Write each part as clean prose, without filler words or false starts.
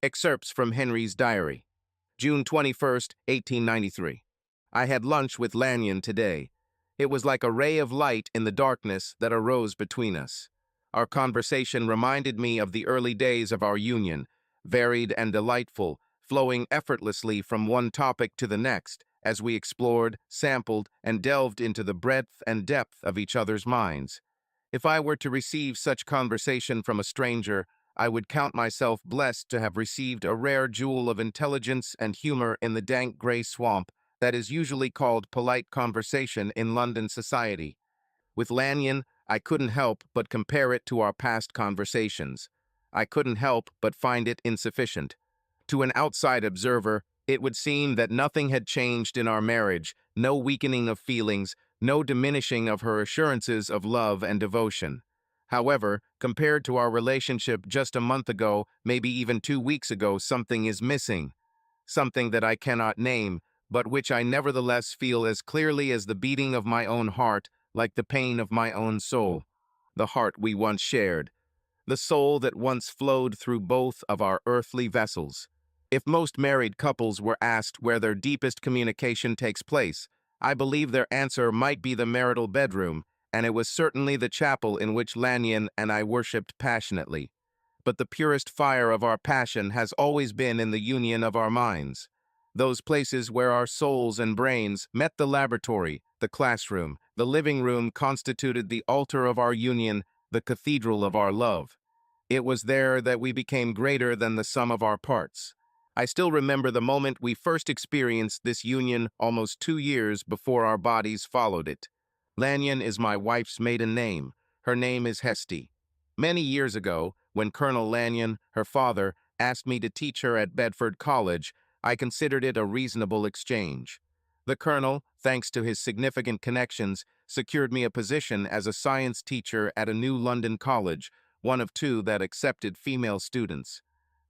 Excerpts from Henry's diary. June 21st, 1893. I had lunch with Lanyon today. It was like a ray of light in the darkness that arose between us. Our conversation reminded me of the early days of our union, varied and delightful, flowing effortlessly from one topic to the next, as we explored, sampled, and delved into the breadth and depth of each other's minds. If I were to receive such conversation from a stranger, I would count myself blessed to have received a rare jewel of intelligence and humor in the dank gray swamp that is usually called polite conversation in London society. With Lanyon, I couldn't help but compare it to our past conversations. I couldn't help but find it insufficient. To an outside observer, it would seem that nothing had changed in our marriage, no weakening of feelings, no diminishing of her assurances of love and devotion. However, compared to our relationship just a month ago, maybe even 2 weeks ago, something is missing. Something that I cannot name, but which I nevertheless feel as clearly as the beating of my own heart, like the pain of my own soul. The heart we once shared. The soul that once flowed through both of our earthly vessels. If most married couples were asked where their deepest communication takes place, I believe their answer might be the marital bedroom, and it was certainly the chapel in which Lanyon and I worshipped passionately. But the purest fire of our passion has always been in the union of our minds. Those places where our souls and brains met. The laboratory, the classroom, the living room constituted the altar of our union, the cathedral of our love. It was there that we became greater than the sum of our parts. I still remember the moment we first experienced this union almost 2 years before our bodies followed it. Lanyon is my wife's maiden name. Her name is Hyde. Many years ago, when Colonel Lanyon, her father, asked me to teach her at Bedford College, I considered it a reasonable exchange. The colonel, thanks to his significant connections, secured me a position as a science teacher at a new London college, one of 2 that accepted female students.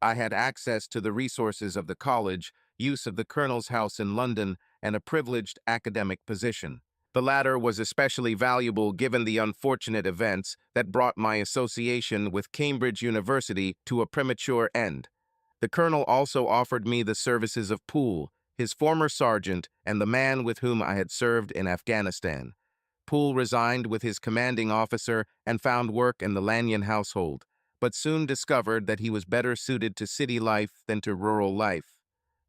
I had access to the resources of the college, use of the colonel's house in London, and a privileged academic position. The latter was especially valuable given the unfortunate events that brought my association with Cambridge University to a premature end. The colonel also offered me the services of Poole, his former sergeant and the man with whom I had served in Afghanistan. Poole resigned with his commanding officer and found work in the Lanyon household, but soon discovered that he was better suited to city life than to rural life.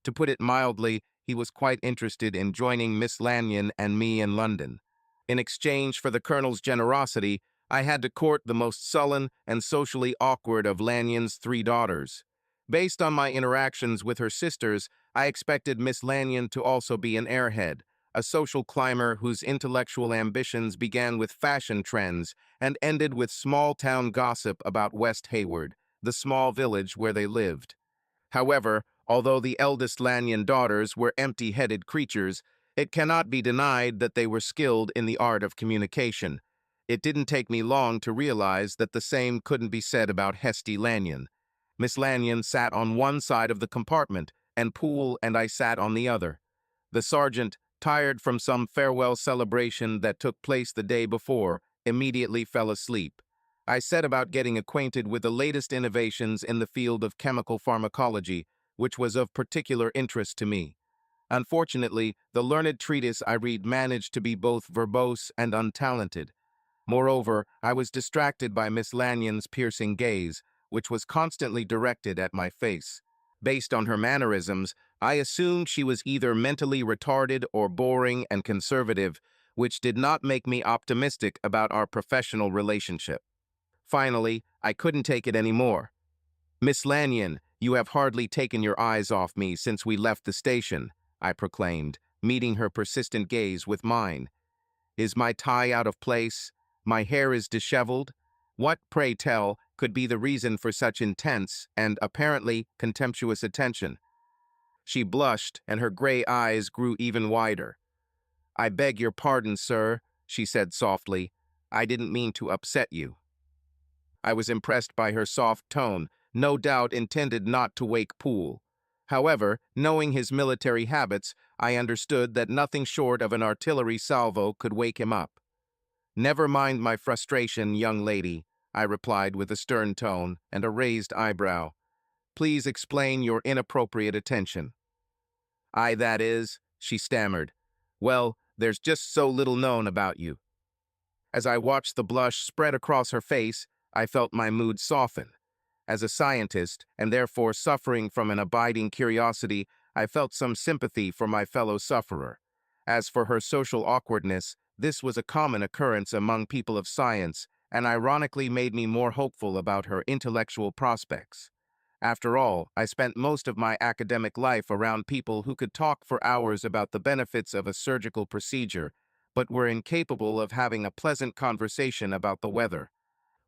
To put it mildly, he was quite interested in joining Miss Lanyon and me in London. In exchange for the colonel's generosity, I had to court the most sullen and socially awkward of Lanyon's 3 daughters. Based on my interactions with her sisters, I expected Miss Lanyon to also be an airhead, a social climber whose intellectual ambitions began with fashion trends and ended with small-town gossip about West Hayward, the small village where they lived. However, although the eldest Lanyon daughters were empty-headed creatures, it cannot be denied that they were skilled in the art of communication. It didn't take me long to realize that the same couldn't be said about Hyde Lanyon. Miss Lanyon sat on one side of the compartment, and Poole and I sat on the other. The sergeant, tired from some farewell celebration that took place the day before, immediately fell asleep. I set about getting acquainted with the latest innovations in the field of chemical pharmacology, which was of particular interest to me. Unfortunately, the learned treatise I read managed to be both verbose and untalented. Moreover, I was distracted by Miss Lanyon's piercing gaze, which was constantly directed at my face. Based on her mannerisms, I assumed she was either mentally retarded or boring and conservative, which did not make me optimistic about our professional relationship. Finally, I couldn't take it anymore. "Miss Lanyon, you have hardly taken your eyes off me since we left the station," I proclaimed, meeting her persistent gaze with mine. "Is my tie out of place? My hair is disheveled? What, pray tell, could be the reason for such intense and, apparently, contemptuous attention?" She blushed, and her gray eyes grew even wider. "I beg your pardon, sir," she said softly. "I didn't mean to upset you." I was impressed by her soft tone, no doubt intended not to wake Poole. However, knowing his military habits, I understood that nothing short of an artillery salvo could wake him up. "Never mind my frustration, young lady," I replied with a stern tone and a raised eyebrow. Please explain your inappropriate attention. That is, she stammered. Well, there's just so little known about you. As I watched the blush spread across her face, I felt my mood soften. As a scientist, and therefore suffering from an abiding curiosity, I felt some sympathy for my fellow sufferer. As for her social awkwardness, this was a common occurrence among people of science, and ironically made me more hopeful about her intellectual prospects. After all, I spent most of my academic life around people who could talk for hours about the benefits of a surgical procedure, but were incapable of having a pleasant conversation about the weather.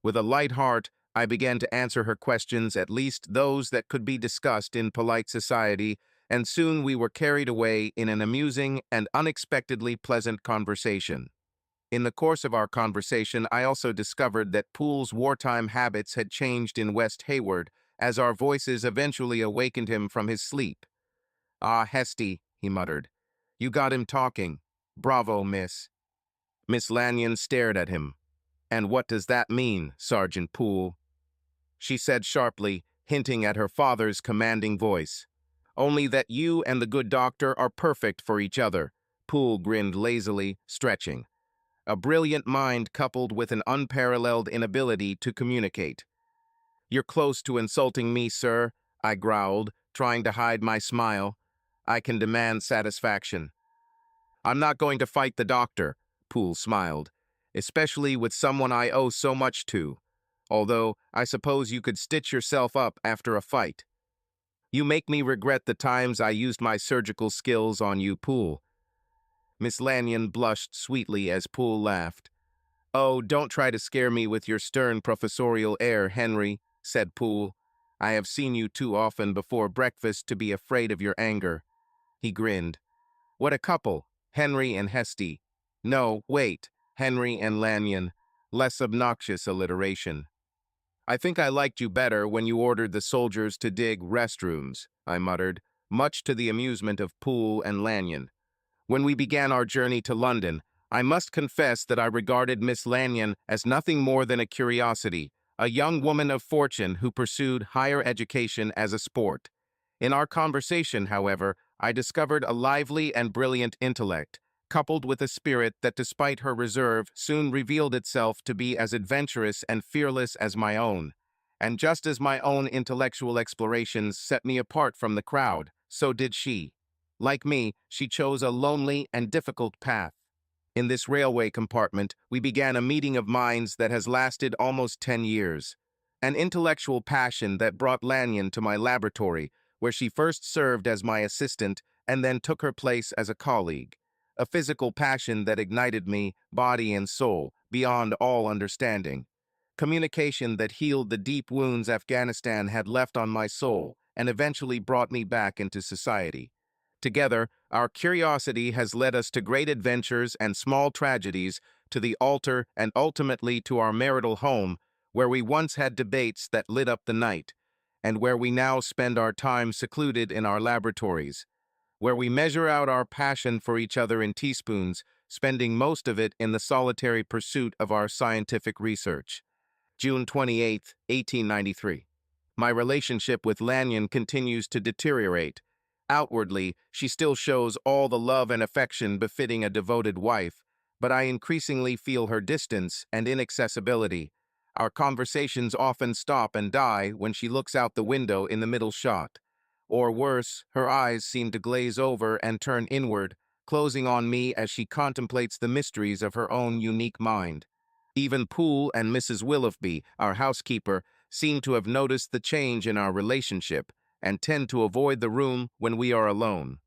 With a light heart, I began to answer her questions, at least those that could be discussed in polite society, and soon we were carried away in an amusing and unexpectedly pleasant conversation. In the course of our conversation, I also discovered that Poole's wartime habits had changed in West Hayward, as our voices eventually awakened him from his sleep. "Ah, Hesty," he muttered. "You got him talking. Bravo, miss." Miss Lanyon stared at him. "And what does that mean, Sergeant Poole?" she said sharply, hinting at her father's commanding voice. "Only that you and the good doctor are perfect for each other." Poole grinned lazily, stretching. "A brilliant mind coupled with an unparalleled inability to communicate." "You're close to insulting me, sir," I growled, trying to hide my smile. "I can demand satisfaction." "I'm not going to fight the doctor," Poole smiled, "especially with someone I owe so much to. Although, I suppose you could stitch yourself up after a fight." "You make me regret the times I used my surgical skills on you, Poole." Miss Lanyon blushed sweetly as Poole laughed. "Oh, don't try to scare me with your stern professorial air, Henry," said Poole. "I have seen you too often before breakfast to be afraid of your anger." He grinned. "What a couple, Henry and Hesty. No, wait, Henry and Lanyon. Less obnoxious alliteration." "I think I liked you better when you ordered the soldiers to dig restrooms," I muttered, much to the amusement of Poole and Lanyon. When we began our journey to London, I must confess that I regarded Miss Lanyon as nothing more than a curiosity, a young woman of fortune who pursued higher education as a sport. In our conversation, however, I discovered a lively and brilliant intellect, coupled with a spirit that, despite her reserve, soon revealed itself to be as adventurous and fearless as my own. And just as my own intellectual explorations set me apart from the crowd, so did she. Like me, she chose a lonely and difficult path. In this railway compartment, we began a meeting of minds that has lasted almost 10 years. An intellectual passion that brought Lanyon to my laboratory, where she first served as my assistant and then took her place as a colleague. A physical passion that ignited me, body and soul, beyond all understanding. Communication that healed the deep wounds Afghanistan had left on my soul and eventually brought me back into society. Together, our curiosity has led us to great adventures and small tragedies, to the altar and ultimately to our marital home, where we once had debates that lit up the night, and where we now spend our time secluded in our laboratories, where we measure out our passion for each other in teaspoons, spending most of it in the solitary pursuit of our scientific research. June 28, 1893. My relationship with Lanyon continues to deteriorate. Outwardly, she still shows all the love and affection befitting a devoted wife, but I increasingly feel her distance and inaccessibility. Our conversations often stop and die when she looks out the window in the middle shot. Or worse, her eyes seem to glaze over and turn inward, closing on me as she contemplates the mysteries of her own unique mind. Even Poole and Mrs. Willoughby, our housekeeper, seem to have noticed the change in our relationship and tend to avoid the room when we are alone.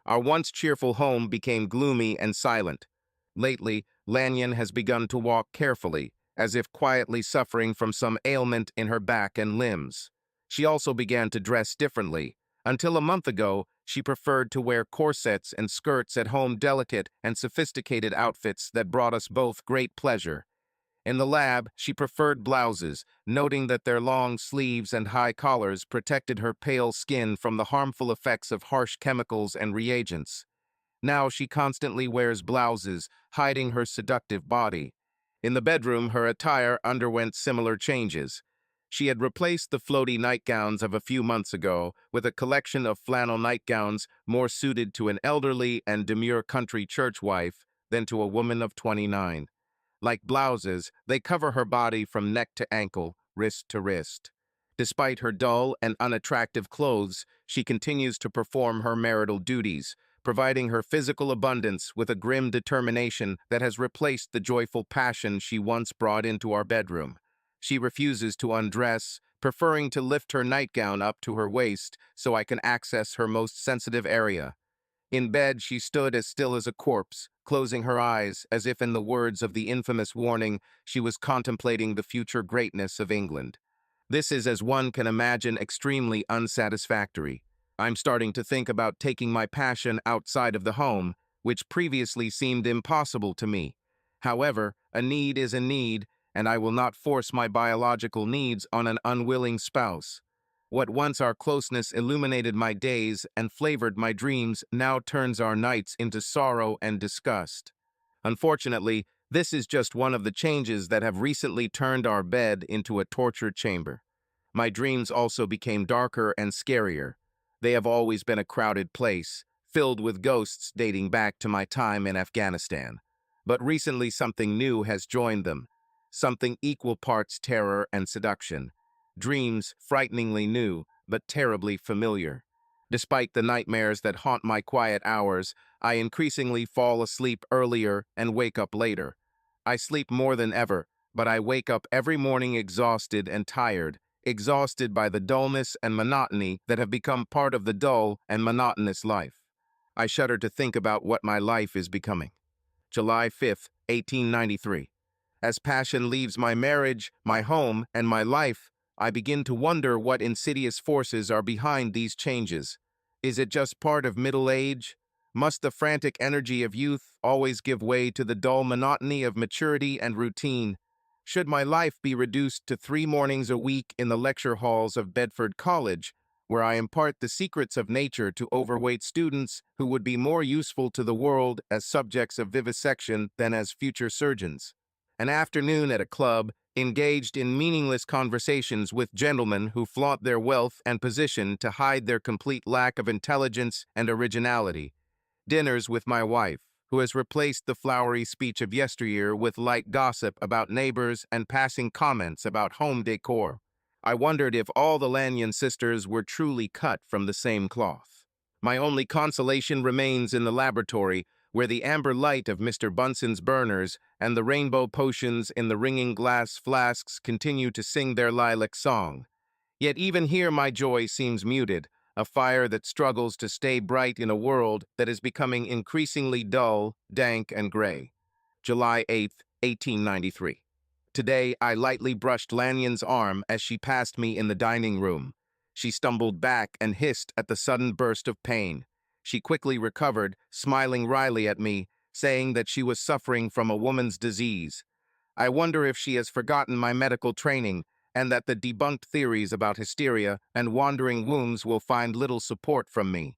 Our once cheerful home became gloomy and silent. Lately, Lanyon has begun to walk carefully, as if quietly suffering from some ailment in her back and limbs. She also began to dress differently. Until a month ago, she preferred to wear corsets and skirts at home, delicate and sophisticated outfits that brought us both great pleasure. In the lab, she preferred blouses, noting that their long sleeves and high collars protected her pale skin from the harmful effects of harsh chemicals and reagents. Now she constantly wears blouses, hiding her seductive body. In the bedroom, her attire underwent similar changes. She had replaced the floaty nightgowns of a few months ago with a collection of flannel nightgowns more suited to an elderly and demure country church wife than to a woman of 29. Like blouses, they cover her body from neck to ankle, wrist to wrist. Despite her dull and unattractive clothes, she continues to perform her marital duties, providing her physical abundance with a grim determination that has replaced the joyful passion she once brought into our bedroom. She refuses to undress, preferring to lift her nightgown up to her waist so I can access her most sensitive area. In bed, she stood as still as a corpse, closing her eyes, as if in the words of the infamous warning, she was contemplating the future greatness of England. This is, as one can imagine, extremely unsatisfactory. I'm starting to think about taking my passion outside of the home, which previously seemed impossible to me. However, a need is a need, and I will not force my biological needs on an unwilling spouse. What once our closeness illuminated my days and flavored my dreams now turns our nights into sorrow and disgust. Unfortunately, this is just one of the changes that have recently turned our bed into a torture chamber. My dreams also became darker and scarier. They have always been a crowded place, filled with ghosts dating back to my time in Afghanistan. But recently something new has joined them, something equal parts terror and seduction. Dreams frighteningly new, but terribly familiar. Despite the nightmares that haunt my quiet hours, I increasingly fall asleep earlier and wake up later. I sleep more than ever, but I wake up every morning exhausted and tired, exhausted by the dullness and monotony that have become part of the dull and monotonous life. I shudder to think about what my life is becoming. July 5th, 1893. As passion leaves my marriage, my home, and my life, I begin to wonder what insidious forces are behind these changes. Is it just part of middle age? Must the frantic energy of youth always give way to the dull monotony of maturity and routine? Should my life be reduced to 3 mornings a week in the lecture halls of Bedford College, where I impart the secrets of nature to overweight students who would be more useful to the world as subjects of vivisection than as future surgeons? An afternoon at a club, engaged in meaningless conversations with gentlemen who flaunt their wealth and position to hide their complete lack of intelligence and originality. Dinners with my wife, who has replaced the flowery speech of yesteryear with light gossip about neighbors and passing comments about home decor. I wondered if all the Lanyon sisters were truly cut from the same cloth. My only consolation remains in the laboratory, where the amber light of Mr. Bunson's burners and the rainbow potions in the ringing glass flasks continue to sing their lilac song. Yet even here my joy seems muted, a fire that struggles to stay bright in a world that is becoming increasingly dull, dank, and gray. July 8th, 1893. Today, I lightly brushed Lanyon's arm as she passed me in the dining room. She stumbled back and hissed at the sudden burst of pain. She quickly recovered, smiling wryly at me, saying that she was suffering from a woman's disease. I wonder if she has forgotten my medical training and that the debunked theories about hysteria and wandering wombs will find little support from me.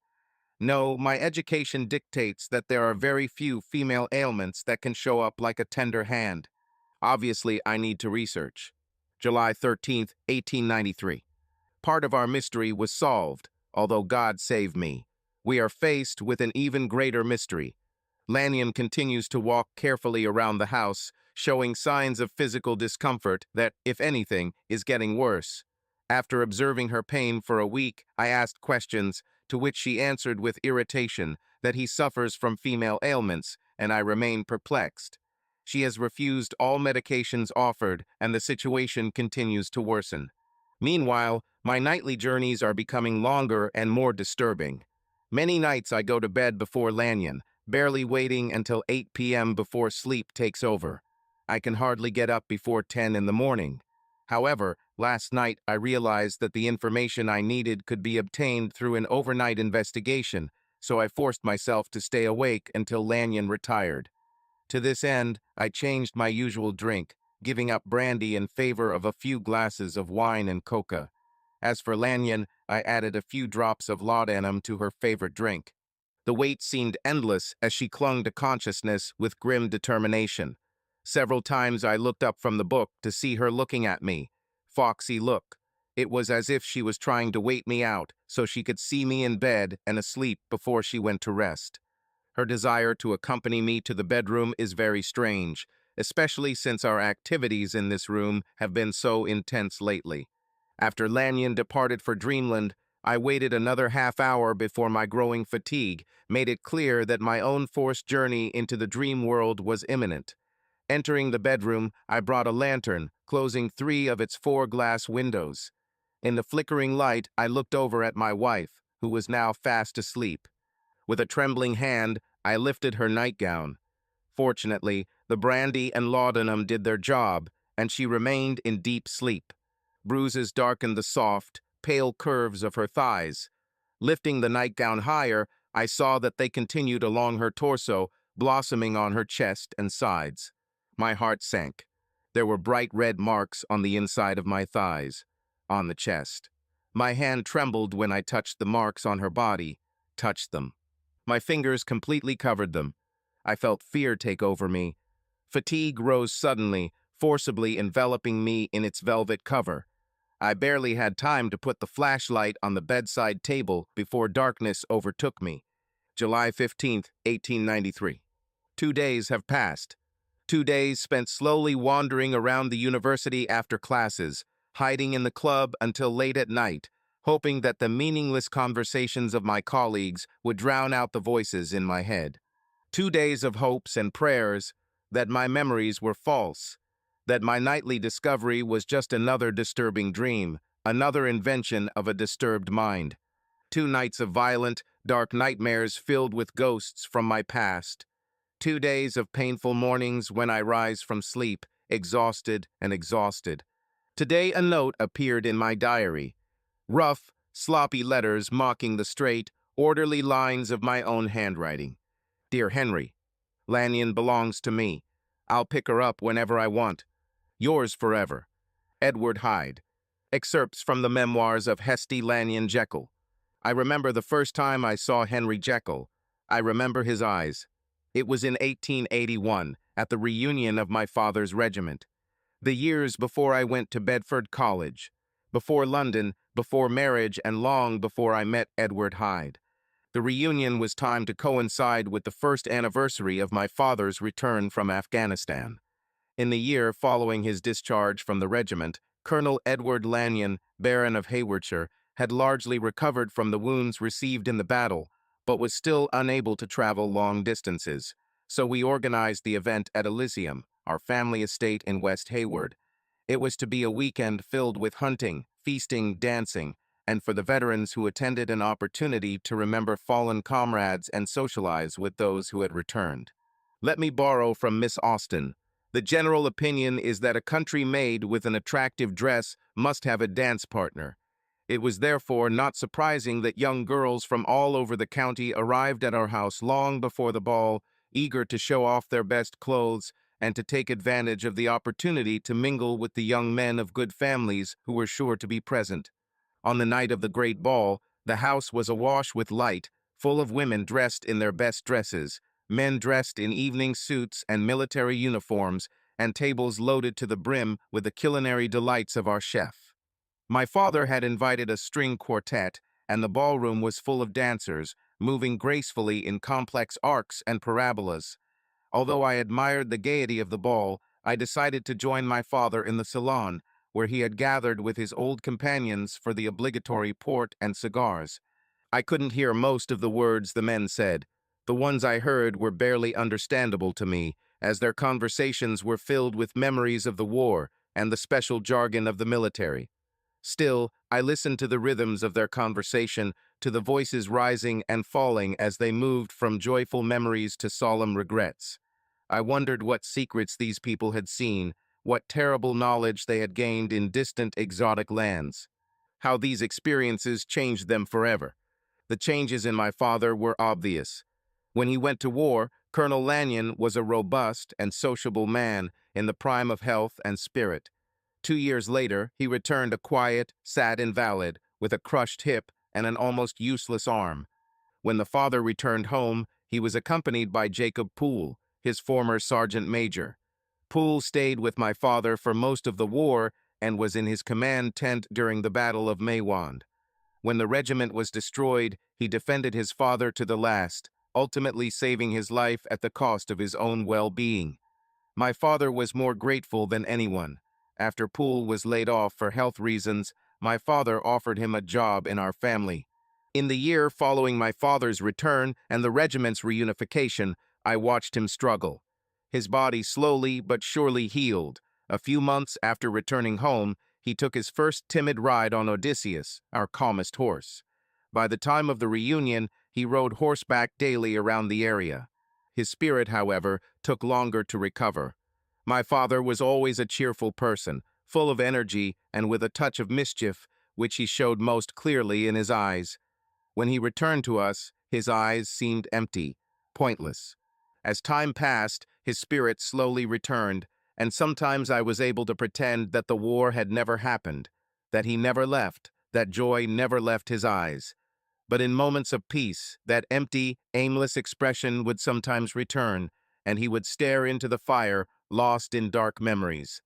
No, my education dictates that there are very few female ailments that can show up like a tender hand. Obviously, I need to research. July 13th, 1893. Part of our mystery was solved, although God saved me. We are faced with an even greater mystery. Lanyon continues to walk carefully around the house, showing signs of physical discomfort that, if anything, is getting worse. After observing her pain for a week, I asked questions, to which she answered with irritation that he suffers from female ailments, and I remain perplexed. She has refused all medications offered, and the situation continues to worsen. Meanwhile, my nightly journeys are becoming longer and more disturbing. Many nights I go to bed before Lanyon, barely waiting until 8 p.m. before sleep takes over. I can hardly get up before 10 in the morning. However, last night I realized that the information I needed could be obtained through an overnight investigation, so I forced myself to stay awake until Lanyon retired. To this end, I changed my usual drink, giving up brandy in favor of a few glasses of wine and coca. As for Lanyon, I added a few drops of laudanum to her favorite drink. The wait seemed endless as she clung to consciousness with grim determination. Several times I looked up from the book to see her looking at me, foxy look. It was as if she was trying to wait me out so she could see me in bed and asleep before she went to rest. Her desire to accompany me to the bedroom is very strange, especially since our activities in this room have been so intense lately. After Lanyon departed for dreamland, I waited another half hour before my growing fatigue made it clear that my own forced journey into the dream world was imminent. Entering the bedroom, I brought a lantern, closing 3 of its 4 glass windows. In the flickering light, I looked over at my wife, who was now fast asleep. With a trembling hand, I lifted her nightgown. Fortunately, the brandy and laudanum did their job, and she remained in deep sleep. Bruises darkened the soft, pale curves of her thighs. Lifting the nightgown higher, I saw that they continued along her torso, blossoming on her chest and sides. My heart sank. There were bright red marks on the inside of my thighs, on the chest. My hand trembled when I touched the marks on her body, touched them. My fingers completely covered them. I felt fear take over me. Fatigue rose suddenly, forcibly enveloping me in its velvet cover. I barely had time to put the flashlight on the bedside table before darkness overtook me. July 15th, 1893. 2 days have passed. 2 days spent slowly wandering around the university after classes, hiding in the club until late at night, hoping that the meaningless conversations of my colleagues would drown out the voices in my head. 2 days of hopes and prayers that my memories were false, that my nightly discovery was just another disturbing dream, another invention of a disturbed mind. 2 nights of violent, dark nightmares filled with ghosts from my past. 2 days of painful mornings when I rise from sleep, exhausted and exhausted. Today a note appeared in my diary. Rough, sloppy letters mocking the straight, orderly lines of my own handwriting. Dear Henry, Lanyon belongs to me. I'll pick her up whenever I want. Yours forever, Edward Hyde. Excerpts from the memoirs of Hesty Lanyon Jekyll. I remember the first time I saw Henry Jekyll. I remember his eyes. It was in 1881, at the reunion of my father's regiment. The years before I went to Bedford College, before London, before marriage, and long before I met Edward Hyde. The reunion was timed to coincide with the first anniversary of my father's return from Afghanistan. In the year following his discharge from the regiment, Colonel Edward Lanyon, Baron of Haywardshire, had largely recovered from the wounds received in the battle, but was still unable to travel long distances. So we organized the event at Elysium, our family estate in West Hayward. It was to be a weekend filled with hunting, feasting, dancing, and for the veterans who attended an opportunity to remember fallen comrades and socialize with those who had returned. Let me borrow from Miss Austen. The general opinion is that a country made with an attractive dress must have a dance partner. It was therefore not surprising that young girls from all over the county arrived at our house long before the ball, eager to show off their best clothes and to take advantage of the opportunity to mingle with the young men of good families who were sure to be present. On the night of the great ball, the house was awash with light, full of women dressed in their best dresses, men dressed in evening suits and military uniforms, and tables loaded to the brim with the culinary delights of our chef. My father had invited a string quartet, and the ballroom was full of dancers, moving gracefully in complex arcs and parabolas. Although I admired the gaiety of the ball, I decided to join my father in the salon, where he had gathered with his old companions for the obligatory port and cigars. I couldn't hear most of the words the men said. The ones I heard were barely understandable to me, as their conversations were filled with memories of the war and the special jargon of the military. Still, I listened to the rhythms of their conversation, to the voices rising and falling as they moved from joyful memories to solemn regrets. I wondered what secrets these people had seen, what terrible knowledge they had gained in distant exotic lands, how these experiences changed them forever. The changes in my father were obvious. When he went to war, Colonel Lanyon was a robust and sociable man in the prime of health and spirit. 2 years later, he returned a quiet, sad invalid with a crushed hip and an almost useless arm. When the father returned home, he was accompanied by Jacob Poole, his former sergeant major. Poole stayed with my father for most of the war and was in his command tent during the Battle of Maiwand. When the regiment was destroyed, he defended his father to the last, ultimately saving his life at the cost of his own well-being. My father was more grateful than anyone. After Poole was laid off for health reasons, my father offered him a job in our family. In the year following my father's return and the regiment's reunification, I watched him struggle. His body slowly but surely healed. A few months after returning home, he took his first timid ride on Odysseus, our calmest horse. By the time of the reunion, he rode horseback daily around the area. His spirit, however, took longer to recover. My father was always a cheerful person, full of energy and with a touch of mischief, which he showed most clearly in his eyes. When he returned to us, his eyes seemed empty, pointless. As time passed, his spirit slowly returned, and sometimes I was able to pretend that the war had never happened, that he never left, that joy never left his eyes. But in moments of peace, that empty, aimless expression would sometimes return, and he would stare into the fire, lost in dark memories.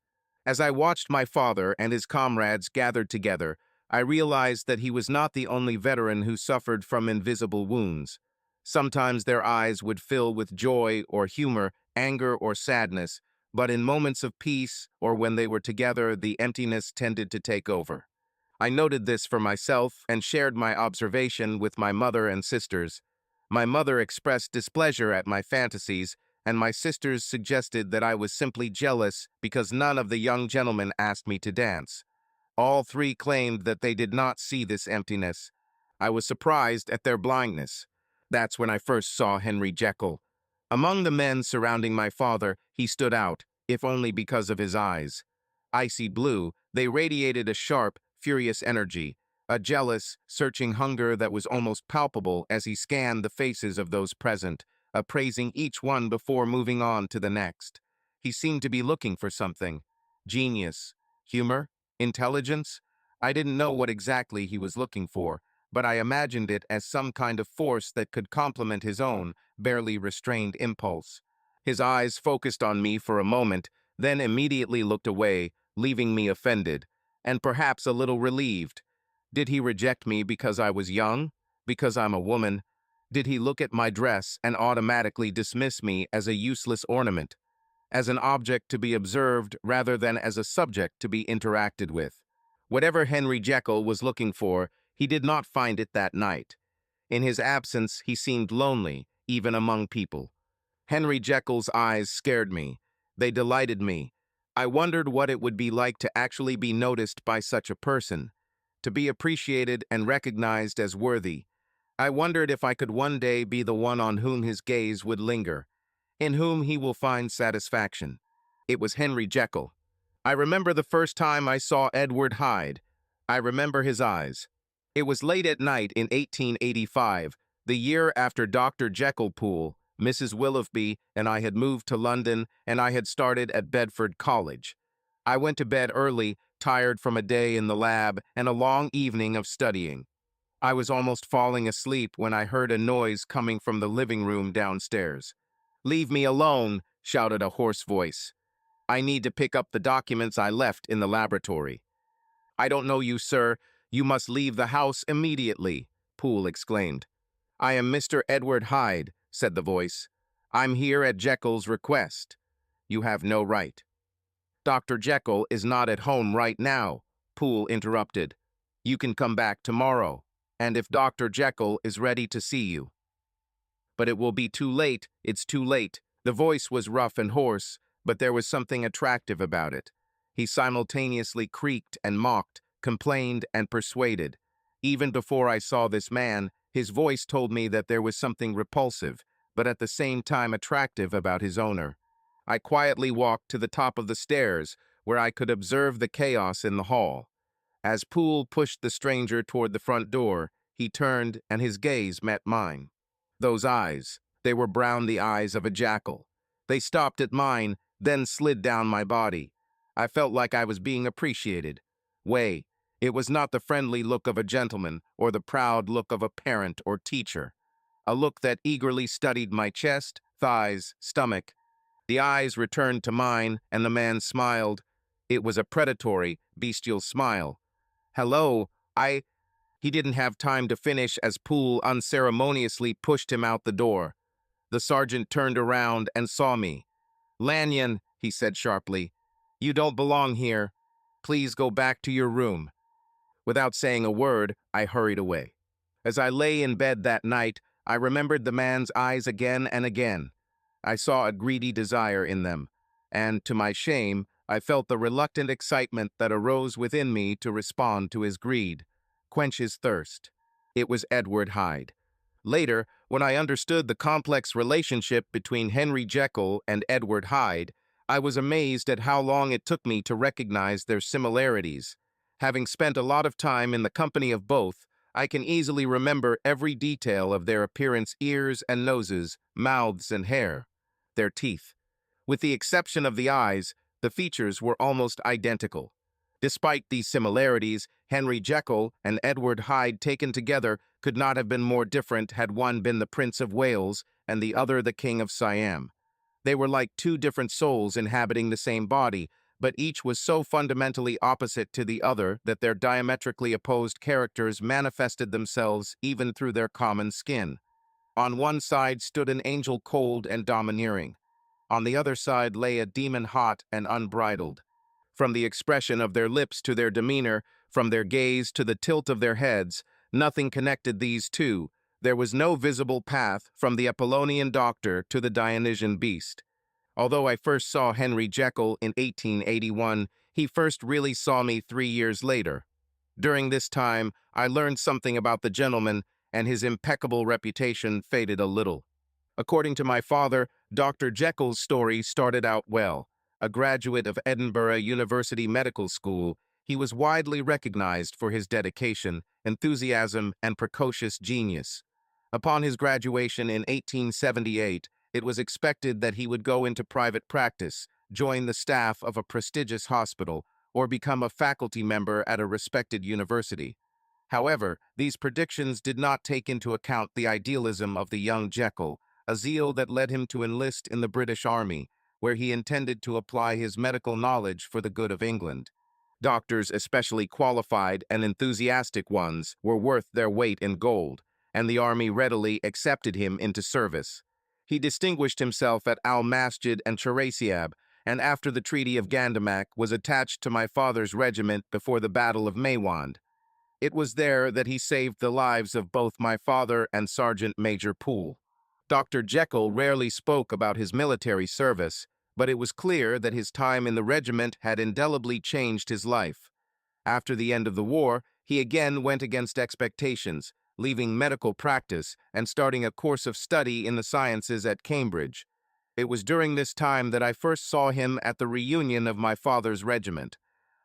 As I watched my father and his comrades gathered together, I realized that he was not the only veteran who suffered from invisible wounds. Sometimes their eyes would fill with joy or humor, anger or sadness, but in moments of peace or when they were together, the emptiness tended to take over. I noted this for myself and shared my observation with my mother and sisters. My mother expressed displeasure at my fantasies, and my sisters suggested that I was simply jealous because none of the young gentlemen asked me to dance. All three claimed that they did not see this emptiness. I was surprised at their blindness. That's when I first saw Henry Jekyll. Among the men surrounding my father, he stood out, if only because of his eyes. Icy blue, they radiated a sharp, furious energy, a jealous, searching hunger that was almost palpable as he scanned the faces of those present, appraising each one before moving on to the next. He seemed to be looking for something. Genius, humor, intelligence? I didn't know what exactly he was looking for, but I imagined it as some kind of force that could complement his own, barely restrained impulse. His eyes focused on me for a moment, then immediately looked away, leaving me offended, and perhaps a little relieved. Did he reject me because I was young? Because I'm a woman? Did he look at my dress and automatically dismiss me as a useless ornament, as an object to be observed rather than as a subject to be interacted with? Whatever Henry Jekyll was looking for, he did not find it that night. In his absence, he seemed lonely, even among people. Henry Jekyll's eyes scared me. They delighted me. I wondered what it would be like to actually be noticed by such a person, to be appreciated and recognized as worthy. I wondered if I could one day be the one on whom his gaze would linger, in whom he will find satisfaction. It was Henry Jekyll. I remember the first time I saw Edward Hyde. I remember his eyes. It was late at night in 1885, the year after Dr. Jekyll Poole, Mrs. Willoughby, and I had moved to London, and I had started at Bedford College. I went to bed early, tired from a day in the lab and a long evening of studying. I was almost falling asleep when I heard a noise coming from the living room downstairs. "Leave me alone," shouted a hoarse voice. "I need to pick up the documents I left in the laboratory." "I don't know you, sir. You must leave the house immediately," Poole exclaimed. "I am Mr. Edward Hyde," said the voice. "I'm here at Jekyll's request." "You have no right." "Dr. Jekyll is not at home right now," Poole interrupted. "You can come back tomorrow, and if Dr. Jekyll is ready to see you." "But it will be too late. It's too late." The voice was rough and hoarse, but there was something attractive about it. He simultaneously creaked and mocked, complained and persuaded. Even before I saw this man, his voice told me that there was something repulsive, but at the same time attractive about his owner. I quietly walked to the top of the stairs, where I could observe the chaos in the hall. As Poole pushed the stranger toward the front door, he turned and his gaze met mine. Those eyes, they were brown, the eyes of a jackal. They stopped at mine, then slid down my body. I felt like I was being appreciated. It was not the friendly look of a gentleman or the proud look of a parent or teacher. A look that eagerly studied my chest, thighs, stomach. The eyes returned to mine, and the man smiled. It was a predatory, bestial smile. "Hello, I—" He didn't have time to finish as Poole unceremoniously pushed him out the door. The sergeant turned around and saw me. "Lanyon," he said sharply, "you don't belong here. Please go back to your room." Without saying a word, I hurried away. As I lay in bed that night, I remembered the man's eyes again and again. I saw a greedy desire in them, and, to my shame, I felt the reluctant excitement that arose within me to respond to his greed, quench his thirst. It was Edward Hyde. Later, when I understood the complex relationship between Henry Jekyll and Edward Hyde, I was amazed at how long it took me to recognize their similarities. Having spent a lot of time in the company of both, I can easily remember every detail of their appearance: ears and noses, mouths and hair, their teeth. With the exception of the eyes, the features were almost identical. Despite these similarities, Henry Jekyll and Edward Hyde taken together could not have been more different had one been the Prince of Wales and the other the King of Siam. They were like two different souls inhabiting the same body, but each was so fundamentally opposite to the other that their diametrically opposed characters manifested themselves even through their common skin. On one side stood an angel cold and domineering. On the other side lay a demon hot and unbridled. From the expression of their lips to their demeanor, from their gaze to the tilt of their heads, nothing connected these two. There was no visible path from the Apollonian doctor to the Dionysian beast. Although I first saw Henry Jekyll in 1881, he first really saw me 3 years later. During this time, I learned something about the gentleman, and his impeccable reputation faded a little. According to my father, Dr. Jekyll's story started out well. A graduate of Edinburgh University Medical School, he was widely recognized for his dedication, enthusiasm, and precocious genius. Upon his graduation in 1878, it was expected that he would go into private practice, join the staff of a prestigious hospital, or become a faculty member at a respected university. However, these predictions did not take into account the idealism of the young Jekyll, a zeal that led him to enlist in the British Army, where he intended to apply his medical knowledge for the good of England. Doctors, especially qualified and enthusiastic ones, were worth their weight in gold, and the army readily accepted him into service. He distinguished himself at Al-Masjid and Cherasiab, and after the Treaty of Gandamak was attached to my father's regiment before the Battle of Maiwand. It was there that he saved the lives of both my father and Sergeant Major Poole. Dr. Jekyll rarely spoke about his military service, but it was clear that his time in the regiment had indelibly changed his life. After the end of the war, he again went against expectations, leaving medical practice and starting a course of study in the sciences at Cambridge. It was during this time that I first saw him at the reunion of my father's regiment.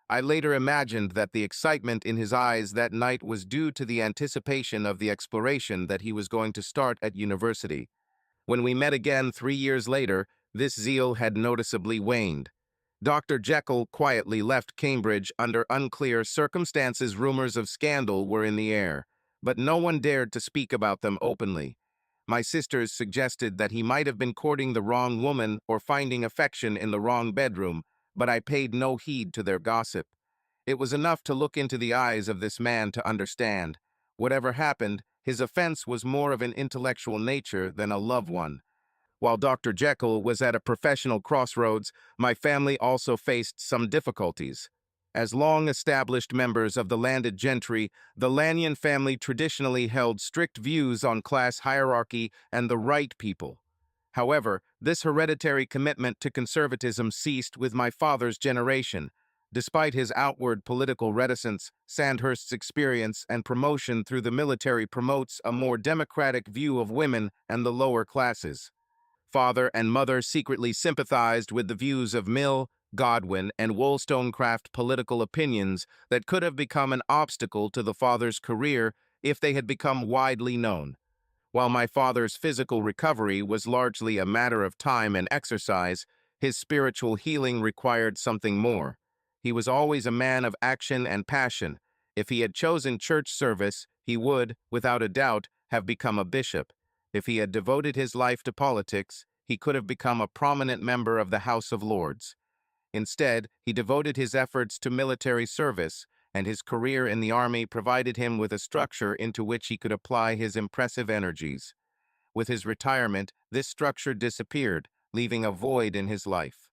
I later imagined that the excitement in his eyes that night was due to the anticipation of the exploration that he was going to start at university. When we met again 3 years later, this zeal had noticeably waned. Dr. Jekyll quietly left Cambridge under unclear circumstances. Rumors of scandal were in the air, but no one dared to speak about them openly. My sisters suggested that he might have been courting the wrong woman or finding affection in the wrong bedroom, but I paid no heed to their gossip. It was enough to look into the eyes of this man to understand. Whatever happened, his offense was more of an intellectual nature than a love one. While Dr. Jekyll was at a professional crossroads, my family also faced some difficulties. As long-established members of the landed gentry, the Lanyon family traditionally held strict views on class hierarchy and the right people. However, this hereditary commitment to conservatism ceased with my father's generation. Despite his outward political reticence, Sandhurst's experience and promotion through the military promotes a more democratic view of women and the lower classes. Father and mother secretly sympathized with the views of Mill, Godwin, and Wollstonecraft political opinions that could have become an obstacle to the father's career if they had become widely known. While my father's physical recovery was largely a matter of time and exercise, his spiritual healing required something more. He was always a man of action and passion. If he had chosen church service, he would, without a doubt, have become a bishop. If he had devoted his life to politics, he could have become a prominent member of the House of Lords. Instead, he devoted his efforts to military service, and his career in the army provided him with a structure into which he could apply his impressive energies. With his retirement, this structure disappeared, leaving a void in his life.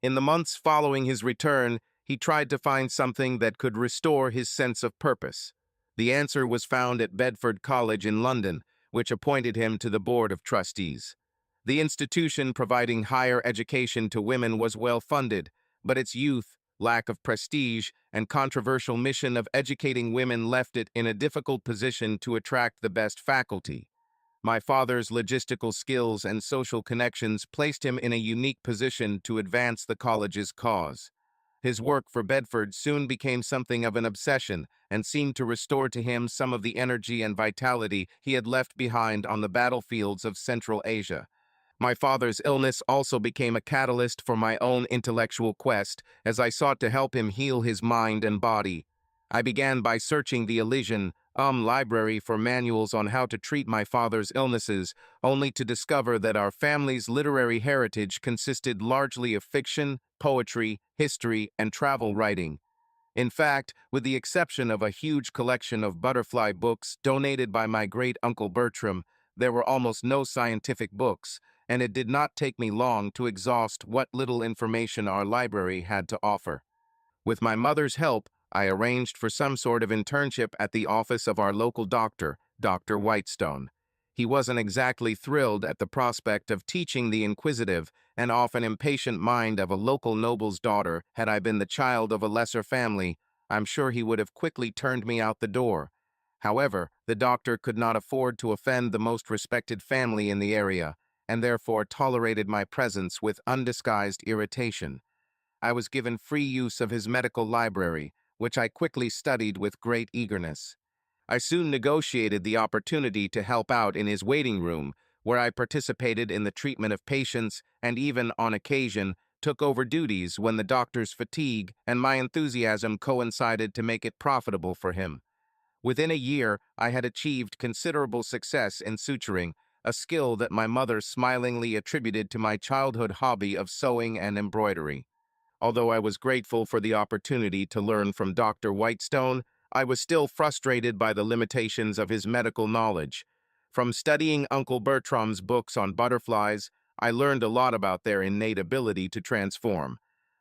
In the months following his return, he tried to find something that could restore his sense of purpose. The answer was found at Bedford College in London, which appointed him to the Board of Trustees. The institution providing higher education to women was well funded, but its youth, lack of prestige, and controversial mission of educating women left it in a difficult position to attract the best faculty. My father's logistical skills and social connections placed him in a unique position to advance the college's cause. His work for Bedford soon became something of an obsession and seemed to restore to him some of the energy and vitality he had left behind on the battlefields of Central Asia. My father's illness also became a catalyst for my own intellectual quest as I sought to help him heal his mind and body. I began by searching the Elysian library for manuals on how to treat my father's illnesses, only to discover that our family's literary heritage consisted largely of fiction, poetry, history, and travel writing. In fact, with the exception of a huge collection of butterfly books donated by my great-uncle Bertram, there were almost no scientific books, and it did not take me long to exhaust what little information our library had to offer. With my mother's help, I arranged for some sort of internship at the office of our local doctor, Dr. Whitestone. He wasn't exactly thrilled at the prospect of teaching the inquisitive and often impatient mind of a local noble's daughter. Had I been the child of a lesser family, I'm sure he would have quickly turned me out the door. However, the doctor could not afford to offend the most respected family in the area, and therefore tolerated my presence with undisguised irritation. I was given free use of his medical library, which I quickly studied with great eagerness. I soon negotiated the opportunity to help out in his waiting room, where I participated in the treatment of patients and even, on occasion, took over duties when the doctor's fatigue and my enthusiasm coincided to make it profitable for him. Within a year, I had achieved considerable success in suturing, a skill that my mother smilingly attributed to my childhood hobby of sewing and embroidery. Although I was grateful for the opportunity to learn from Dr. Whitestone, I was still frustrated by the limitations of his medical knowledge. From studying Uncle Bertram's books on butterflies, I learned a lot about their innate ability to transform.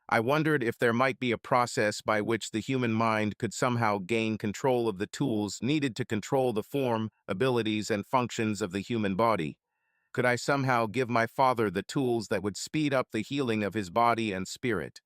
I wondered if there might be a process by which the human mind could somehow gain control of the tools needed to control the form, abilities, and functions of the human body. Could I somehow give my father the tools that would speed up the healing of his body and spirit?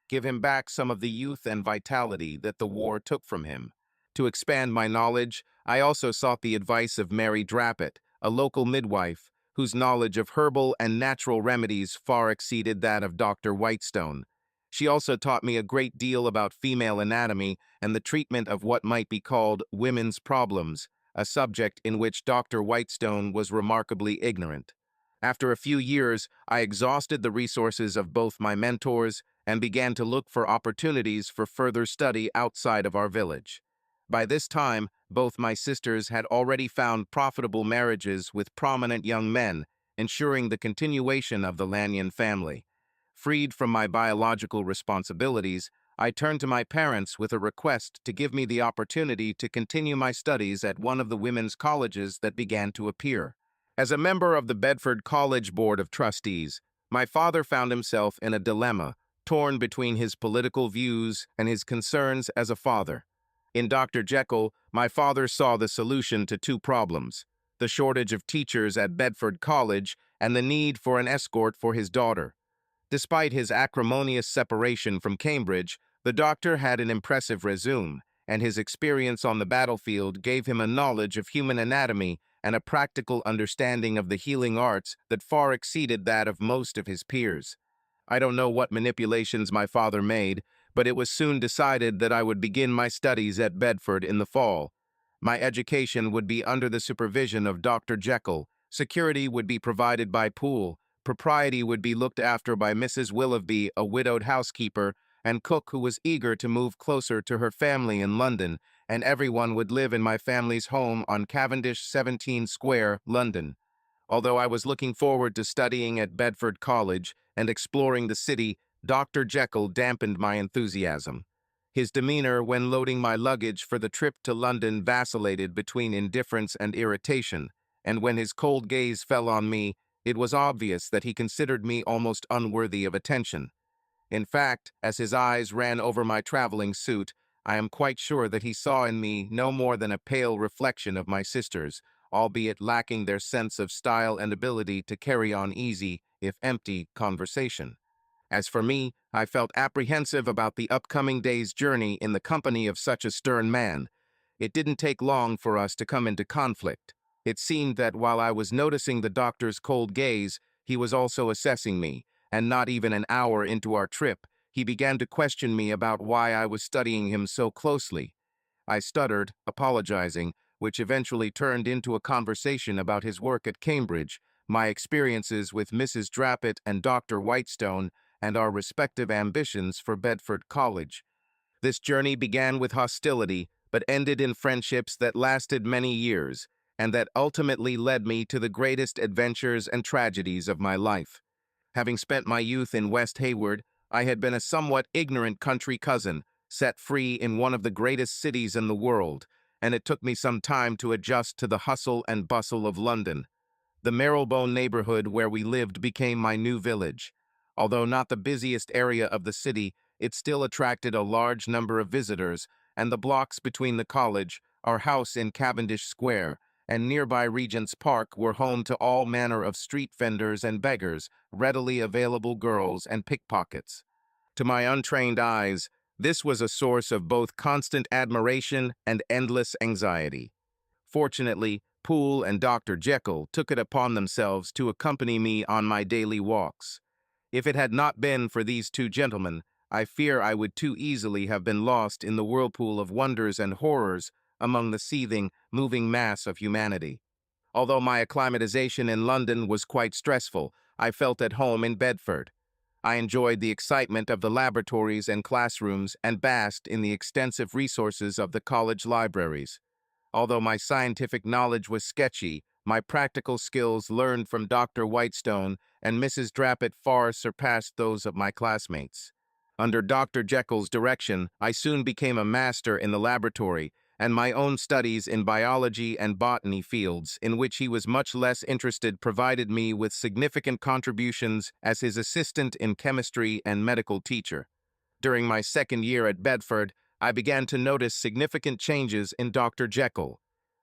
Give him back some of the youth and vitality that the war took from him. To expand my knowledge, I also sought the advice of Mary Drappett, a local midwife, whose knowledge of herbal and natural remedies far exceeded that of Dr. Whitestone. She also taught me a great deal about female anatomy and the treatment of what might be called women's problems, a subject in which Dr. Whitestone was remarkably ignorant. After a few years, I exhausted the resources of both my mentors and began to look for opportunities for further study outside of our village. By this time, both my sisters had already found profitable marriages with prominent young men, ensuring the continuation of the Lanyon family. Freed from my biological responsibilities, I turned to my parents with a request to give me the opportunity to continue my studies at one of the women's colleges that began to appear. As a member of the Bedford College Board of Trustees, my father found himself in a dilemma, torn between his political views and his concerns as a father. In Dr. Jekyll, my father saw the solution to two problems: the shortage of teachers at Bedford College and the need for an escort for his daughter. Despite his acrimonious separation from Cambridge, the doctor had an impressive resume, and his experience on the battlefield gave him a knowledge of human anatomy and a practical understanding of the healing arts that far exceeded that of most of his peers. I don't know what manipulations my father made, but it was soon decided that I would begin my studies at Bedford in the fall. My education would be under the supervision of Dr. Jekyll, security would be provided by Poole, propriety would be looked after by Mrs. Willoughby, a widowed housekeeper, and cook who was eager to move closer to her family in London, and everyone would live in my family's home on Cavendish 17 Square, London. Although I was looking forward to studying at Bedford College and exploring the city, Dr. Jekyll dampened my enthusiasm. His demeanor when loading my luggage for the trip to London vacillated between indifference and irritation, and when his cold gaze fell on me, it was obvious that he considered me almost unworthy of attention. In fact, as his eyes ran over my traveling suit, I am quite sure that he saw in me no more than a pale reflection of my sisters, albeit lacking their sense of style and ability to carry on easy, if empty, conversation. As for me, I felt apprehensive about the upcoming day's journey in the company of such a stern man. It didn't take long for us to come into conflict. It seemed that while I was noticing the doctor's cold gaze, he was also assessing me, and not even an hour into our trip, he began to question me about why I was studying him so closely. I stuttered, apologizing, which eventually turned into a conversation about his work at Cambridge, my experiences with Mrs. Drappett and Dr. Whitestone, and our respective ambitions for Bedford College. This journey began with hostility, but ended in friendships that lasted many years, and that ultimately led me to the greatest adventures and tragedies of my life. Having spent my youth in West Hayward, I had been a somewhat ignorant country cousin, set free in one of the greatest cities in the world, and it took me some time to adjust to the hustle and bustle of London. The Marylebone neighborhood where we lived became my new village. Although not the busiest area of the city, it still attracted a large number of visitors, and the blocks between the college, our house in Cavendish Square, and nearby Regent's Park were home to all manner of street vendors and beggars, readily available girls and pickpockets. To my untrained eyes, this was a source of both constant admiration and endless anxiety. Fortunately, Poole and Dr. Jekyll took it upon themselves to accompany me on my daily walks. If it had not been for these two gentlemen, I fear I would too easily have been lost in the whirlpool of wonders and horrors among the seething, moving mass of humanity. Although my acclimatization in London was quite stressful, I felt at home in Bedford. I enjoyed the excitement of the laboratories and classrooms and basked in the extensive resources of the college libraries. Although my scientific knowledge was sketchy, my practical skills learned from Dr. Whitestone and Mrs. Drappett far surpassed those of my classmates. Under Dr. Jekyll's direction, I soon became a master in the laboratory, and my own studies in biology and botany fields, in which he was much less interested, provided me with significant contributions as his assistant in chemistry and medical teacher. During my second year at Bedford, I began to notice significant changes in Dr. Jekyll.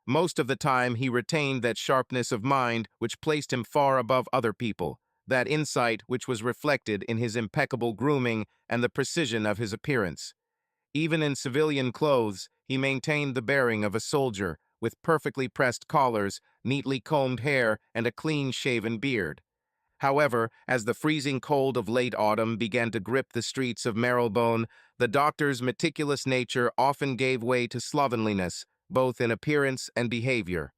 Most of the time, he retained that sharpness of mind which placed him far above other people, that insight which was reflected in his impeccable grooming and the precision of his appearance. Even in civilian clothes, he maintained the bearing of a soldier, with perfectly pressed collars, neatly combed hair, and a clean-shaven beard. However, as the freezing cold of late autumn began to grip the streets of Marylebone, the doctor's meticulous nature often gave way to slovenliness, both in appearance and behavior.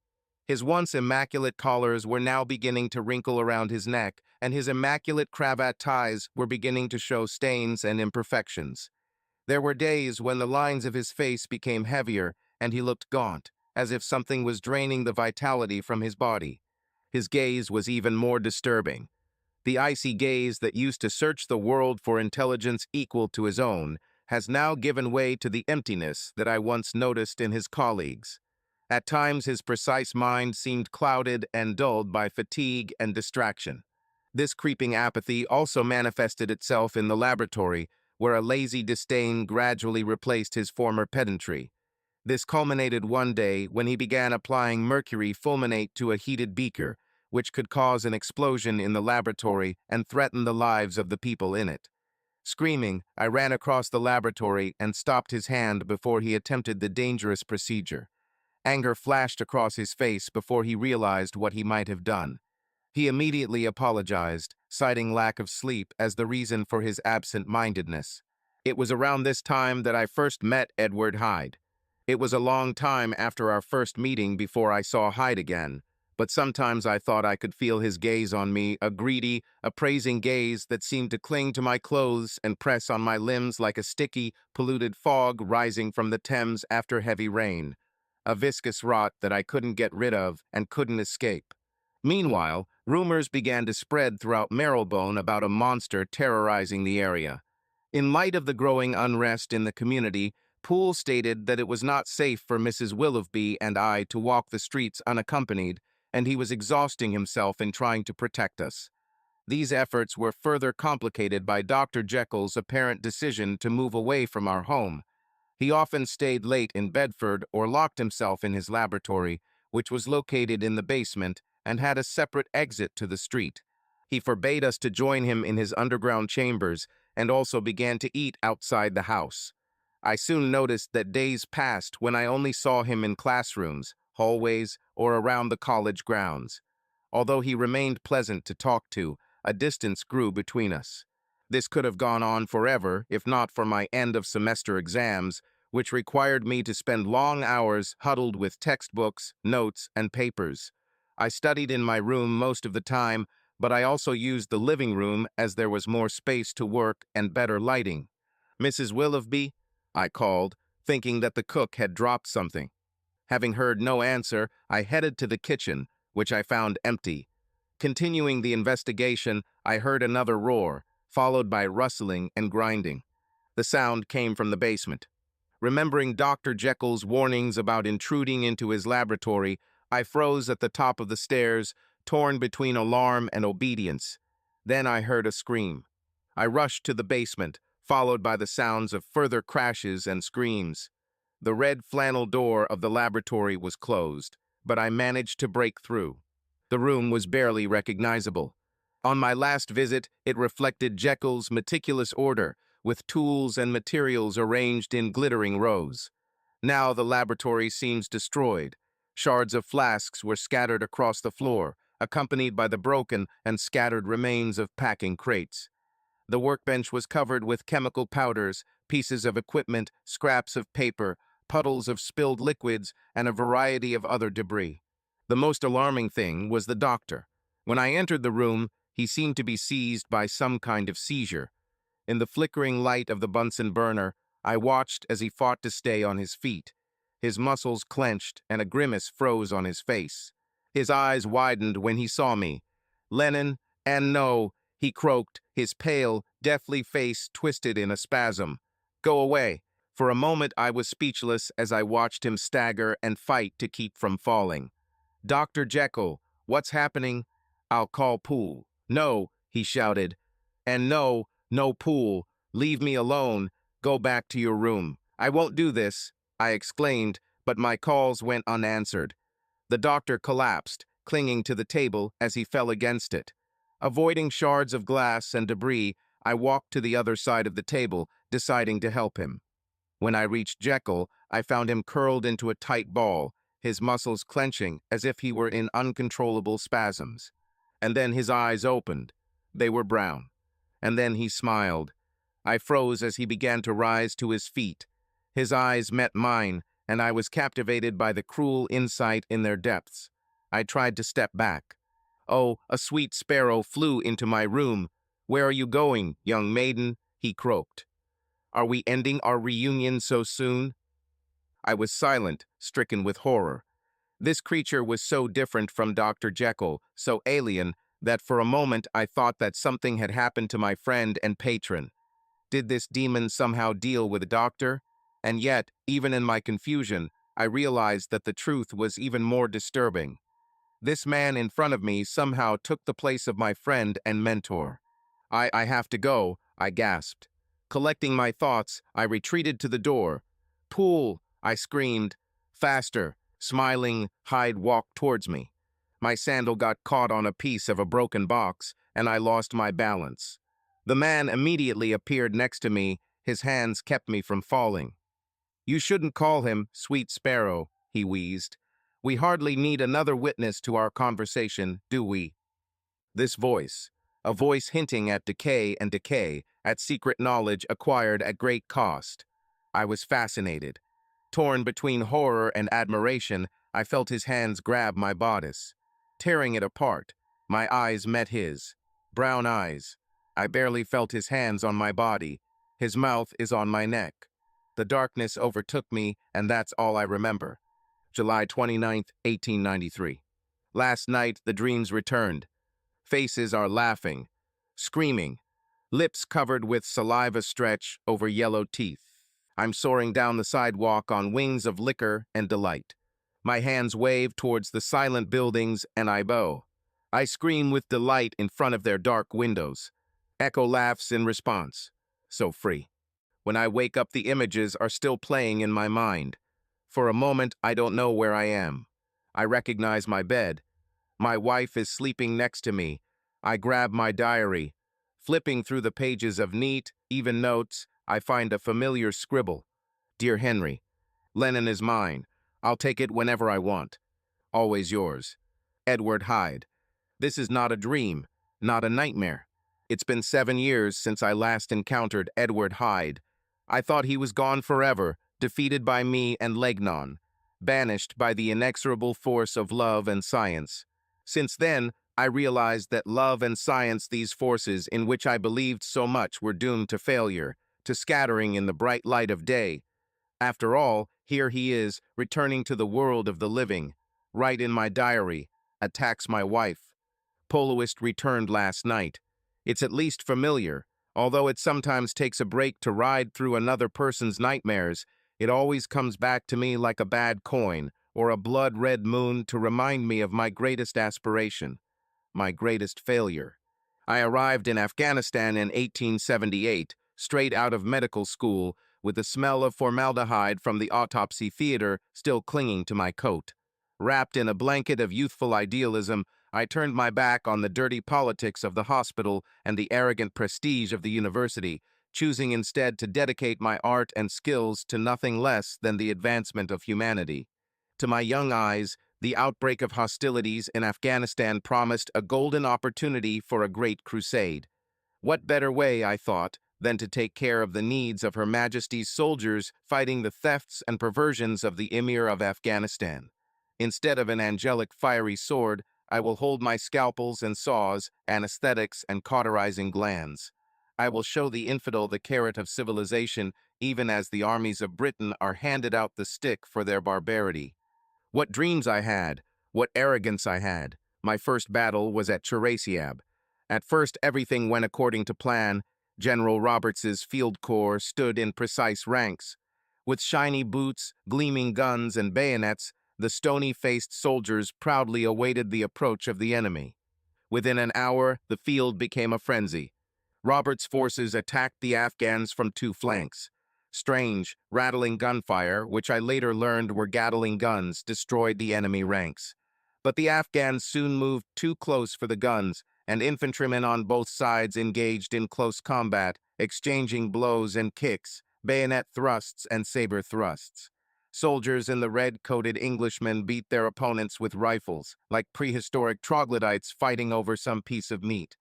His once immaculate collars were now beginning to wrinkle around his neck, and his immaculate cravat ties were beginning to show stains and imperfections. There were days when the lines of his face became heavier, and he looked gaunt, as if something was draining the vitality from his body. His gaze was even more disturbing. The icy gaze that used to search the world for intelligence equal to his own has now given way to the emptiness that I once noticed in his colleagues. At times his precise mind seemed clouded and dulled by fatigue and distraction. This creeping apathy also manifested itself in the laboratory, where a lazy disdain gradually replaced his former pedantry. This culminated one day when he began applying mercury fulminate to a heated beaker, which could cause an explosion in the laboratory and threaten the lives of the people in it. Screaming, I ran across the laboratory and stopped his hand before he attempted the dangerous procedure. Anger flashed across his face before he realized what he might have done. He immediately apologized, citing lack of sleep as the reason for his absent-mindedness. It was around this time that I first met Edward Hyde. It was a long time after our first meeting before I saw Hyde again, but sometimes I thought I could feel his gaze on me, a greedy, appraising gaze that seemed to cling to my clothes and press on my limbs like a sticky, polluted fog rising from the Thames after heavy rain, a viscous rot that I couldn't get rid of and couldn't escape. Meanwhile, rumors began to spread throughout Marylebone about a monster terrorizing the area. In light of the growing unrest in the community, Poole stated that it was not safe for Mrs. Willoughby and I to walk the streets unaccompanied, and he was exhausting himself in trying to protect us. These efforts were further complicated by Dr. Jekyll's apparent decision to move away from our home. He often stayed late in Bedford or locked himself in his laboratory, which was located in the basement and had a separate exit to the street. He forbade us to join him in his underground chambers and also began to eat outside the house. I soon noticed that days passed when I only saw him in classrooms, hallways, or around the college grounds. Although he remained pleasant to talk to, a distance grew between us. This could have gone on forever if not for my end-of-semester exams, which required me to spend long hours huddled with textbooks, notes, and papers. I studied in my room most of the time, but I also used the living room as there was more space to work and better lighting. "Mrs. Willoughby?" I called, thinking that the cook had dropped something. Having heard no answer, I headed to the kitchen, which I found empty. Continuing the investigation, I heard another roar, followed by rustling and grinding. The sound came from the basement. Remembering Dr. Jekyll's warnings about intruding into his laboratory, I froze at the top of the stairs, torn between alarm and obedience. Then I heard a scream. I rushed to the basement, followed by the sounds of further crashes and screams. The red flannel door of the laboratory was closed, but I managed to break through. The room was barely recognizable. On my last visit, it reflected Jekyll's meticulous order, with tools and materials arranged in glittering rows. Now the laboratory seems destroyed. Shards of flasks were scattered across the floor, accompanied by the broken and scattered remains of packing crates. The workbench was covered with chemical powders, pieces of equipment, scraps of paper, puddles of spilled liquids, and a variety of other debris. The most alarming thing was the doctor. When I entered the room, he seemed to be seized by some kind of seizure. In the flickering light of the Bunsen burner, I watched as he fought to stay on his feet. His muscles clenched and a grimace froze on his face. His eyes widened when he saw me. "Lennon, and no," he croaked, his pale, deathly face twisted in a spasm. "Go away." For a moment I was speechless as I watched him stagger and fight to keep from falling. "Dr. Jekyll, what's happening?" "I'll call Poole." "No," he shouted. "And no, no Poole. Leave me alone. Go back to your room." "I won't do this," I exclaimed, but my calls went unanswered. The doctor collapsed, clinging to the table as he fell against it. Avoiding shards of glass and debris, I walked to the other side of the table, deciding to help him. When I reached Jekyll, I found him curled into a tight ball, his muscles clenching as if he were in uncontrollable spasms. And then his eyes opened. They were brown. And then he smiled. I froze as he began to rise to his feet. His eyes met mine, and I was captivated by the cruel insight in their depths. I tried to step back. "Oh, a sweet sparrow flew into my room. Where are you going, young maiden?" he croaked. "Are we ending our reunion so soon?" I was silent, stricken with horror. This creature was so different from Dr. Jekyll, so alien, that for a moment I thought that something had happened to my friend and patron. Did this demon somehow deal with the doctor? And yet, even in my confusion, I realized that the truth was even more disturbing. This man in front of me somehow took the place of my friend and mentor. I have to go," I gasped. Collecting my thoughts, I retreated to the door. "Poole!" I screamed. "Faster!" Smiling, Hyde walked towards me. My sandal got caught on a piece of a broken box, and I lost my balance. The man immediately appeared next to me. His hands kept me from falling. "You shouldn't call him Sweet Sparrow," he wheezed. "We hardly need another witness to our conversation, do we?" This voice, a voice hinting at decay and decay, at secret knowledge acquired at great cost. I was fascinated. Torn between horror and admiration, I felt his hands grab my bodice. Tearing it apart, my eyes met his. Brown eyes. I barely felt his hands on my body. His mouth is on my neck. The darkness overtook me, and that's all I remember. July 29th, 1893. Last night, the dreams returned. Faces are laughing, screaming, lips covered with saliva stretch over yellow teeth. I'm soaring down the sidewalk on wings of liquor and delight. My hands wave towards the silent buildings and I bow. I scream with delight in front of their dark windows. Echo laughs in response. So free. When I wake up, the images are still playing in my mind. For a moment, I don't know where I am. I recognize my bed. My wife is sleeping next to me. I grab my diary. Flipping through the pages of neat, even notes, I find a familiar scribble. Dear Henry, Lennon is mine. I'll take it whenever I want. Always yours. Edward Hyde. This is not a dream, not a nightmare. It's been 7 years since I last encountered Edward Hyde. I thought he was gone forever, defeated by me and Lanyon, banished by the inexorable force of love and science. Since then, I realized that love and science, these forces in which I believed so much, were doomed to failure, to scattering in the bright light of day. After all, here he is, returning to the world of the living. Right in my diary, attacks my wife. Poloist returned last night. It's at least familiar. Although it sometimes takes a break to ride through another person's nightmares, it always comes back to me like a bad coin or a blood-red moon to remind me of my greatest aspiration, my greatest failure. I arrived in Afghanistan in 1878, straight out of medical school, with the smell of formaldehyde from the autopsy theater still clinging to my coat. Wrapped in a blanket of youthful idealism, I turned my back on the dirty politics of the hospital and the arrogant prestige of the university, choosing instead to dedicate my art and skills to nothing less than the advancement of humanity. To my young eyes, the outbreak of hostilities in Afghanistan promised a golden opportunity for a great crusade. What better way, I thought, than to take care of the needs of Her Majesty's soldiers fighting the thefts and perversions of the Emir of Afghanistan? Instead of an angelic fiery sword, I will hold my scalpels and saws, anesthetics and cauterizing glands. I will show the infidel the carrot of civilization, even as the armies of Britain are handed out the stick for their barbarity. What dreams I had, what arrogance I had. My first battle was at Cherasiab. At first, everything went according to plan. General Roberts's field corps stood in precise ranks. With shiny boots, gleaming guns, and bayonets, the stony-faced soldiers proudly awaited the approach of the enemy. Within an hour, the field became a frenzy. Roberts' forces attacked the Afghans from two flanks. Strange, rattling gunfire, which I later learned were Gatling guns, destroyed the enemy ranks. But the Afghans soon moved too close for the guns, and infantrymen on both sides engaged in close combat, exchanging blows and kicks, bayonet thrusts and saber thrusts. Soldiers and the red-coated Englishmen beat their opponents with rifles, like prehistoric troglodytes fighting over some piece of meat.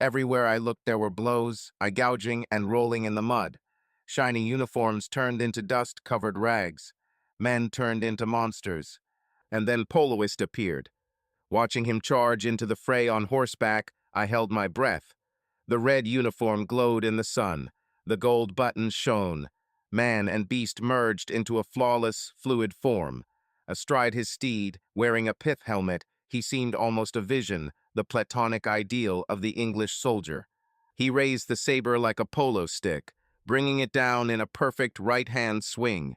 Everywhere I looked there were blows, eye gouging, and rolling in the mud. Shiny uniforms turned into dust-covered rags. Men turned into monsters. And then Poloist appeared. Watching him charge into the fray on horseback, I held my breath. The red uniform glowed in the sun. The gold buttons shone. Man and beast merged into a flawless, fluid form. Astride his steed, wearing a pith helmet, he seemed almost a vision, the platonic ideal of the English soldier. He raised the saber like a polo stick, bringing it down in a perfect right-hand swing,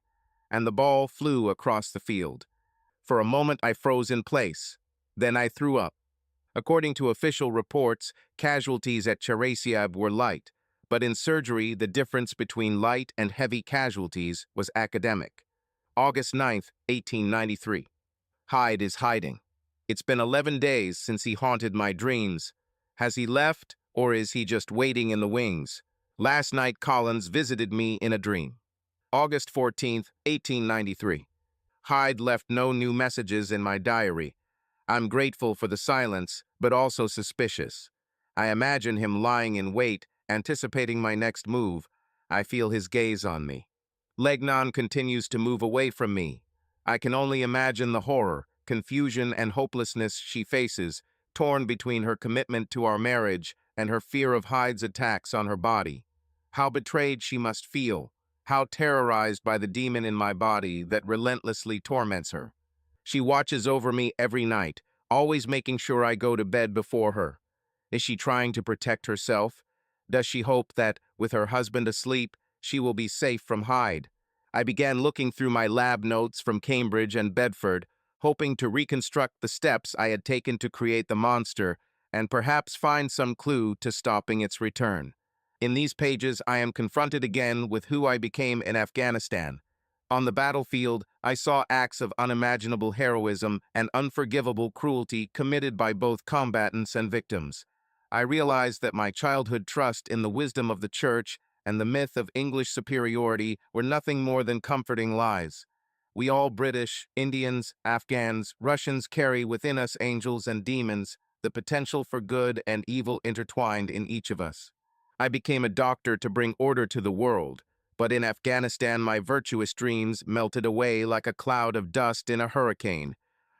and the ball flew across the field. For a moment I froze in place. Then I threw up. According to official reports, casualties at Cherasiab were light, but in surgery the difference between light and heavy casualties was academic. August 9th, 1893. Hyde is hiding. It's been 11 days since he haunted my dreams. Has he left, or is he just waiting in the wings? Last night Collins visited me in a dream. August 14th, 1893. Hyde left no new messages in my diary. I'm grateful for the silence, but also suspicious. I imagine him lying in wait, anticipating my next move. I feel his gaze on me. Lanyon continues to move away from me. I can only imagine the horror, confusion, and hopelessness she faces, torn between her commitment to our marriage and her fear of Hyde's attacks on her body. How betrayed she must feel, how terrorized by the demon in my body that relentlessly torments her. She watches over me every night, always making sure I go to bed before her. Is she trying to protect herself? Does she hope that, with her husband asleep, she will be safe from Hyde? I began looking through my lab notes from Cambridge and Bedford, hoping to reconstruct the steps I had taken to create the monster and perhaps find some clue to stopping its return. In these pages, I am confronted again with who I became in Afghanistan. On the battlefield, I saw acts of unimaginable heroism and unforgivable cruelty committed by both combatants and victims. I realized that my childhood trust in the wisdom of the church and the myth of English superiority were nothing more than comforting lies. We all British, Indians, Afghans, Russians carry within us angels and demons, the potential for good and evil intertwined in each of us. I became a doctor to bring order to the world, but in Afghanistan my virtuous dreams melted away like a cloud of dust in a hurricane.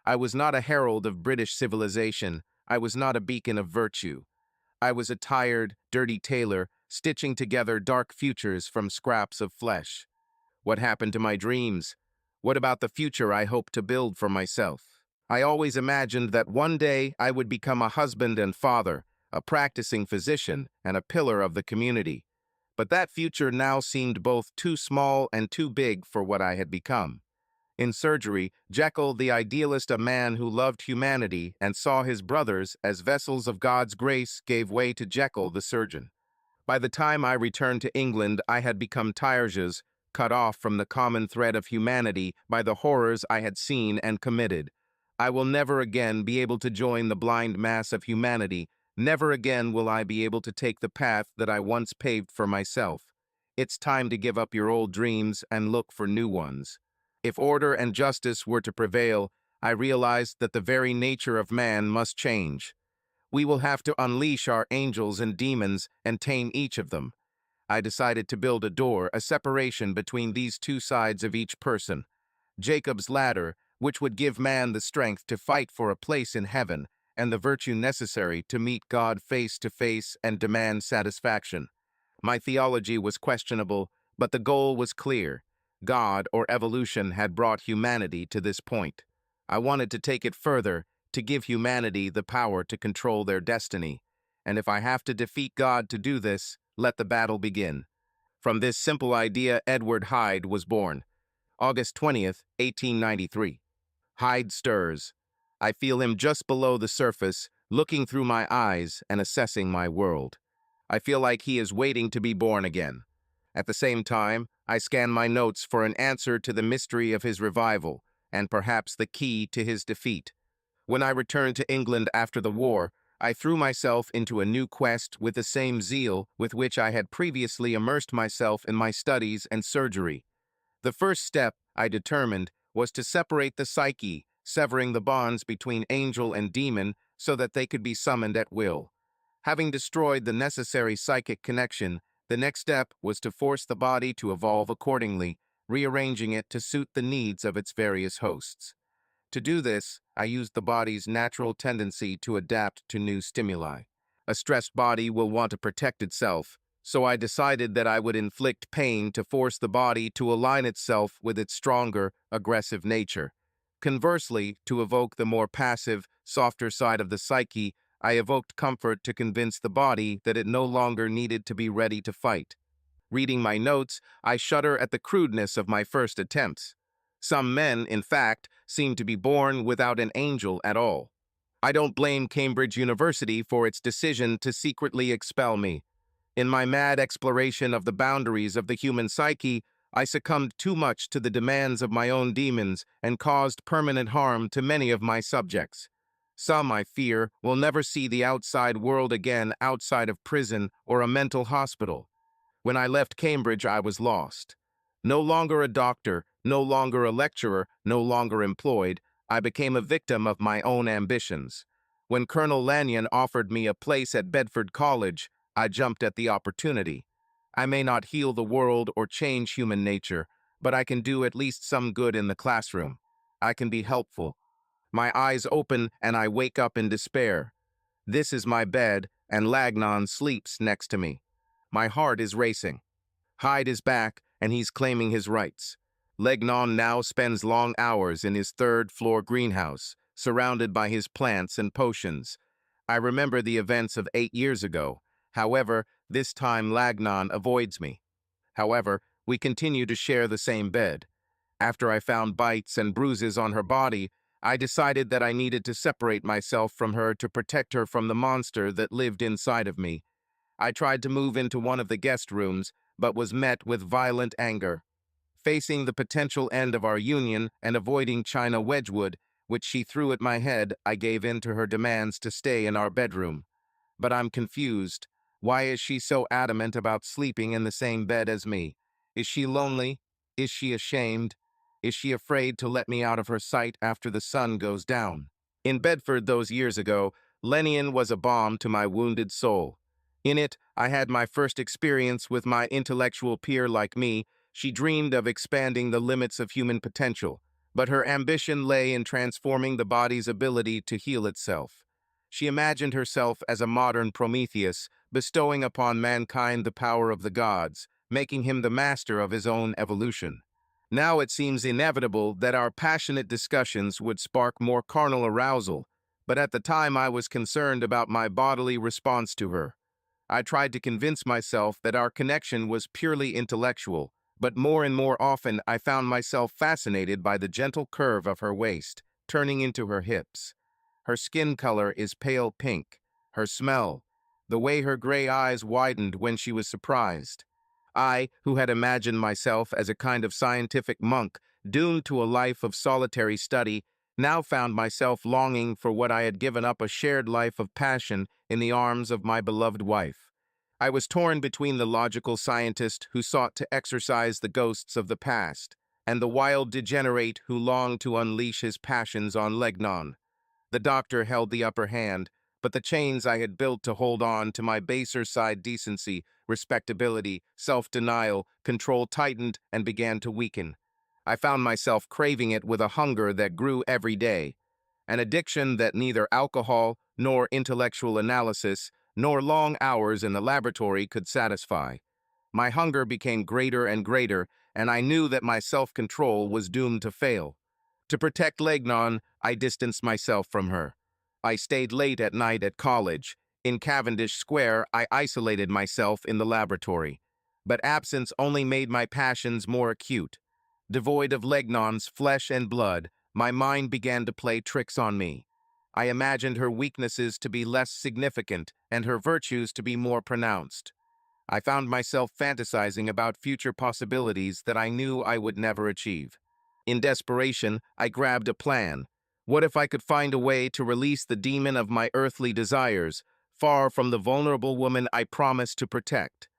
I was not a herald of British civilization. I was not a beacon of virtue. I was a tired, dirty tailor, stitching together dark futures from scraps of flesh. What happened to my dreams? What about the future I hoped to build for myself? I always imagined that one day I would become a husband and father, a practicing physician, and a pillar of the community. But that future now seemed both too small and too big for what I had become. In surgery, Jekyll, the idealist, a man who loved humanity and saw his brothers as vessels of God's grace, gave way to Jekyll, the surgeon. By the time I returned to England, I had become Tyreges, cut off from the common thread of humanity by the horrors I had seen and committed. I will never again be able to join the blind mass of humanity. Never again will I be able to take the path that I once paved for myself. It's time to give up your old dreams and look for new ones. If order and justice were to prevail, I realized that the very nature of man must change. We will have to unleash our angels and demons and tame each of them. I decided to build a door, a separation between these two sides of each person. Jacob's ladder, which would give man the strength to fight for a place in heaven and the virtue necessary to meet God face to face and demand satisfaction. My theology was questionable, but the goal was clear. God or evolution had brought humanity to this point. I wanted to take it further, to give humanity the power to control their destiny. And if I have to defeat God to do this, let the battle begin. From this simple idea, Edward Hyde was born. August 20th, 1893. Hyde stirs. I feel him just below the surface, looking through my eyes and assessing my world. I feel like he is waiting to be born again. At the same time, I scan my notes for an answer to the mystery of his revival, and perhaps the key to his defeat. When I returned to England after the war, I threw myself into a new quest with the same zeal with which I had previously immersed myself in my studies and surgery. The first step, I determined, was to separate the psyche, severing the bonds between angel and demon so that they could be summoned at will. Having destroyed the necessary psychic connection, the next step was to force the body to evolve accordingly, rearranging it to suit the needs of its various hosts. To do this, I used the body's natural tendency to adapt to new stimuli. A stressed body will want to protect itself, so I decided that I would inflict pain to force the body to align itself with its stronger, aggressive nature. Conversely, to evoke the more passive, softer side of the psyche, I evoked comfort to convince the body that it no longer needed to be ready to fight. Reading my notes, I shudder at the crudeness of my first attempts. Some men, in fact, seem to be born without an angel at all. I don't blame Cambridge University for its decision to secretly expel me. In my mad exploration of the boundaries of the human psyche, I succumbed too much to the demands of my own demons and caused permanent harm to many of my subjects. Some, I fear, will never see the outside world again outside of prison or a mental hospital. When I left Cambridge, I was lost. No longer a doctor, no longer a lecturer, no longer employed, I became a victim of my own ambitions. When Colonel Lanyon offered me a place at Bedford College, I jumped at the opportunity. I may not heal the world or change human nature, but I can do at least some good in the classroom. I can be helpful. My eyes open and I wake up in despair. This is my bed, and Lanyon sleeps next to me. My heart is racing. Hyde is back, and he's claiming his rights. Lanyon now spends long hours in his third-floor greenhouse, surrounded by his plants and potions. I remember the events of 8 years ago. However, this time Lanyon avoids me. However, we continue to share the same bed. After I found bites and bruises on her body, I decided that I needed to separate myself from her to protect her from the monster that lived inside of me. I tried to move into one of the guest rooms, but was met with violent anger. Facing the potential end of our union and avoiding China Wedgwood, which she threw at my head, I gave in to her demands to stay in our bedroom. But I'm confused. Why is she so adamant about sleeping in the same bed as me? Is she lonely? Is she ashamed? Is she afraid to let me out of her sight after the sun goes down? In Bedford those years ago, Lanyon was a balm to my wounded soul. In it, I had my first experience with my intellectual peer like me. She dreamed of expanding the limits of human potential, but her ambition lay in transforming the body's ability to heal itself. She imagined herself as a modern Prometheus, bestowing upon mankind the power of the gods, making him the master of his own evolution. Now it seems inevitable that our passionate discussions would spark more carnal arousal, but at the time I was concerned about my bodily response to her. I tried to convince myself that our connection was purely intellectual, but more and more often I found myself fascinated by the gentle curve of her waist, turning into her hips. Her skin color is pale pink. Her smell, the way her gray eyes widened when she was surprised. I, who had imagined myself as a kind of scientific monk doomed to a life of solitary study, now found myself longing for what I had given up, a shared life of passion in the arms of my beloved wife. I was torn between the logical scientist who sought to exorcise the ghosts of the past and the wild degenerate who longed to unleash his passions on Lanyon. The doctor held the upper hand, but the chains I had built to hold on to my baser side, decency, respectability, self-denial, control, tightened and began to weaken. I found myself craving it with a hunger that grew every day, an addiction that neither alcohol nor intellectual analysis nor long hours in the laboratory could satisfy. My hunger became greater and greater, and I knew that my self-control was doomed to fail. To protect Lanyon, I distanced myself from her. I stayed late at night at college. In Cavendish Square, I isolated myself in the laboratory. But absence only made my passions more acute. Devoid of Lanyon's flesh and blood, my mind began to play tricks on me. I imagined her weaknesses to be less significant and her virtues to be more pronounced. I found myself fantasizing about future possibilities that I knew I would never achieve. In desperation, I grabbed a plan. What if I could find a way to release the demon of my earthly desires, far from the vulnerable woman I promised to protect?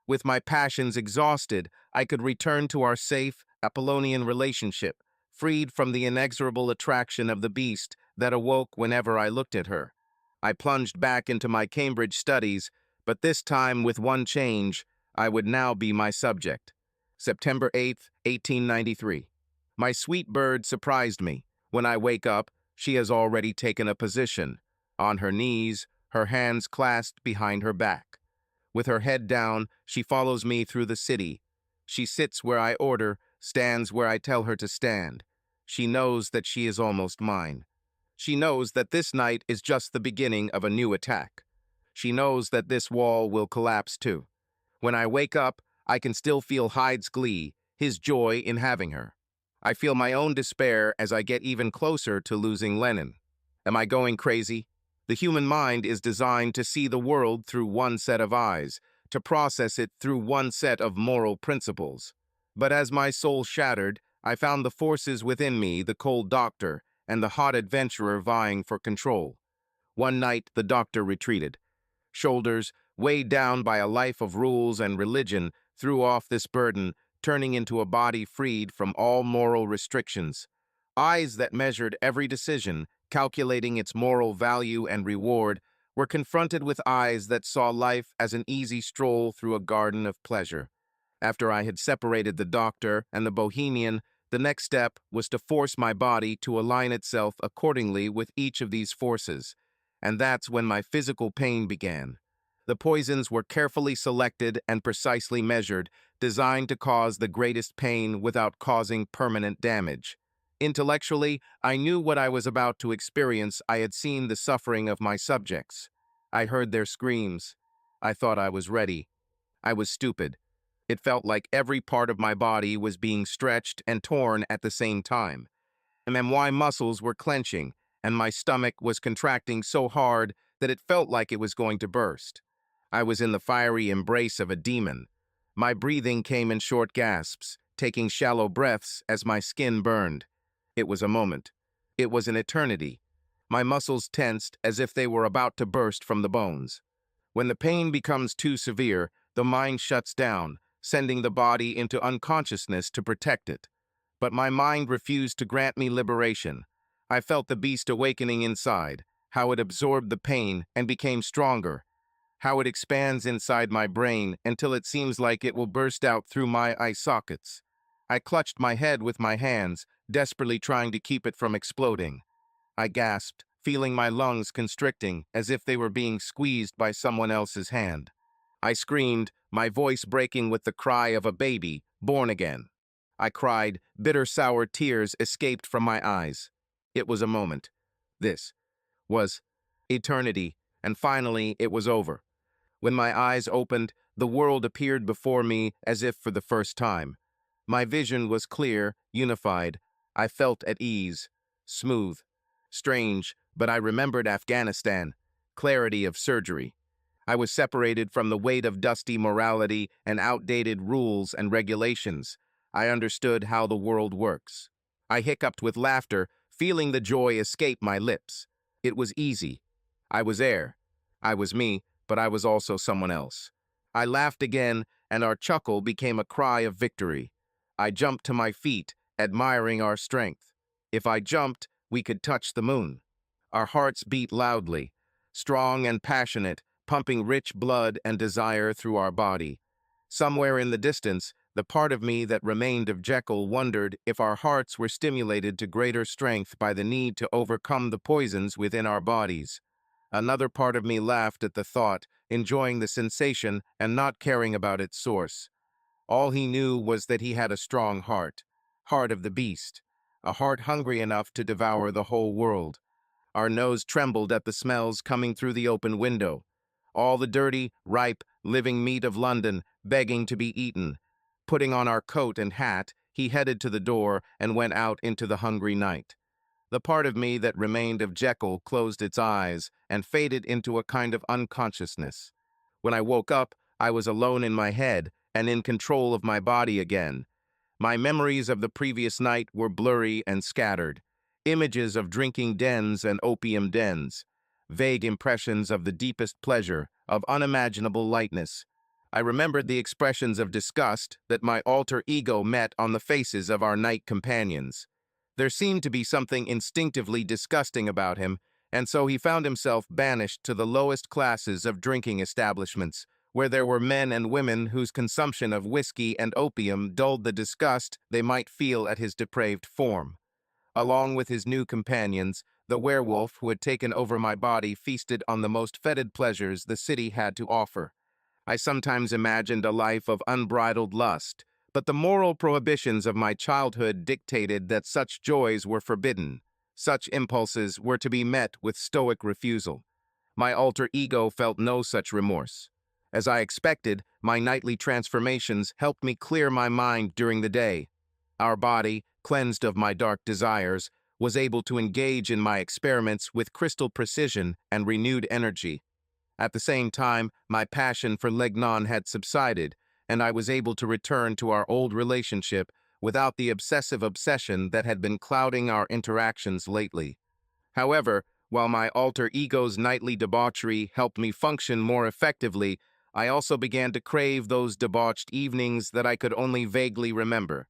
With my passions exhausted, I could return to our safe, Apollonian relationship, freed from the inexorable attraction of the beast that awoke whenever I looked at her. I plunged back into my Cambridge studies, but this time with one change: I would now be my subject. September 8th, 1893. My sweet bird surprised me. When I wake up, she has already taken a position. On her knees, her hands clasped behind her back. With her head down, she follows me through the city. She sits where I order, stands where I tell her to stand. She knows that she is almost mine. She knows that this night is just the beginning of a new attack. She knows that this wall will collapse too. When I wake up, I can still feel Hyde's glee, his joy in having her. I feel my own despair as I get even closer to losing Lanyon. Am I going crazy? The human mind is designed to see the world through one set of eyes, to process it through one set of moral principles. But as my soul shattered, I found the forces within me, the cold doctor and the hot adventurer, vying for control. One night, the doctor retreated. Shoulders, weighed down by a life of rules and religion, threw off this burden, turning into a body freed from all moral restrictions. Eyes that measured every decision, calculating its moral value and reward, were confronted with eyes that saw life as an easy stroll through a garden of pleasure. After I had separated the doctor and the bohemian, the next step was to force my body to align itself accordingly with each of these forces. And that's when my physical pain began. The poisons were carefully selected and precisely measured, designed to cause the greatest pain without causing permanent damage. Intellectually, I knew what I was about to experience. I had seen the suffering of my subjects. I heard their screams. I thought I was ready. I was stupid. It felt like every part of my body was being stretched and torn at the same time. My muscles were clenching, and my stomach was contracting so hard that it felt like it was going to burst. I was in the fiery embrace of a demon. My breathing came in short gasps, taking shallow breaths as my skin burned. It was a moment. It was an eternity. My muscles tensed as if they were about to burst from the bones. When the pain becomes too severe, the mind shuts down, sending the body into unconsciousness to protect it. But my mind refused to grant me liberation. I felt the beast awakening inside, how it absorbed the pain and became stronger, how it expands inside my brain until it seems like it will burst out through my eye sockets. I clutched my head with my hands, desperately trying to keep it from exploding. I gasped, feeling my lungs constricting as if they were being squeezed by someone else's hand. I screamed, my voice breaking with the cry of a baby, born again. I cried, bitter sour tears escaped from my eyes. It was a moment. This was eternity, and finally it was over. When my eyes opened, the world appeared before me as if for the first time. My vision was clear, unified. I felt at ease, smooth. Strange, but I remembered Afghanistan, clarity of surgery. I was separated from the weight of dusty morality and outdated rules and regulations. I understood how the world works. I hiccuped with laughter, feeling the joy escape my lips. It was easy. I was air. I was me, but I was also someone else. I laughed again, and our chuckle became a cry of victory. I jumped to my feet, admiring our strength. If I jumped, we could touch the moon. Our hearts beat loudly, strong and passionate, pumping rich blood and desire through our body. Somewhere in the distance, the part of me that remained of Jekyll wondered if our hearts were stimulated to greater strength by the need to overcome the poisons within our bodies. Another part of me laughed at the thought, enjoying the sensation and not caring about its source. All he knew was that he had a strong heart of the beast, a heart hungry enough to devour the whole world. Our nose trembled at the smells coming through the open window. All the dirty, ripe, living meat of London begging to be eaten. Putting on our coat and hat, he headed to the door and went out into the hungry night. The part of me that remained of Jekyll closed its eyes and faded into a kind of unconsciousness. When I woke up, I was alone in my head and in control of my body again. My memories of the previous night were blurry and scattered. Images of drinking dens and opium dens. Vague impressions of the deepest pleasure, of unimaginable lightness. I remembered the expressions of disgust that my alter ego met on the faces of our night companions. There seemed to be something instinctively disgusting about him, and so he found himself banished to the lowest classes of drinking establishments, where there were men and women whose consumption of whiskey and opium dulled the disgust they might feel at his depraved form. Along with his new companions, the werewolf who had taken over my body feasted on the most fetid pleasures the city had to offer. I sometimes imagined a life of unbridled lust, but the moral prohibitions of my childhood dictated that such joys were forbidden. Such impulses were to be met with stoic refusal. My alter ego felt no such remorse. As I expected, my nightly transformations helped me clear my mind during the day. Our body, cleansed of my dark desires, was able to engage in my experiments with crystal precision and renewed energy. At the same time, my passion for Lanyon had subsided, and I was able to return to our old relationship without the obsessive obsession that had been clouding our interactions lately. However, while my alter ego's nightly debauchery helped me function more effectively, I also began to crave those debauched evenings that I could only vaguely remember.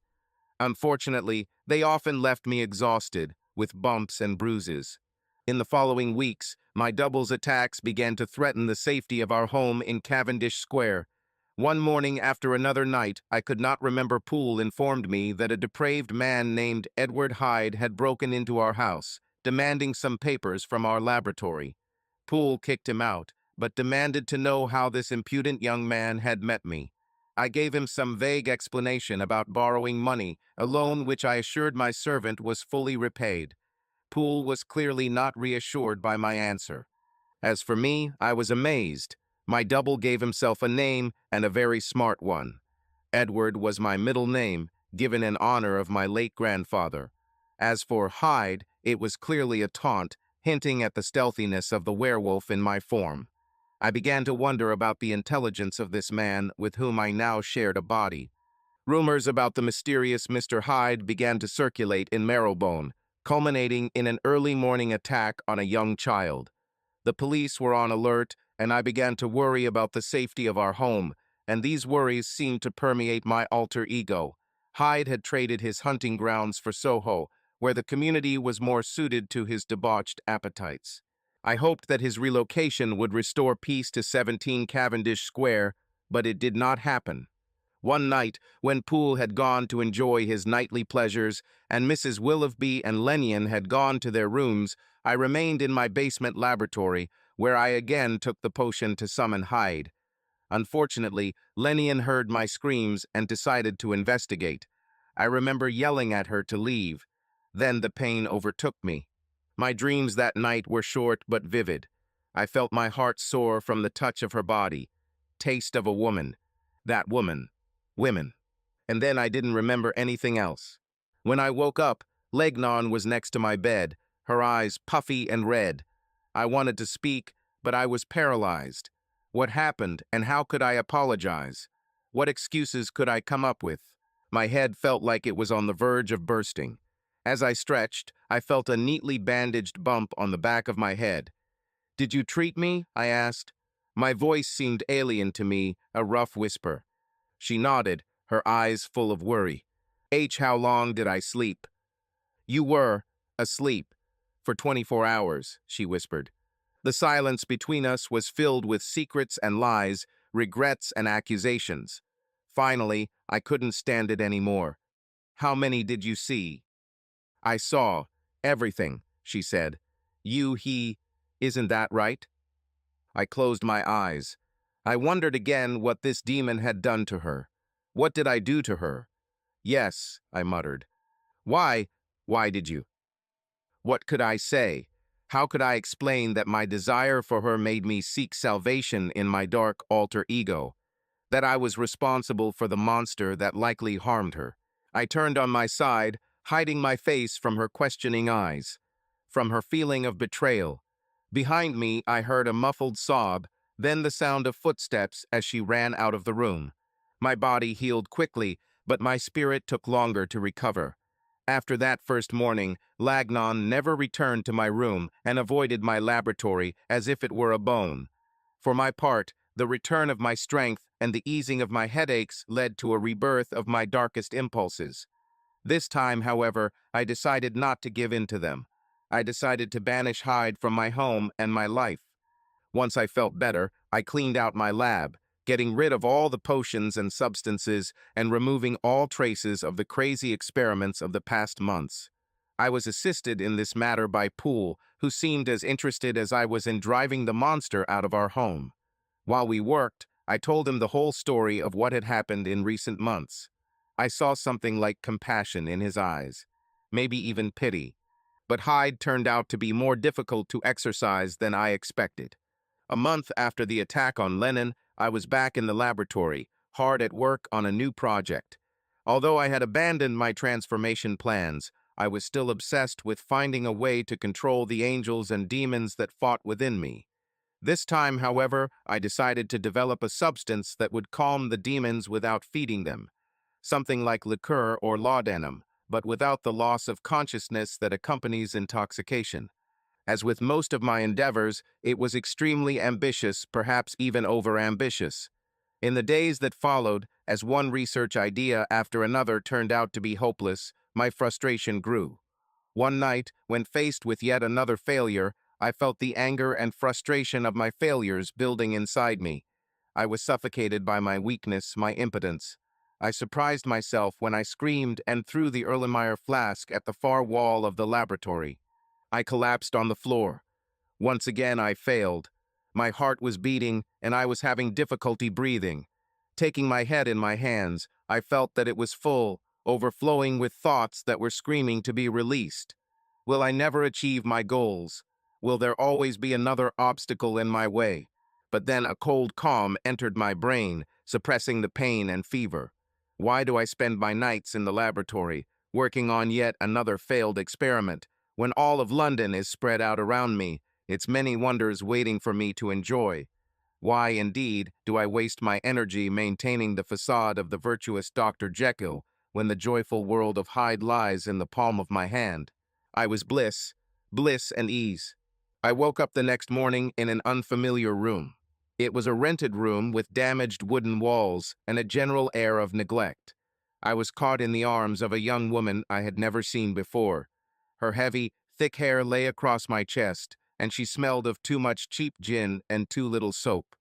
Unfortunately, they often left me exhausted, with bumps and bruises. In the following weeks, my doubles attacks began to threaten the safety of our home in Cavendish Square. One morning after another night, I could not remember, Poole informed me that a depraved man named Edward Hyde had broken into our house, demanding some papers from our laboratory. Poole kicked him out, but demanded to know how this impudent young man had met me. I gave him some vague explanation about borrowing money, a loan which I assured my servant was fully repaid. Poole was clearly not reassured by my answer. As for me, I was amazed. My double gave himself a name, and a very smart one. Edward was my middle name, given in honor of my late grandfather. As for Hyde, it was clearly a taunt, hinting at the stealthiness of the werewolf in my form. I began to wonder about the intelligence of this man with whom I now shared a body. Rumors about the mysterious Mr. Hyde began to circulate in Marrowbone, culminating in an early morning attack on a young child. The police were on alert, and I began to worry about the safety of our home, and these worries seemed to permeate my alter ego. Hyde had traded his hunting grounds for Soho, where the community was more suited to his debauched appetites. I hoped that his relocation would restore peace to 17 Cavendish Square, but it did not happen. One night, when Poole had gone to enjoy his nightly pleasures and Mrs. Willoughby and Lanyon had gone to their rooms, I remained in my basement laboratory, where I again took the potion to summon Hyde. Unfortunately, Lanyon heard my screams and decided to investigate. I remember yelling at her to leave. Then the pain overtook me. My dreams that night were short but vivid. I felt my heart soar from the touch of her body. Taste of a woman. That woman. Women. And then I didn't remember anything else. When I woke up, Lanyon was next to my bed, her eyes puffy and red. I wanted to speak, but I was paralyzed. What happened, and how could I apologize? What excuses could I come up with? My head felt like it was on the verge of bursting. As I stretched, I felt a neatly bandaged bump on the back of my head. "Did you treat me?" I asked. My voice seemed alien to me, a rough whisper. She nodded, her eyes full of worry. How long did I sleep?" "You were asleep for 24 hours, she whispered. The silence between us was filled with secrets and lies, regrets and accusations. Finally, I couldn't stand it anymore. "How many did you see?" "I saw everything," she said. Isn't that right?" I closed my eyes. I wondered again what this demon had done to her. What did I do to her? "Yes," I muttered. Why? Why did you?" What could I say? How could I explain that my desire for her made me seek salvation in my dark alter ego? That I was responsible for the monster that likely harmed her? I turned on my side, hiding my face from her questioning eyes, from her feeling of betrayal. Behind me, I heard a muffled sob, then the sound of footsteps as she ran out of the room. My body healed quickly, but my spirit took longer to recover. After that first morning, Lanyon never returned to my room and avoided my laboratory as if it were a bone. For my part, the return of my strength and the easing of my headaches led to a rebirth of my darkest impulses. This time, however, I decided not to give in to them. I decided to banish Hyde from my home and my life. Once I felt better, I cleaned out my lab, getting rid of all the potions and substances and removing all traces of the crazy experiments of the past months. I was assisted in this matter by Poole, who seemed as interested as I was in driving the monster out of our home. While we worked, I told him the whole story of what had happened in recent months. I saw something like compassion in his eyes, maybe even pity. But Hyde turned out to be more difficult to exorcise than I expected. A month after the attack on Lanyon, I was back in the laboratory, hard at work on a new project. Although I had abandoned my transformation plans, I was still obsessed with finding a way to control the angels and demons that fought within me. This time, however, I decided to develop a substance that would calm the demons without feeding them. Something like liqueur or laudanum, but without the loss of consciousness that accompanies intoxication. As with most of my endeavors, it was extremely ambitious, perhaps even over-ambitious. In the days that followed, as one research idea after another turned out to be hopeless, my frustration grew. One night, when faced with yet another failure, I felt the anger and frustration of my failures building inside me. I was suffocated by my weakness, my impotence. I surprised myself when I screamed and threw the Erlenmeyer flask at the far wall of the laboratory. I collapsed on the floor. Once again I failed. My heart was beating, and I was having difficulty breathing. Taking my head in my hands, I felt that it was full, overflowing with thoughts that were screaming to be released. Will I never achieve my goals? Will there always be another obstacle in my way? But then a cold calm entered my brain, suppressing the pain and fever. Why do I spend my nights in the laboratory, working on yet another failed experiment, when all of London is spread out around me, its many wonders waiting for me to enjoy? Why, indeed, do I waste my energy maintaining the facade of the virtuous Dr. Jekyll, when the joyful world of Hyde lies in the palm of my hand? I was bliss and ease. I woke up the next morning in an unfamiliar room. It was a rented room with damaged wooden walls and a general air of neglect. I was caught in the arms of a young woman I had never seen before. Her heavy, thick hair lay across my chest, and she smelled of too much cheap gin and too little soap.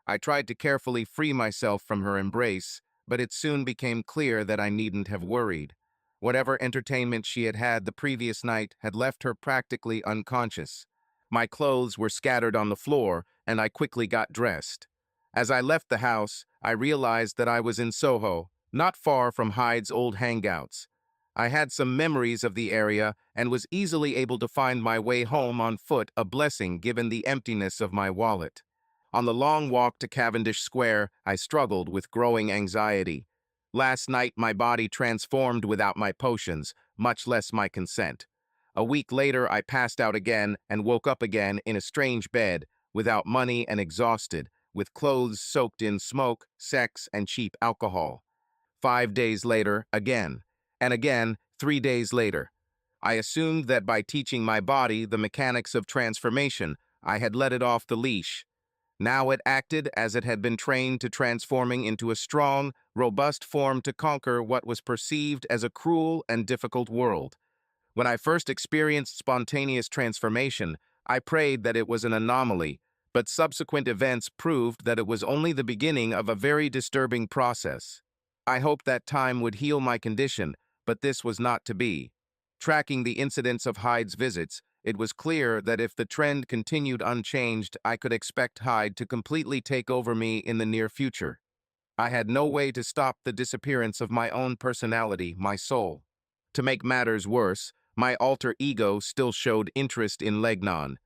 I tried to carefully free myself from her embrace, but it soon became clear that I needn't have worried. Whatever entertainment she had had the previous night had left her practically unconscious. My clothes were scattered on the floor, and I quickly got dressed. As I left the house, I realized that I was in Soho, not far from Hyde's old hangouts. I had some memories of the area and was easily able to find my way home on foot, a blessing given the emptiness of my wallet. On the long walk to Cavendish Square, I struggled with growing anxiety. Last night, my body transformed without my potions, much less my consent. A week later, I passed out again and woke up again in a strange bed, without money and exhausted, with clothes soaked in smoke, sex, and cheap alcohol. 5 days later, again, and again, 3 days later. I assumed that by teaching my body the mechanics of transformation, I had let it off the leash. Now it acted as it had been trained to, transforming into a strong, robust form to conquer what was perceived as a cruel and difficult world. When I first experienced spontaneous transformation, I prayed that it was an anomaly, but subsequent events proved that it was only the beginning of a very disturbing process. I hoped that time would heal my condition, but this was not to be. Tracking the incidents of Hyde's visits, it was clear that if the trend continued unchanged, I could expect Hyde to completely take over me in the near future. I had no way to stop the disappearance of my own personality, my soul. To make matters worse, my alter ego still showed interest in Lanyon.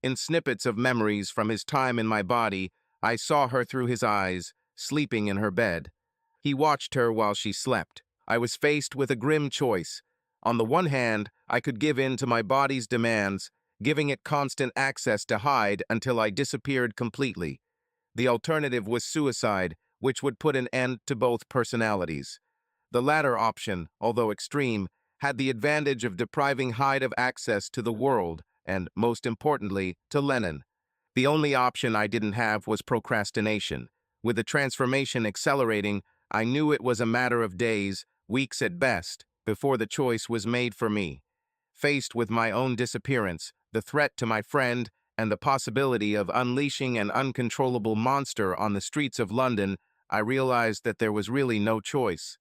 In snippets of memories from his time in my body, I saw her through his eyes, sleeping in her bed. He watched her while she slept. I was faced with a grim choice. On the one hand, I could give in to my body's demands, giving it constant access to Hyde until I disappeared completely. The alternative was suicide, which would put an end to both personalities. The latter option, although extreme, had the advantage of depriving Hyde of access to the world and, most importantly, to Lanyon. The only option I didn't have was procrastination. With the transformation accelerating, I knew it was a matter of days, weeks at best, before the choice was made for me. Faced with my own disappearance, the threat to my friend, and the possibility of unleashing an uncontrollable monster on the streets of London, I realized that there was really no choice.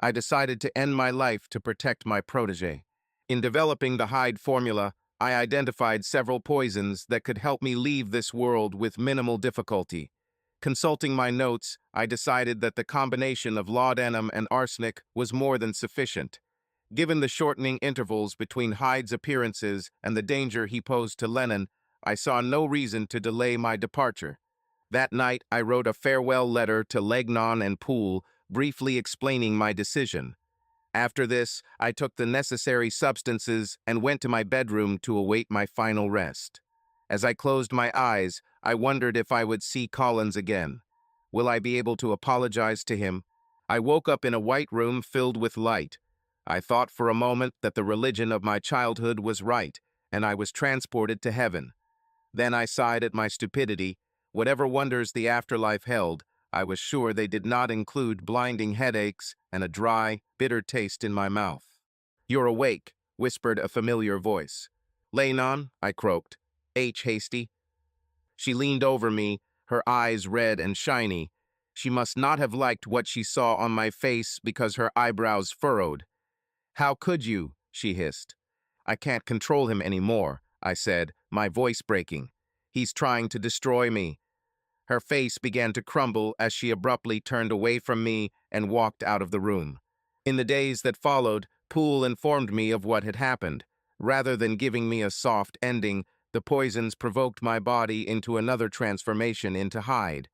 I decided to end my life to protect my protege. In developing the Hyde formula, I identified several poisons that could help me leave this world with minimal difficulty. Consulting my notes, I decided that the combination of laudanum and arsenic was more than sufficient. Given the shortening intervals between Hyde's appearances and the danger he posed to Lanyon, I saw no reason to delay my departure. That night, I wrote a farewell letter to Lanyon and Poole, briefly explaining my decision. After this, I took the necessary substances and went to my bedroom to await my final rest. As I closed my eyes, I wondered if I would see Collins again. Will I be able to apologize to him? I woke up in a white room filled with light. I thought for a moment that the religion of my childhood was right, and I was transported to heaven. Then I sighed at my stupidity. Whatever wonders the afterlife held, I was sure they did not include blinding headaches and a dry, bitter taste in my mouth. "You're awake," whispered a familiar voice. "Lanyon," I croaked. Hasty." She leaned over me, her eyes red and shiny. She must not have liked what she saw on my face because her eyebrows furrowed. "How could you?" she hissed. "I can't control him anymore," I said, my voice breaking. "He's trying to destroy me." Her face began to crumble as she abruptly turned away from me and walked out of the room. In the days that followed, Poole informed me of what had happened. Rather than giving me a soft ending, the poisons provoked my body into another transformation into Hyde.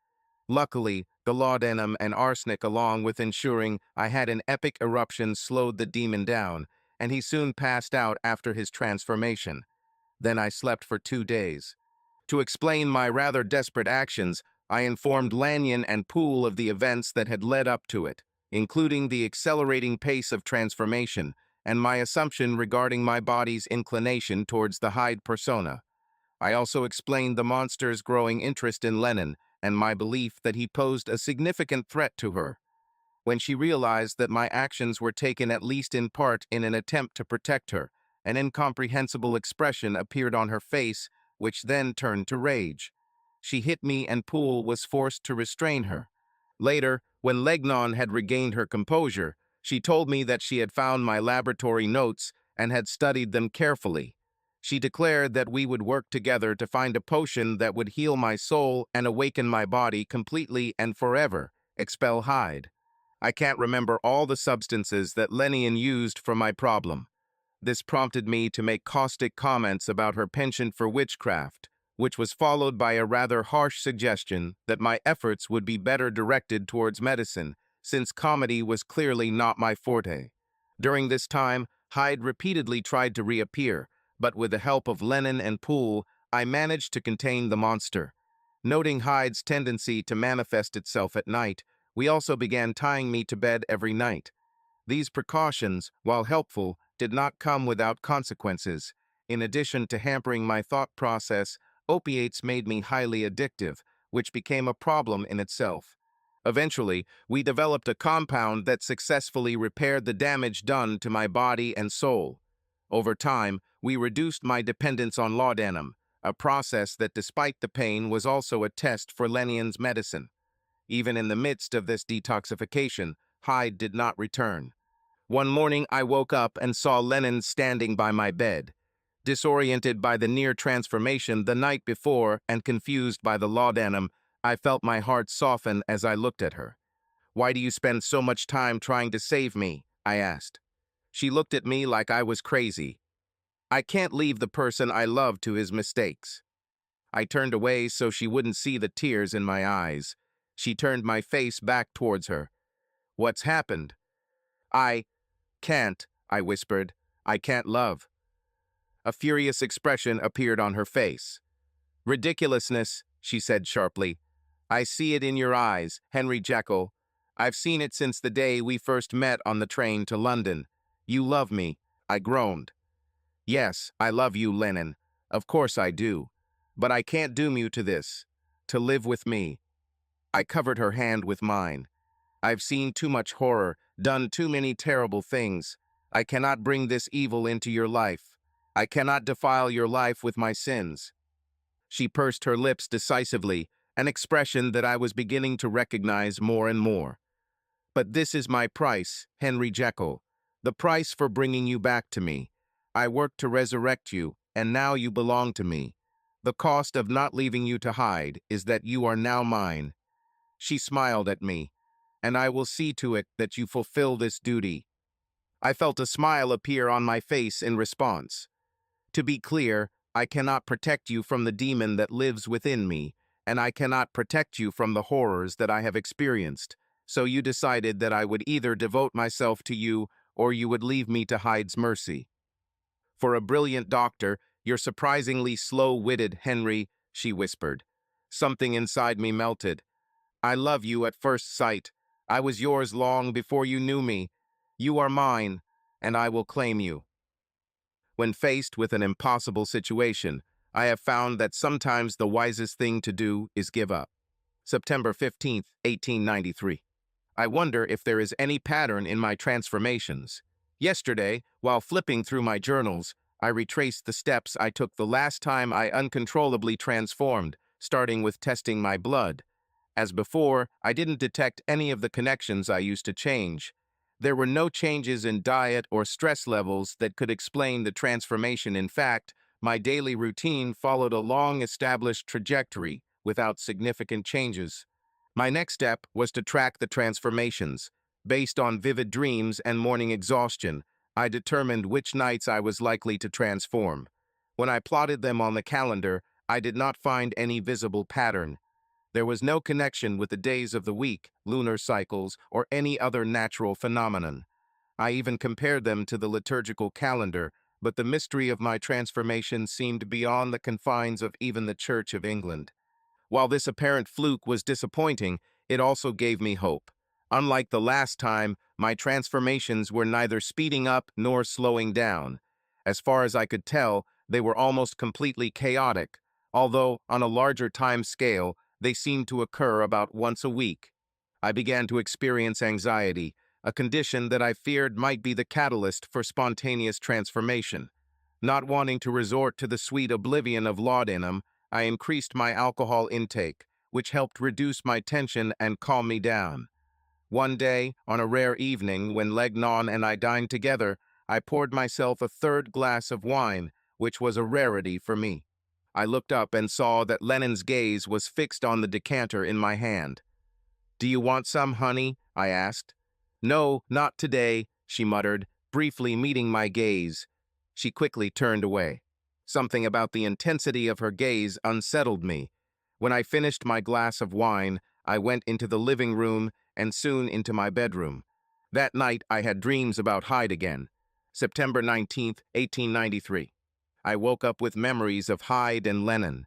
Luckily, the laudanum and arsenic, along with ensuring I had an epic eruption, slowed the demon down, and he soon passed out after his transformation. Then I slept for 2 days. To explain my rather desperate actions, I informed Lanyon and Poole of the events that had led up to it, including the accelerating pace of transformation and my assumption regarding my body's inclination towards the Hyde persona. I also explained the monster's growing interest in Lanyon and my belief that he posed a significant threat to her. When she realized that my actions were taken at least in part in an attempt to protect her, an incomprehensible expression appeared on her face, which then turned to rage. She hit me and Poole was forced to restrain her. Later, when Lanyon had regained her composure, she told me that she had found my laboratory notes and had studied them carefully. She declared that we would work together to find a potion that would heal my soul and awaken my body completely and forever, expel Hyde. I can't remember all the substances that Lanyon used for my problem. This prompted me to make caustic comments about her penchant for witchcraft, which was followed by a rather harsh suggestion that my efforts would be better directed towards medicine, since comedy was clearly not my forte. During this time, Hyde repeatedly tried to reappear, but with the help of Lanyon and Poole, I managed to contain the monster. Noting Hyde's tendency to manifest itself at night, we also began tying me to bed every night. These precautions, while helpful, did not come without consequences. In addition to hampering my thought process, opiates made me highly addictive, which became a problem in itself. Eventually, we developed a compound that successfully repaired the damage done to my body and soul. Over time, we reduced my dependence on laudanum, a process that, despite the pain, was also a test for Lanyon's medicine. Even in the midst of this detoxification, Hyde did not return. One morning, I woke up and saw Lanyon standing by my bed. Disoriented by the near transformation the night before and confused by the laudanum, I felt my heart soften as I looked at her. "Why do you spend so much time trying to save me?" I asked. She looked at me like I was crazy. "I can't leave the person I love to his mistakes." I turned away so she wouldn't see the tears in my eyes. She turned my face back towards her. "What's happened?" "I can't," I whispered. "I can't love." A furious expression appeared on her face. "Ridiculousness," she said sharply. "I see it in your eyes, Henry Jekyll. I've seen it since the day we first met on the train to London. You love me," I groaned. "Yes, I love you, Lanyon. Of course I do. But I can't doom you to this. To live with me." I covered her hand with mine. "I've seen too much horror, done too many terrible things. I cannot bring this evil into your life. I cannot defile your life with my sins." She pursed her lips decisively, an expression that I was beginning to recognize more and more. "But this is my price, Henry Jekyll, the price for bringing you back to me. I worked to resurrect you, and now you belong to me. The cost of not leaving you to Hyde is that you are now mine." She smiled at me. "And I will see to it that you fulfill this duty." I felt a smile appear on my face in response. "To be clear, I cannot protect you from the demon that lives within me, and I cannot protect you from the horrors that I have experienced. So you decided that I would either devote myself to you or you would leave me to Hyde's mercy. For a brilliant doctor, you're surprisingly slow-witted, Henry," she whispered. Something inside me melted. "I love you at first sight. I was yours long before you knew me. You are mine, and I will claim you." When faced with an impossible situation, I have found that sometimes the wisest thing to do is give up. September 15th, 1893. I wonder if there is any pattern in my transformations. Yesterday, while flipping through my journals, I retraced the steps I took the last time I uncontrollably transformed, starting with testing my blood. As before, I didn't detect any of the connections I used to change. There were no changes in diet or stress levels that could explain the transformation. In fact, my daily routine followed a long-established trajectory, without significant changes. My next step was to track the transformations. Based on vivid dreams and morning exhaustion, I determined which nights I was likely to transform. When I plotted them on the calendar, I did not find any visible pattern. There was no connection with the days of the week, lunar cycles, or any other natural phenomenon. I even compared them to the liturgical calendar, but the mystery of my transformation seemed beyond the confines of even the Church of England. While this apparent fluke was disappointing, it also gave me hope. Unlike the last time, my transformations were neither speeding up nor slowing down. As far as I could tell, they were almost completely chaotic, although, on a larger time scale, they seemed to occur about once a week. I began to experience anxiety, a condition that I feared might be the catalyst for spontaneous transformation. Not wanting to resort to the sweet oblivion of laudanum, I increased my alcohol intake, which helped reduce my tension and calm me down. One day, on a rare evening when Lanyon and I dined together, I poured myself a third glass of wine, which was a rarity for me. I looked up and saw that Lanyon's gaze was fixed on the decanter in my hand. "Do you want some, honey?" I asked. "No, not today," she muttered, briefly meeting my gaze. She quickly turned away. Something about the intensity of her gaze unsettled me. When I finished my glass of wine, I went into the living room and soon into my bedroom. That night, I had dreams about Hyde again. September 19th, 1893. I woke up with memories of Hyde and Lanyon.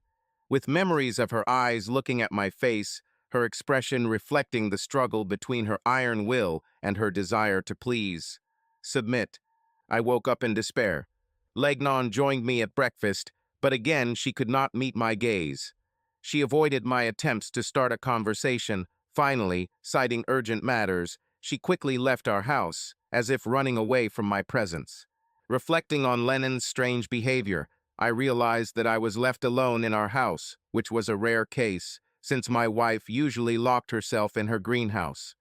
With memories of her eyes looking at my face, her expression reflecting the struggle between her iron will and her desire to please. Submit. I woke up in despair. Lanyon joined me at breakfast, but again she could not meet my gaze. She avoided my attempts to start a conversation. Finally, citing urgent matters, she quickly left our house, as if running away from my presence. Reflecting on Lanyon's strange behavior, I realized that I was left alone in our house, which was a rare case, since my wife usually locked herself in her greenhouse.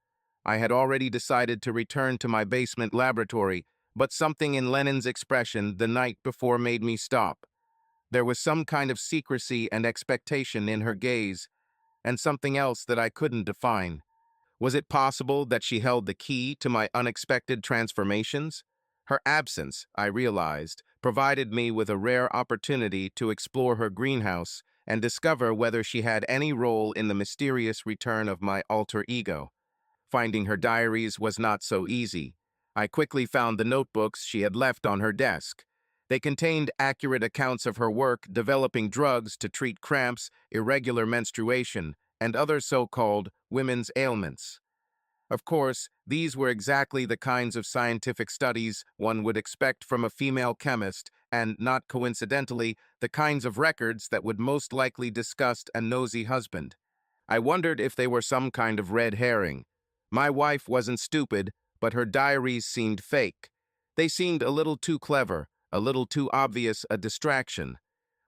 I had already decided to return to my basement laboratory, but something in Lanyon's expression the night before made me stop. There was some kind of secrecy and expectation in her gaze, and something else that I couldn't define. Was it possible that she held the key to my unexpected transformations? Her absence, I realized, provided me with a rare opportunity to explore her greenhouse and discover whether she had any role in the mysterious return of my alter ego. Finding her diaries was not so easy. I quickly found the notebooks she had left on her desk. They contained accurate accounts of her work developing drugs to treat cramps, irregular menstruation, and other so-called women's ailments. Of course, these were exactly the kinds of scientific studies one would expect from a female chemist, and, not coincidentally, the kinds of records that would most likely disgust a nosy husband. I wondered if they were some kind of red herring. My wife wasn't stupid, but her diaries seemed fake. They seemed a little too clever, a little too obvious a distraction.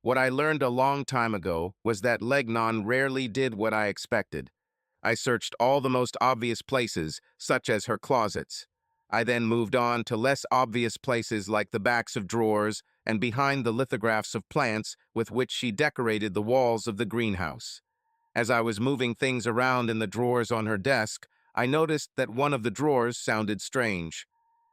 What I learned a long time ago was that Lanyon rarely did what I expected. I searched all the most obvious places, such as her closets. I then moved on to less obvious places like the backs of drawers and behind the lithographs of plants with which she decorated the walls of the greenhouse. As I was moving things around in the drawers on her desk, I noticed that one of the drawers sounded strange.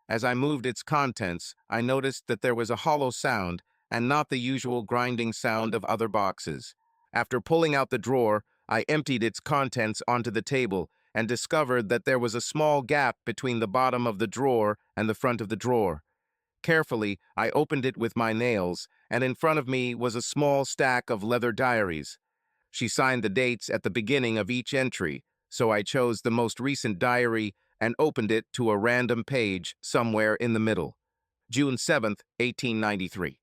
As I moved its contents, I noticed that there was a hollow sound and not the usual grinding sound of other boxes. After pulling out the drawer, I emptied its contents onto the table and discovered that there was a small gap between the bottom of the drawer and the front of the drawer. Carefully, I opened it with my nails, and in front of me was a small stack of leather diaries. She signed the dates at the beginning of each entry, so I chose the most recent diary and opened it to a random page somewhere in the middle. June 7th, 1893.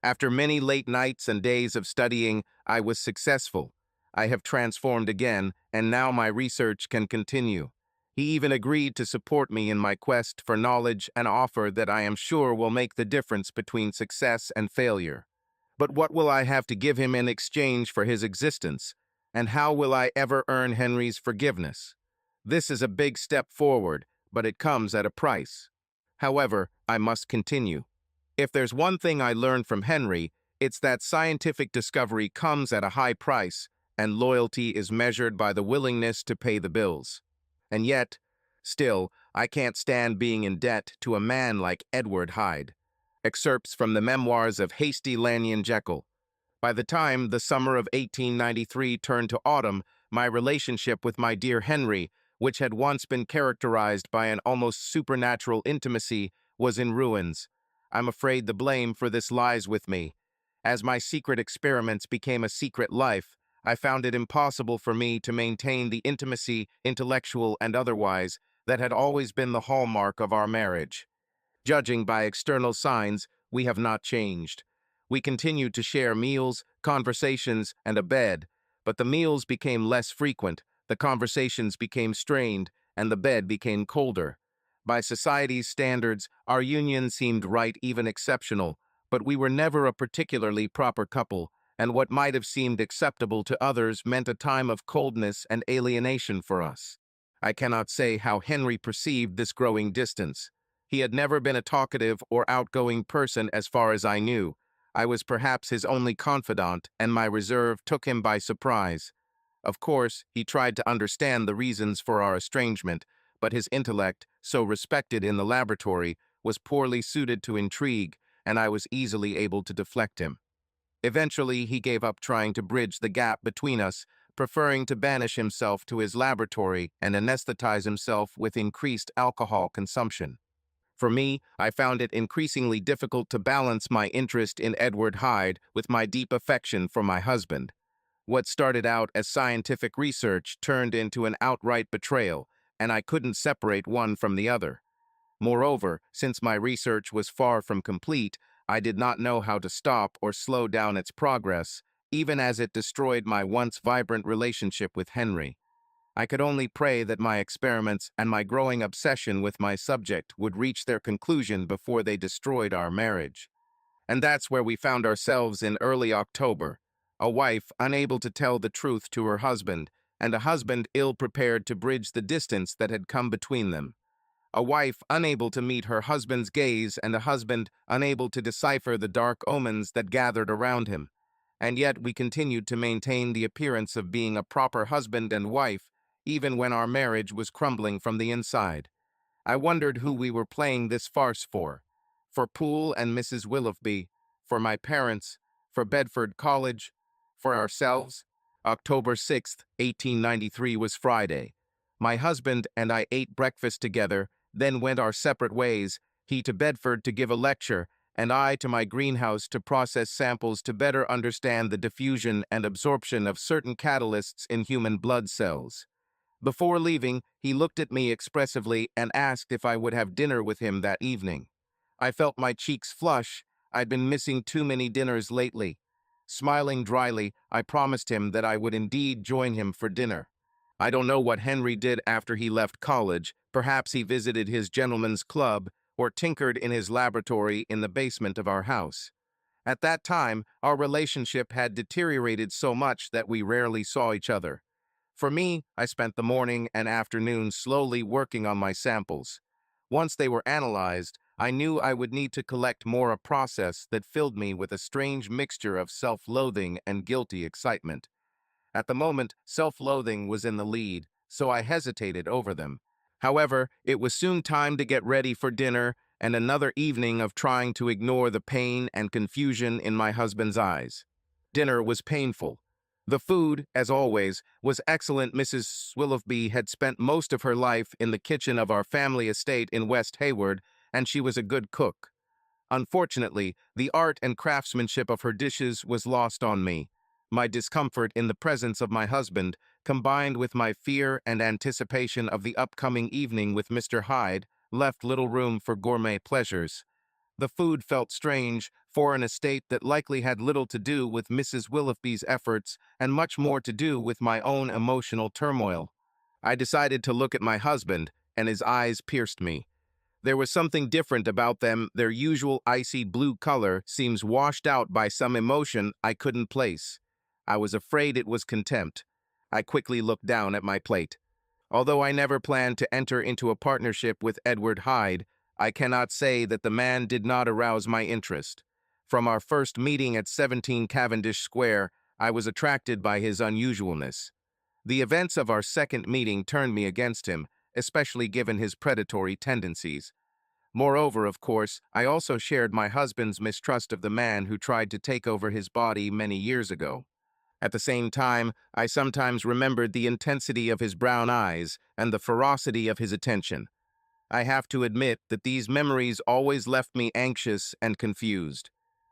After many late nights and days of studying, I was successful. I have transformed again, and now my research can continue. He even agreed to support me in my quest for knowledge, an offer that I am sure will make the difference between success and failure. But what will I have to give him in exchange for his existence? And how will I ever earn Henry's forgiveness? This is a big step forward, but it comes at a price. However, I must continue. If there's one thing I learned from Henry, it's that scientific discovery comes at a high price, and loyalty is measured by the willingness to pay the bills. And yet, still, I can't stand being in debt to a man like Edward Hyde. Excerpts from the memoirs of hasty Lanyon Jekyll. By the time the summer of 1893 turned to autumn, my relationship with my dear Henry, which had once been characterized by an almost supernatural intimacy, was in ruins. I'm afraid the blame for this lies with me. As my secret experiments became a secret life, I found it impossible for me to maintain the intimacy, intellectual and otherwise, that had always been the hallmark of our marriage. Judging by external signs, we have not changed. We continued to share meals, conversations, and a bed, but the meals became less frequent, the conversations became strained, and the bed became colder. By society's standards, our union seemed right, even exceptional, but we were never a particularly proper couple, and what might have seemed acceptable to others meant a time of coldness and alienation for us. I cannot say how Henry perceived this growing distance. He had never been a talkative or outgoing person as far as I knew. I was perhaps his only confidant, and my reserve took him by surprise. Of course, he tried to understand the reasons for our estrangement, but his intellect, so respected in the laboratory, was poorly suited to intrigue, and I was easily able to deflect him. Eventually, he gave up trying to bridge the gap between us, preferring to banish himself to his laboratory and anesthetize himself with increased alcohol consumption. For me, I found it increasingly difficult to balance my interest in Edward Hyde with my deep affection for my husband. What started out as scientific research turned into an outright betrayal, and I couldn't separate one from the other. Moreover, since my research was far from complete, I did not know how to stop or slow down its progress, even as it destroyed my once vibrant relationship with Henry. I could only pray that my experiments and my growing obsession with my subject would reach their conclusion before they destroyed our marriage. And that's where we found ourselves in early October, a wife unable to tell the truth to her husband, and a husband ill-prepared to bridge the distance that had come between them. A wife unable to meet her husband's gaze, and a husband unable to decipher the dark omens that gathered around him. And yet we continued to maintain the appearance of being a proper husband and wife, even when our marriage was crumbling from the inside. I wondered who we were playing this farce for. For Poole and Mrs. Willoughby, for my parents, for Bedford College, for ourselves. October 6th, 1893 was Friday. My husband and I ate breakfast together, then went our separate ways, he to Bedford to give a lecture, and I to my greenhouse to process samples to better understand the diffusion and absorption of certain catalysts in human blood cells. Before leaving, he looked at me expressively and asked if I would have dinner with him that evening. I felt my cheeks flush. I'd been missing too many dinners lately. Smiling dryly, I promised him that I would indeed join him for dinner. I don't know what Henry did after he left college. Perhaps he visited his gentleman's club or tinkered in his laboratory in the basement of our house. At that time, our relationship had deteriorated so much that we rarely saw each other. For me, I spent the morning and afternoon slowly working on my samples. Once they were analyzed, I knew I would need to collect more, a process that filled me with a strange mixture of self-loathing and guilty excitement. At the moment, self-loathing was in the lead, so I hesitated over them. However, it was soon time to get ready for dinner and another evening of trying to ignore the pain and confusion in my husband's eyes. Dinner was painful. The food, as always, was excellent. Mrs. Willoughby had spent most of her life in the kitchen of our family estate in West Hayward, and she was a good cook. Unfortunately, the art and craftsmanship of her dishes was lost on me. My discomfort in the presence of my husband, combined with my fear and anticipation of the upcoming evening with Mr. Hyde, left little room for gourmet pleasures. The food felt strange for an estate that likely had little to do with Mrs. Willoughby's efforts and much more to do with my own emotional turmoil. I decided to look at my husband, and his eyes pierced me. There was something different about them. Their usual icy blue color seems washed out by some emotion I couldn't place. I was afraid it was contempt. I quickly looked down at my plate. Although I never planned to enter into a partnership with Edward Hyde, I cannot say that the man did not arouse my interest. From our first meeting at 17 Cavendish Square, I was attracted by his unusualness. The events of our second meeting turned me against him, especially given his predatory tendencies. Moreover, of course, I also shared my husband's mistrust of the man who tried to take over his body many years ago. At the same time, I sometimes remembered the intensity of his brown eyes and the ferocity of his attention. I have to admit that these memories always left me anxious and confused.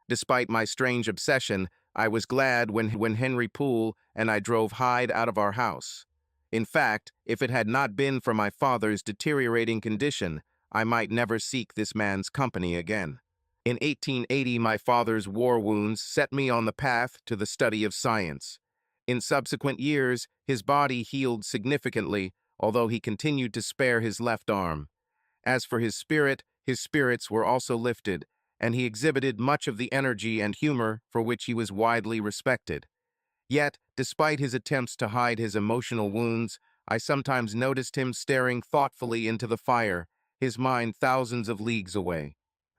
Despite my strange obsession, I was glad when Henry Poole and I drove Hyde out of our house. In fact, if it had not been for my father's deteriorating condition, I might never seek this man's company again. In 1880, my father's war wounds set me on the path to the study of science. In subsequent years, his body healed significantly, although he continued to spare his left arm. As for his spirits were also lifted, and he exhibited much of the energy and humor for which he was widely respected. Yet, despite his attempts to hide his emotional wounds, I sometimes noticed him staring thoughtfully into the fire, his mind thousands of leagues away.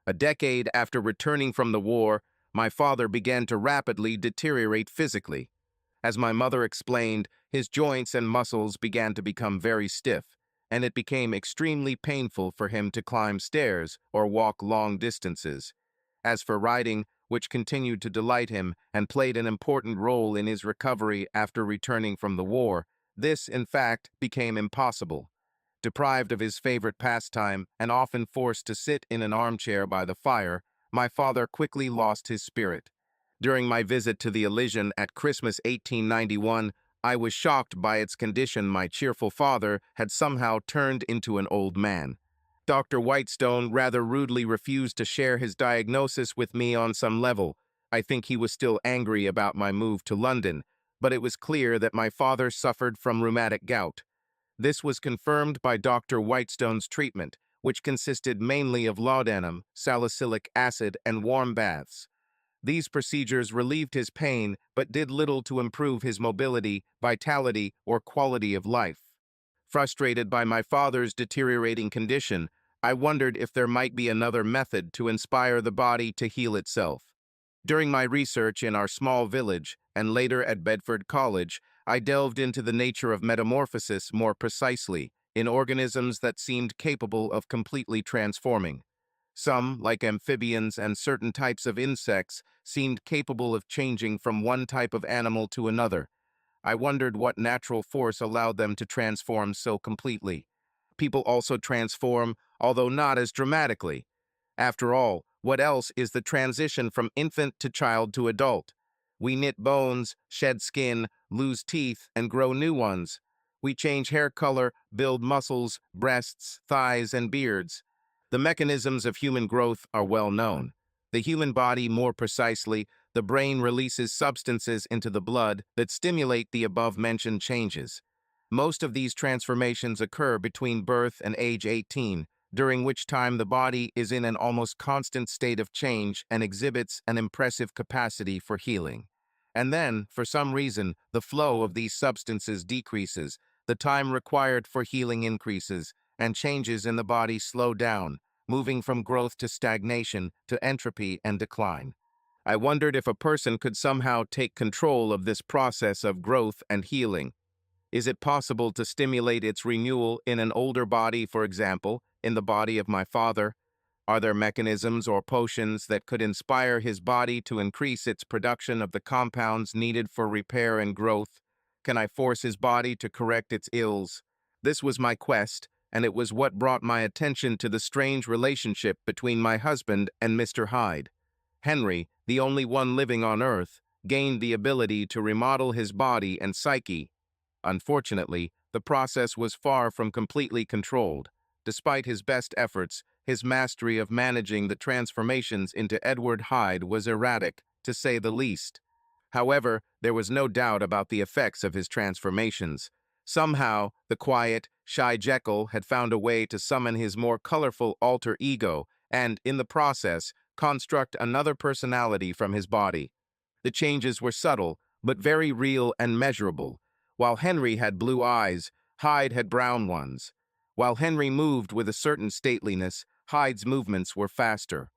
A decade after returning from the war, my father began to rapidly deteriorate physically. As my mother explained, his joints and muscles began to become very stiff, and it became extremely painful for him to climb stairs or walk long distances. As for riding, which continued to delight him and played an important role in his recovery after returning from the war, this, in fact, became impossible. Deprived of his favorite pastime and often forced to sit in an armchair by the fire, my father quickly lost his spirit. During my visit to the Elysian at Christmas 1891, I was shocked by its condition. My cheerful father had somehow turned into an old man. Dr. Whitestone rather rudely refused to share his diagnosis with me on some level. I think he was still angry about my move to London, but it was clear that my father suffered from rheumatic gout. This was confirmed by Dr. Whitestone's treatment, which consisted mainly of laudanum, salicylic acid, and warm baths. These procedures relieved his pain but did little to improve his mobility, vitality, or quality of life. Frustrated by my father's deteriorating condition, I wondered if there might be another method to inspire the body to heal itself. During my research in our small village and later at Bedford College, I delved into the nature of metamorphosis more precisely, in organisms that seemed capable of completely transforming. Some, like amphibians and certain types of insects, seemed capable of changing from one type of animal to another. I wondered what natural force allowed them to transform so completely. People also transform, although not as dramatically. After all, what else is the transition from infant to child to adult? We knit bones, shed skin, lose teeth, and grow new ones. We change hair color, build muscles, breasts, thighs, and beards. The mechanisms of human growth are well known. The human body, more precisely, the brain releases substances into the blood that stimulate the above-mentioned changes. Most of these transformations occur between birth and age 18, during which time the body is in an almost constant state of change and exhibits an impressive capacity for healing. And then, for some reason, the flow of these substances decreases, the time required for healing increases, and changes in the body slow down, moving from growth to stagnation to entropy and decline. I wondered if a person could somehow take control of this process of growth and healing. Is it possible to stimulate its renewal in an older body, for example, in the body of my father? Are there mechanisms or potions that could inspire his body to increase its production of the compounds needed for repair and growth? Can I force his body to correct its ills? This was my quest, and it was what brought my attention to the strange relationship between my husband and Mr. Hyde. Henry, the only one living on Earth, gained the ability to remodel his body and psyche. Unfortunately, the process was far from completely controlled. Despite his best efforts, his mastery of managing the transformations into Edward Hyde was erratic, to say the least. However, there was no doubt about the effects of his transformations. Somehow, the quiet, shy Jekyll had found a way to summon his more colorful alter ego and, in the process, construct another personality from his body. The changes were subtle, but very real and measurable. While Henry had blue eyes, Hyde had brown ones. While Henry moved with a certain stateliness, Hyde's movements were faster.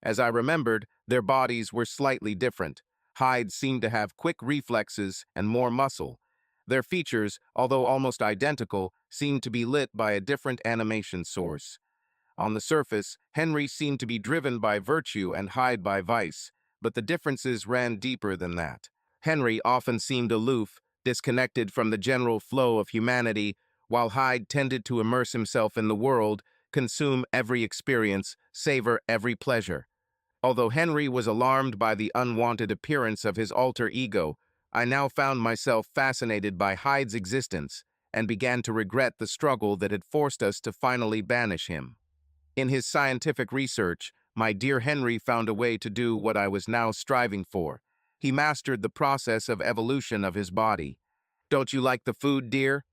As I remembered, their bodies were slightly different. Hyde seemed to have quick reflexes and more muscle. Their features, although almost identical, seemed to be lit by a different animation source. On the surface, Henry seemed to be driven by virtue and Hyde by vice, but the differences ran deeper than that. Henry often seemed aloof, disconnected from the general flow of humanity, while Hyde tended to immerse himself in the world, consume every experience, savor every pleasure. Although Henry was alarmed by the unwanted appearance of his alter ego, I now found myself fascinated by Hyde's existence and began to regret the struggle that had forced us to finally banish him. In his scientific research, my dear Henry found a way to do what I was now striving for. He mastered the process of evolution of his body. "Don't you like the food, dear?"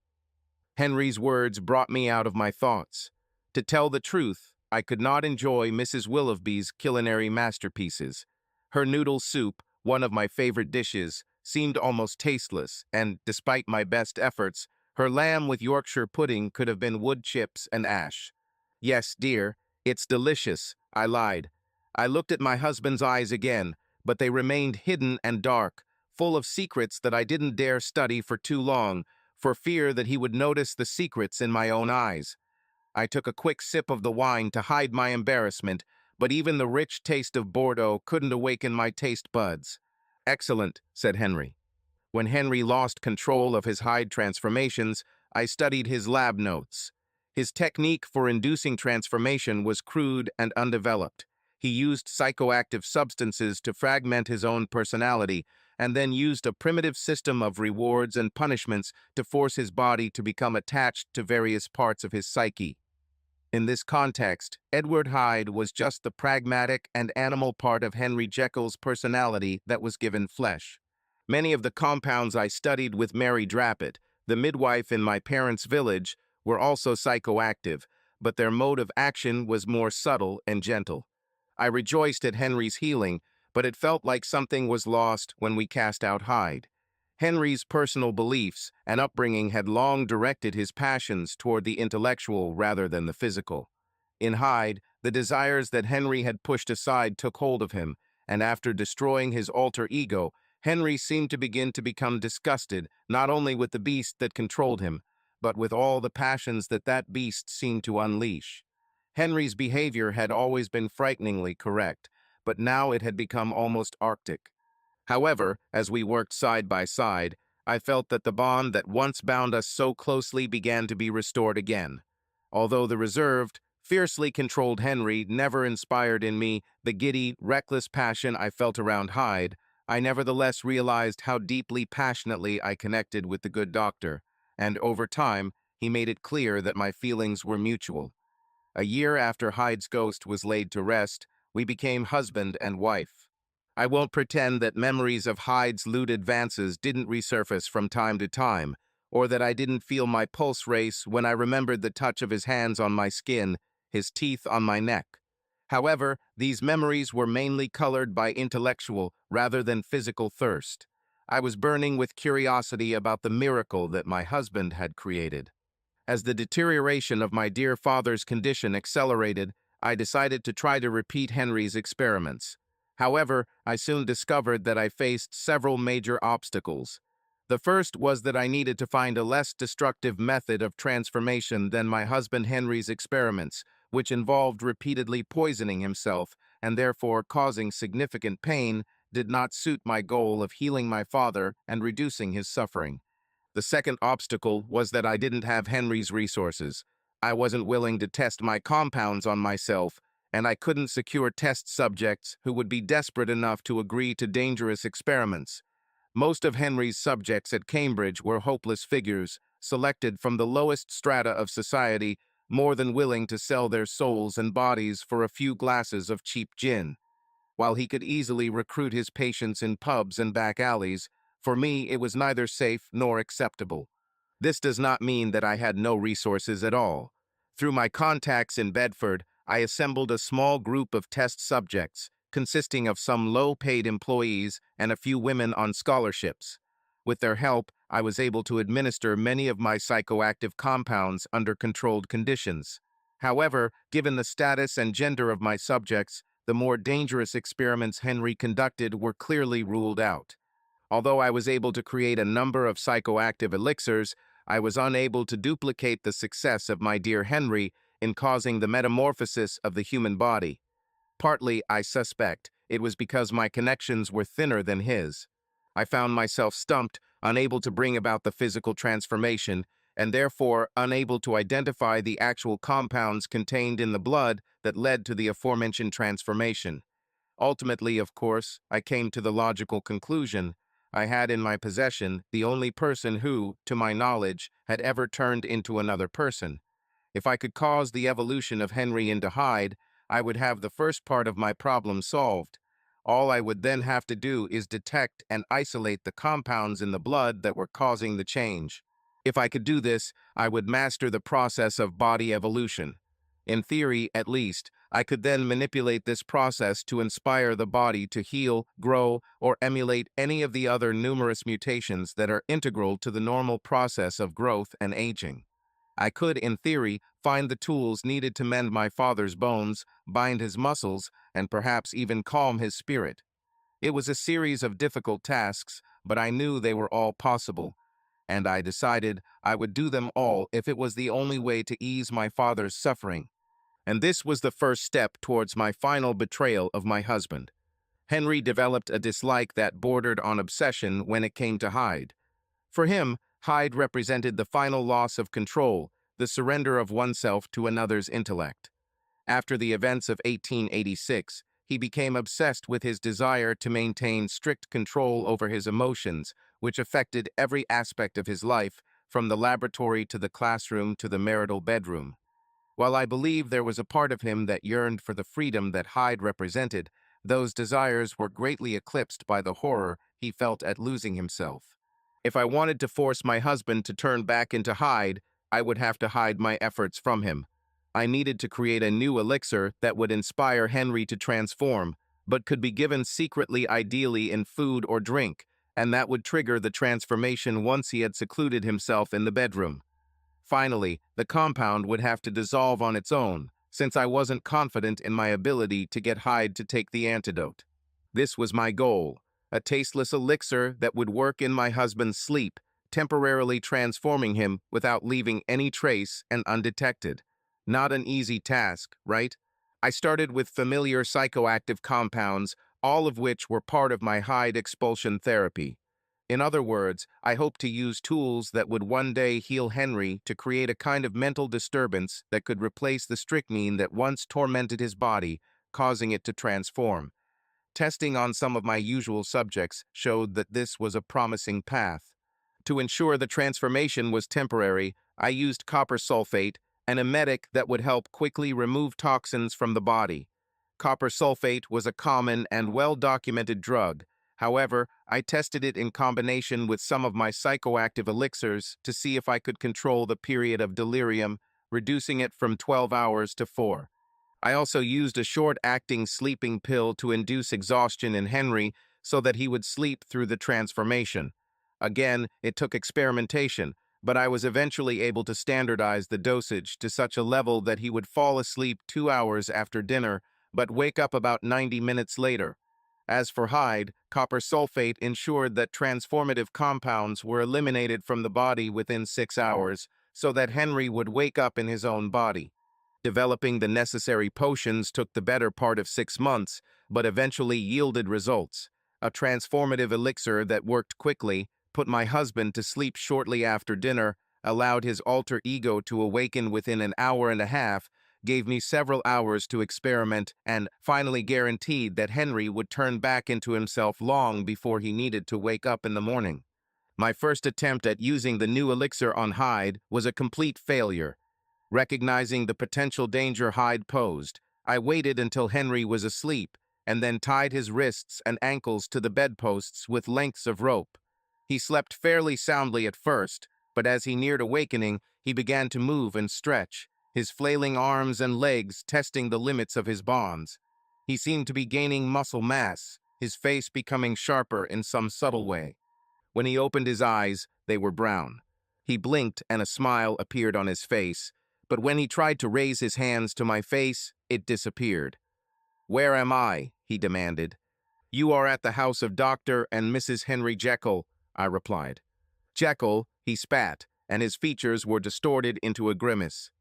Henry's words brought me out of my thoughts. To tell the truth, I could not enjoy Mrs. Willoughby's culinary masterpieces. Her noodle soup, one of my favorite dishes, seemed almost tasteless, and, despite my best efforts, her lamb with Yorkshire pudding could have been wood chips and ash. "Yes, dear, it's delicious," I lied. I looked at my husband's eyes again, but they remained hidden and dark, full of secrets that I didn't dare study for too long, for fear that he would notice the secrets in my own eyes. I took a quick sip of the wine to hide my embarrassment, but even the rich taste of Bordeaux couldn't awaken my taste buds. "Excellent," said Henry. When Henry lost control of his Hyde transformations, I studied his lab notes. His technique for inducing transformation was crude and undeveloped. He used psychoactive substances to fragment his own personality, and then used a primitive system of rewards and punishments to force his body to become attached to various parts of his psyche. In this context, Edward Hyde was just the pragmatic and animal part of Henry Jekyll's personality that was given flesh. Many of the compounds I studied with Mary Drappett, the midwife in my parents' village, were also psychoactive, but their mode of action was more subtle and gentle. I rejoiced at Henry's healing, but it felt like something was lost when we cast out Hyde. Henry's personal beliefs and upbringing had long directed his passions toward the intellectual rather than the physical. In Hyde, the desires that Henry had pushed aside took hold of him, and after destroying his alter ego, Henry seemed to begin to become disgusted not only with the beast that controlled him, but with all the passions that that beast seemed to unleash. Henry's behavior had always been frighteningly correct, but now it had become almost arctic. However, as we worked side by side, I felt that the bond that once bound us so closely began to be restored again. Although the reserved, fiercely controlled Henry never inspired in me the giddy, reckless passion I felt around Hyde, I nevertheless realized how deeply passionately I connected with the good doctor, and over time, he made it clear that my feelings were mutual. A year after Hyde's ghost was laid to rest, we became husband and wife. I won't pretend that memories of Hyde's lewd advances didn't resurface from time to time, or that I didn't feel my pulse race when I remembered the touch of his hands on my skin, his teeth on my neck. However, these memories were mainly colored by intellectual rather than physical thirst. I was burning with curiosity about the miracle that my husband had created. As the deterioration of my dear father's condition accelerated, I decided to try to repeat Henry's experiments. However, I soon discovered that I faced several major obstacles. The first was that I needed to find a less destructive method of transformation than my husband Henry's experiments, which involved repeatedly poisoning himself and therefore causing significant pain, did not suit my goal of healing my father and reducing his suffering. The second obstacle was that I didn't have Henry's resources. I wasn't willing to test my compounds on myself, and I couldn't secure test subjects who would be desperate enough to agree to dangerous experiments. Most of Henry's subjects at Cambridge were hopeless figures, selected from the lowest strata of society, more than willing to sell their souls and bodies for a few glasses of cheap gin. While he could easily recruit his patients in pubs and back alleys, for me it was neither safe nor acceptable. This does not mean that I had no resources at all. Through my contacts in Bedford, I assembled a small group of test subjects, consisting of some low-paid employees and a few women on scholarships. With their help, I was able to administer many of my psychoactive compounds under controlled conditions. However, given the status and gender of my subjects, the more dangerous experiments Henry conducted were clearly ruled out. Although I was able to create a number of psychoactive elixirs, I was unable to duplicate the success of my dear Henry in causing the metamorphosis of the human body. Partly, I suspect, it was because my connections were thinner than his. I found myself stumped, unable to bring about the physical transformation, and therefore unable to identify the actual compounds contained in the blood that led to the aforementioned transformation. Ultimately, of course, I came to the logical conclusion I had in my possession the only person who, to my knowledge, had ever turned into another person. If I could cause the evolution of Henry into Hyde, I would have the first part of my problem solved. All I would then have to do is detect and isolate the compounds in the blood that were causing the change. If I could do this, I would master the process of body evolution. In theory, at least, I could then manipulate this process to inspire the body to heal, grow, or emulate any of the other numerous mutations that are integral to the normal process of growth and aging. I could, in theory, find the tools needed to mend my father's bones, bind his muscles, and perhaps even calm his spirit. It was a series of difficult tasks, but I knew they were all possible, and I decided I would do them all if it was the only way to ease my father's suffering. And this was the first step towards my final betrayal of my husband. Henry developed a dislike that bordered on obsession when it came to Hyde. For him, Hyde represented the final loss of control, the surrender of oneself to another's intellect. After the events of 1886, he became obsessed with his desire to maintain strict control over his emotions, which affected every aspect of his life, from the laboratory to the classroom to the marital bedroom. While I believe there was a part of him that yearned for the freedom that Hyde represented, those desires were greatly eclipsed by the horror he felt at losing himself. If I wanted to force my husband to turn back into Hyde, I would have to hide my efforts from him. I needed to create a new elixir that would inspire Henry to transform, but could be given secretly, ideally in food or drink, and that would trigger the transformation once he had secluded himself in the bedroom. Finally, the compound would have to dissolve on its own, since I wasn't confident in my ability to get Hyde to take the antidote. This was my goal, a tasteless elixir that would work in my husband's sleep, temporarily transforming him without leaving any trace and undetected. Not an easy task, right? I started with familiar psychoactive compounds, all of which were part of my Hyde expulsion therapy. In other words, I hoped to use tools that would one day heal Henry to create a kind of mental disturbance that could replace the strychnine that once tormented his body, causing it to transform. Testing on some of my usual subjects showed that this was a promising path. To ensure the transformation was temporary, I used copper sulfate, an emetic that would help quickly remove toxins from the body. Copper sulfate was a common and well-documented drug. However, I tested it in combination with some of my psychoactive elixirs to see if I could control the period of delirium, reducing it from 12 hours to 4. I also used a short-acting sleeping pill to induce exhaustion in Henry so that he would sleep through the transformation. Again, it took experimentation, but I was eventually able to standardize the dosage to such a level that he would fall asleep 2 hours after dinner, but wake up about 90 minutes later. As for Hyde, copper sulfate ensured that transformative compounds were eliminated from the body within 6 hours, so that Henry would wake up in his own body. Developing the necessary potions took the better part of 6 months, but eventually yielded results. A transformative elixir that worked quickly, put my husband to sleep shortly after dinner, allowed his alter ego to awaken within an hour and a half, gave me several hours to experiment, and finally guaranteed that Henry would turn back into himself long before he needed to wake up in the morning. My first attempt at using the new elixir on Hyde was a complete failure. Recognizing the potential danger Hyde posed, I waited until Henry was asleep, and then tied his wrists and ankles to the bedposts with lengths of rope. He slept fairly soundly at first, but as he neared awakening, he began to move and stretch, his flailing arms and legs testing the limits of his bonds. He seemed to be gaining muscle mass, his face becoming sharper in some subtle way. When he opened his eyes, they were brown. He blinked and a smile appeared on his face, but when he tried to raise his hands to my face, it disappeared. "Where am I?" he demanded. "You are at the house of Dr. and Mrs. Henry Jekyll," I replied. "Jekyll," he spat, and his features were distorted into a grimace.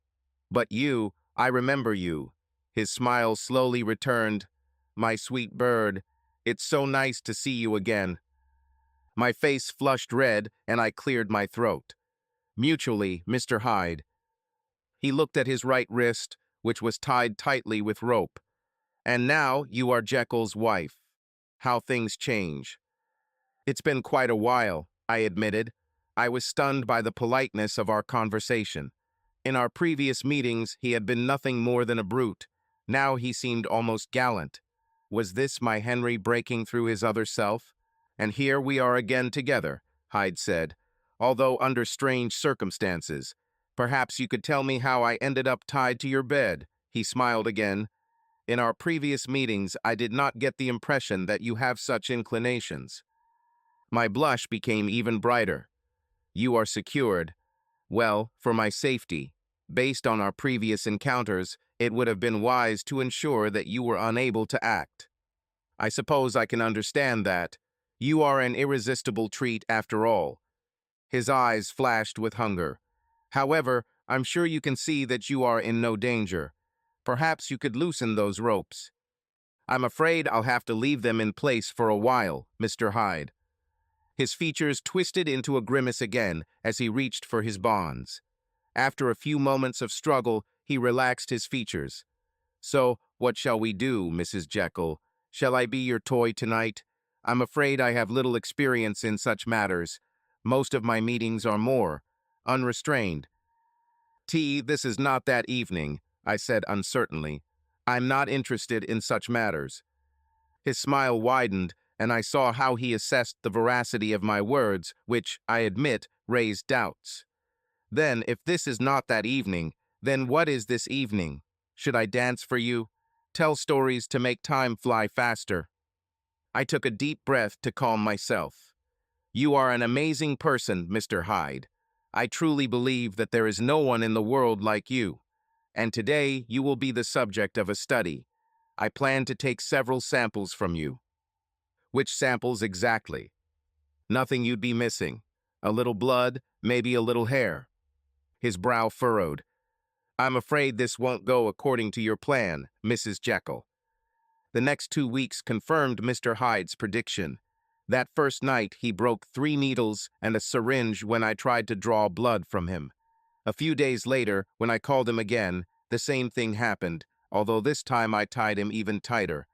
"But you, I remember you." His smile slowly returned. "My sweet bird, it's so nice to see you again." My face flushed red, and I cleared my throat. "Mutually, Mr. Hyde." He looked at his right wrist, which was tied tightly with rope. "And now you are Jekyll's wife. How things change." "It's been quite a while," I admitted. I was stunned by the politeness of our conversation. In our previous meetings, he had been nothing more than a brute. Now he seemed almost gallant. Was this my Henry breaking through his other self? "And here we are again together," Hyde said, "although under strange circumstances. Perhaps you could tell me how I ended up tied to your bed." He smiled again. "In our previous meetings, I did not get the impression that you have such inclinations." My blush became even brighter. "You are secured. Well, for my safety. Based on our previous encounters, it would have been wise to ensure that you were unable to act. I suppose I can understand that. You are an irresistible treat after all." His eyes flashed with hunger. "However, I'm sure you can see that you are in no danger. Perhaps you could loosen those ropes." "I'm afraid I'll have to leave them in place for a while, Mr. Hyde." His features twisted into a grimace again as he reached for his bonds. After a few moments of struggle, he relaxed his features. "So, what shall we do, Mrs. Jekyll? Shall I be your toy tonight? I'm afraid I have little experience in such matters. Most of my meetings are more unrestrained." This is not that evening," I said uncertainly. "I'm not interested in such matters." His smile widened, and I saw how he assessed the veracity of my words, which, I admit, raised doubts. "Then, if this is not that evening, then what is this evening? Should I dance for you? Tell stories to make time fly faster?" I took a deep breath to calm myself. "You are an amazing person, Mr. Hyde. I truly believe that there is no one in the world like you. And today you will be the subject of a study. I plan to take several samples from you." "Which samples exactly?" "Nothing you'd be missing. A little blood, maybe a little hair." His brow furrowed. "I'm afraid this won't go according to your plan, Mrs. Jekyll." The next 2 weeks confirmed Mr. Hyde's prediction. That first night, he broke 3 needles and a syringe when I tried to draw blood from him. A few days later, when I called him again, the same thing happened, although this time I tied him even tighter.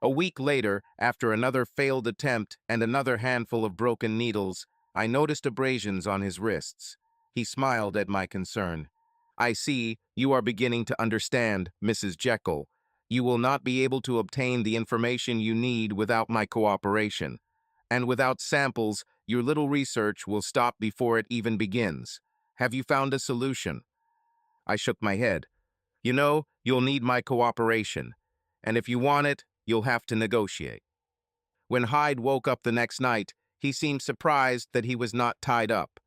A week later, after another failed attempt and another handful of broken needles, I noticed abrasions on his wrists. He smiled at my concern. "I see you are beginning to understand, Mrs. Jekyll. You will not be able to obtain the information you need without my cooperation. And without samples, your little research will stop before it even begins. Have you found a solution?" I shook my head. "You know, you'll need my cooperation. And if you want it, you'll have to negotiate." When Hyde woke up the next night, he seemed surprised that he was not tied up.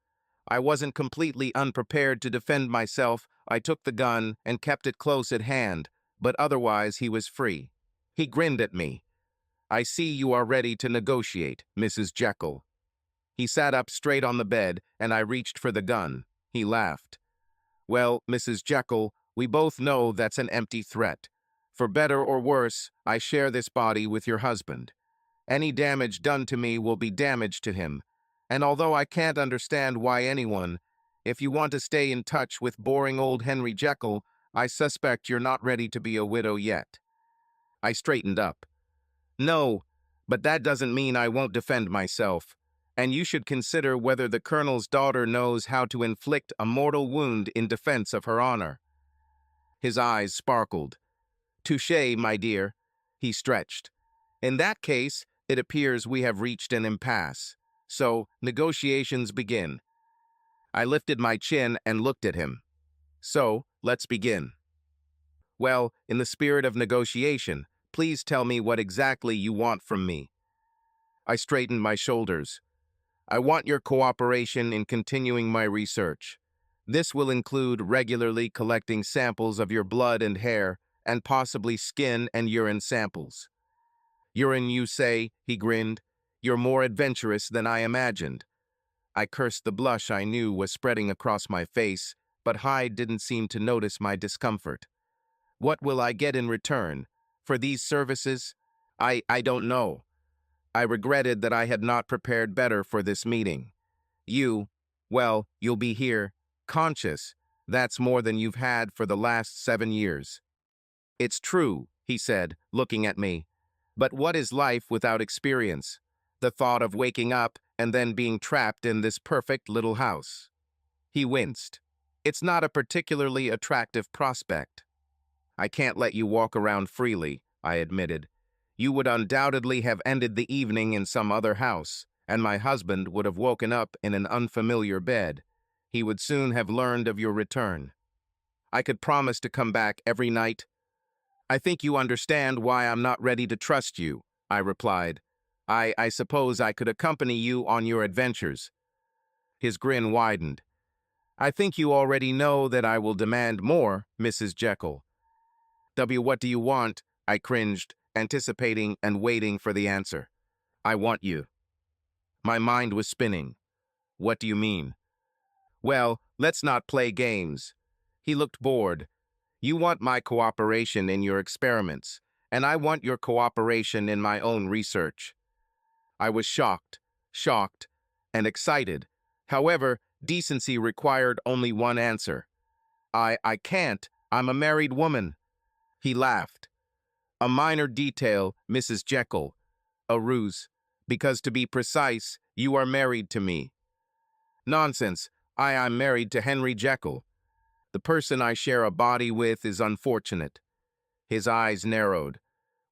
I wasn't completely unprepared to defend myself. I took the gun and kept it close at hand, but otherwise he was free. He grinned at me. "I see you are ready to negotiate, Mrs. Jekyll." He sat up straight on the bed, and I reached for the gun. He laughed. "Well, Mrs. Jekyll, we both know that's an empty threat. For better or worse, I share this body with your husband. Any damage done to me will be damage to him. And although I can't understand why anyone, if you want to stay in touch with boring old Henry Jekyll, I suspect you're not ready to be a widow yet." I straightened up. "No, but that doesn't mean I won't defend myself. And you should consider whether the colonel's daughter knows how to inflict a mortal wound in defense of her honor." His eyes sparkled. "Touché, my dear." He stretched. "In that case, it appears we have reached an impasse. So, negotiations begin." I lifted my chin and looked at him. "So, let's begin." "Well, in the spirit of negotiation, please tell me what exactly you want from me." I straightened my shoulders. "I want your cooperation in continuing my research. This will include regularly collecting samples of your blood and hair and possibly skin and urine samples. Urine, you say, he grinned. You're more adventurous than I imagined. I cursed the blush I knew was spreading across my face, but Hyde didn't seem to notice my discomfort. What will I get in return? For these services? I don't know. I regretted that I had not prepared better for this meeting. Well, you'll be here, conscious. That's more than you've had for the last 7 years. It's true, he said, looking at me. But what is life without experience? The thought of waking up and then being trapped in this perfect little house. He winced. It's not a particularly attractive prospect. I can't let you walk around freely, I admitted. You would undoubtedly have ended the evening in some other house, and my husband would have woken up in an unfamiliar bed. He would soon have learned of your return. I could promise to come back every night. I think you understand why I'm not ready to trust you, I replied. I suppose I could accompany you on your adventures. His grin widened. I think you already know that I will demand more, Mrs. Jekyll. What do you want? I cringed, anticipating and waiting for the answer. I want you. My mind was spinning. What do you mean? Well, let's not play games. He looked bored. You want my cooperation in your experiments, and I want your cooperation in my own research. I was shocked, and excited. However, decency required only one answer. I can't. I'm a married woman. He laughed. A minor detail, Mrs. Jekyll. A ruse. Because to be precise, you are married to me. Nonsense. I'm married to Henry Jekyll. The person I share a body with is unfortunate. His eyes narrowed.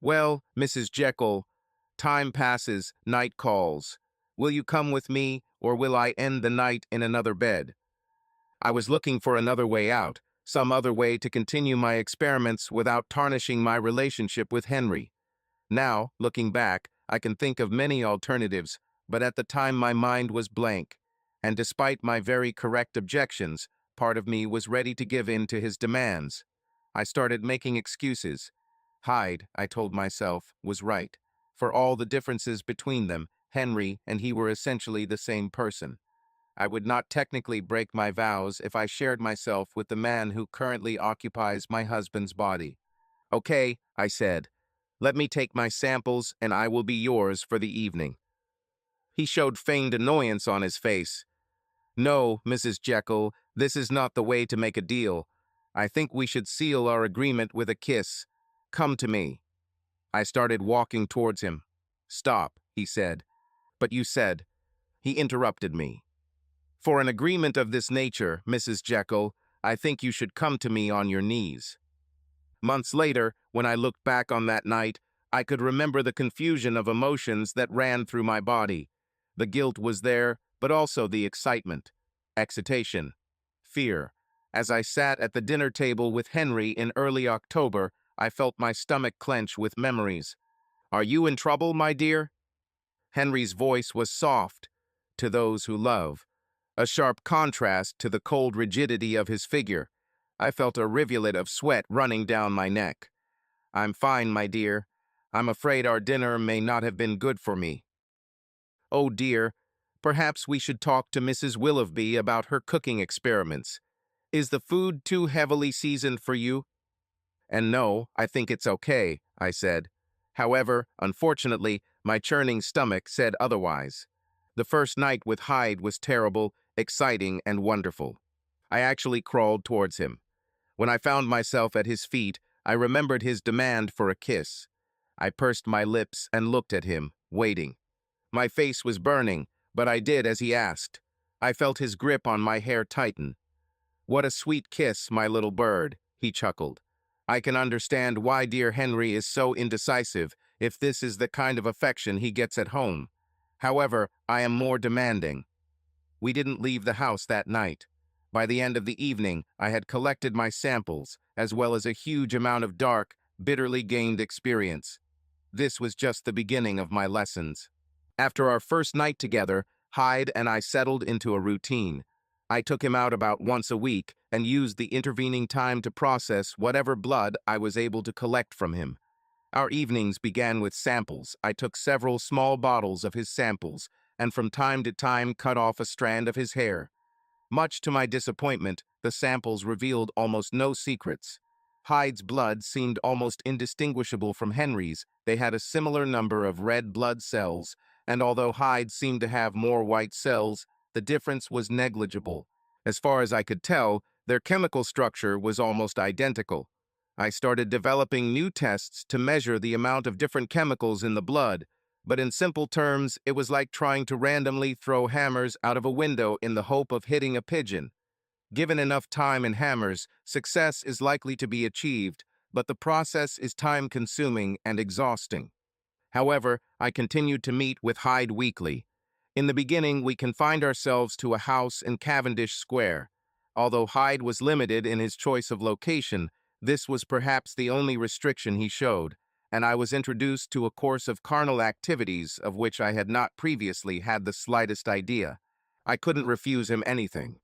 Well, Mrs. Jekyll, time passes, night calls. Will you come with me, or will I end the night in another bed? I was looking for another way out, some other way to continue my experiments without tarnishing my relationship with Henry. Now, looking back, I can think of many alternatives, but at the time my mind was blank, and despite my very correct objections, part of me was ready to give in to his demands. I started making excuses. Hyde, I told myself, was right. For all the differences between them, Henry and he were essentially the same person. I would not technically break my vows if I shared myself with the man who currently occupies my husband's body. Okay, I said. Let me take my samples and I will be yours for the evening. He showed feigned annoyance on his face. No, Mrs. Jekyll, this is not the way to make a deal. I think we should seal our agreement with a kiss. Come to me. I started walking towards him. Stop, he said. But you said. He interrupted me. For an agreement of this nature, Mrs. Jekyll, I think you should come to me on your knees. Months later, when I looked back on that night, I could remember the confusion of emotions that ran through my body. The guilt was there, but also the excitement, excitation, fear. As I sat at the dinner table with Henry in early October, I felt my stomach clench with memories. Are you in trouble, my dear? Henry's voice was soft, to those who love, a sharp contrast to the cold rigidity of his figure. I felt a rivulet of sweat running down my neck. I'm fine, my dear. I'm afraid our dinner may not have been good for me. Oh dear, perhaps we should talk to Mrs. Willoughby about her cooking experiments. Is the food too heavily seasoned for you? And no, I think it's okay, I said. However, unfortunately, my churning stomach said otherwise. The first night with Hyde was terrible, exciting, and wonderful. I actually crawled towards him. When I found myself at his feet, I remembered his demand for a kiss. I pursed my lips and looked at him, waiting. My face was burning, but I did as he asked. I felt his grip on my hair tighten. What a sweet kiss, my little bird, he chuckled. I can understand why dear Henry is so indecisive if this is the kind of affection he gets at home. However, I am more demanding. We didn't leave the house that night. By the end of the evening, I had collected my samples, as well as a huge amount of dark, bitterly gained experience. This was just the beginning of my lessons. After our first night together, Hyde and I settled into a routine. I took him out about once a week and used the intervening time to process whatever blood I was able to collect from him. Our evenings began with samples. I took several small bottles of his samples and from time to time cut off a strand of his hair. Much to my disappointment, the samples revealed almost no secrets. Hyde's blood seemed almost indistinguishable from Henry's. They had a similar number of red blood cells, and although Hyde seemed to have more white cells, the difference was negligible. As far as I could tell, their chemical structure was almost identical. I started developing new tests to measure the amount of different chemicals in the blood, but in simple terms, it was like trying to randomly throw hammers out of a window in the hope of hitting a pigeon. Given enough time and hammers, success is likely to be achieved, but the process is time-consuming and exhausting. However, I continued to meet with Hyde weekly. In the beginning, we confined ourselves to a house in Cavendish Square. Although Hyde was limited in his choice of location, this was perhaps the only restriction he showed, and I was introduced to a course of carnal activities of which I had not previously had the slightest idea. I couldn't refuse him anything.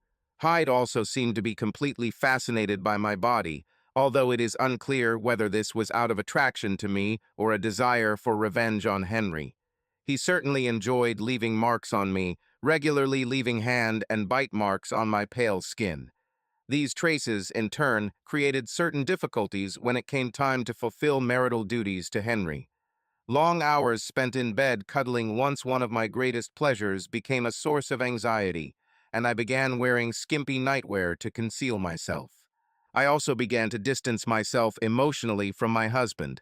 Hyde also seemed to be completely fascinated by my body, although it is unclear whether this was out of attraction to me or a desire for revenge on Henry. He certainly enjoyed leaving marks on me, regularly leaving hand and bite marks on my pale skin. These traces, in turn, created certain difficulties when it came time to fulfill marital duties to Henry. Long hours spent in bed cuddling, once one of my greatest pleasures, became a source of anxiety, and I began wearing skimpy nightwear to conceal myself. I also began to distance myself emotionally from my husband.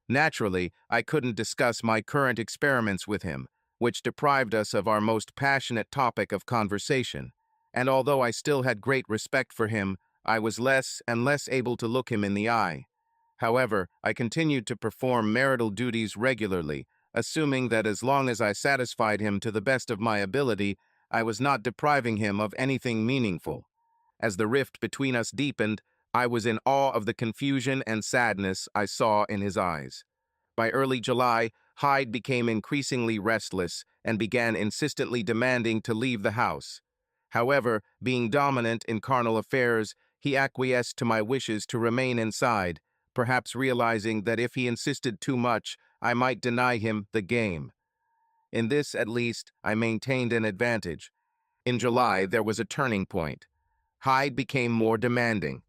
Naturally, I couldn't discuss my current experiments with him, which deprived us of our most passionate topic of conversation. And although I still had great respect for him, I was less and less able to look him in the eye. However, I continued to perform marital duties regularly, assuming that as long as I satisfied him to the best of my ability, I was not depriving him of anything meaningful. As the rift between us deepened, I was in awe of the confusion and sadness I saw in his eyes. By early July, Hyde became increasingly restless and began insistently demanding to leave the house. However, being dominant in carnal affairs, he acquiesced to my wishes to remain inside, perhaps realizing that if he insisted too much, I might deny him the game. In this, at least, I maintained an advantage. In July, there was a turning point. Hyde became more demanding.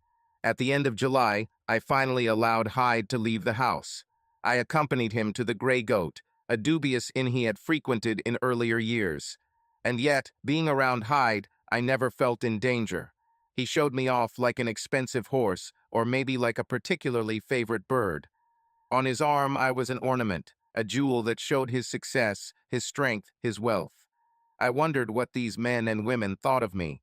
At the end of July, I finally allowed Hyde to leave the house. I accompanied him to the Grey Goat, a dubious inn he had frequented in earlier years. And yet, being around Hyde, I never felt in danger. He showed me off like an expensive horse, or maybe like a particularly favorite bird. On his arm, I was an ornament, a jewel that showed his success, his strength, his wealth. I wondered what these men and women thought of me.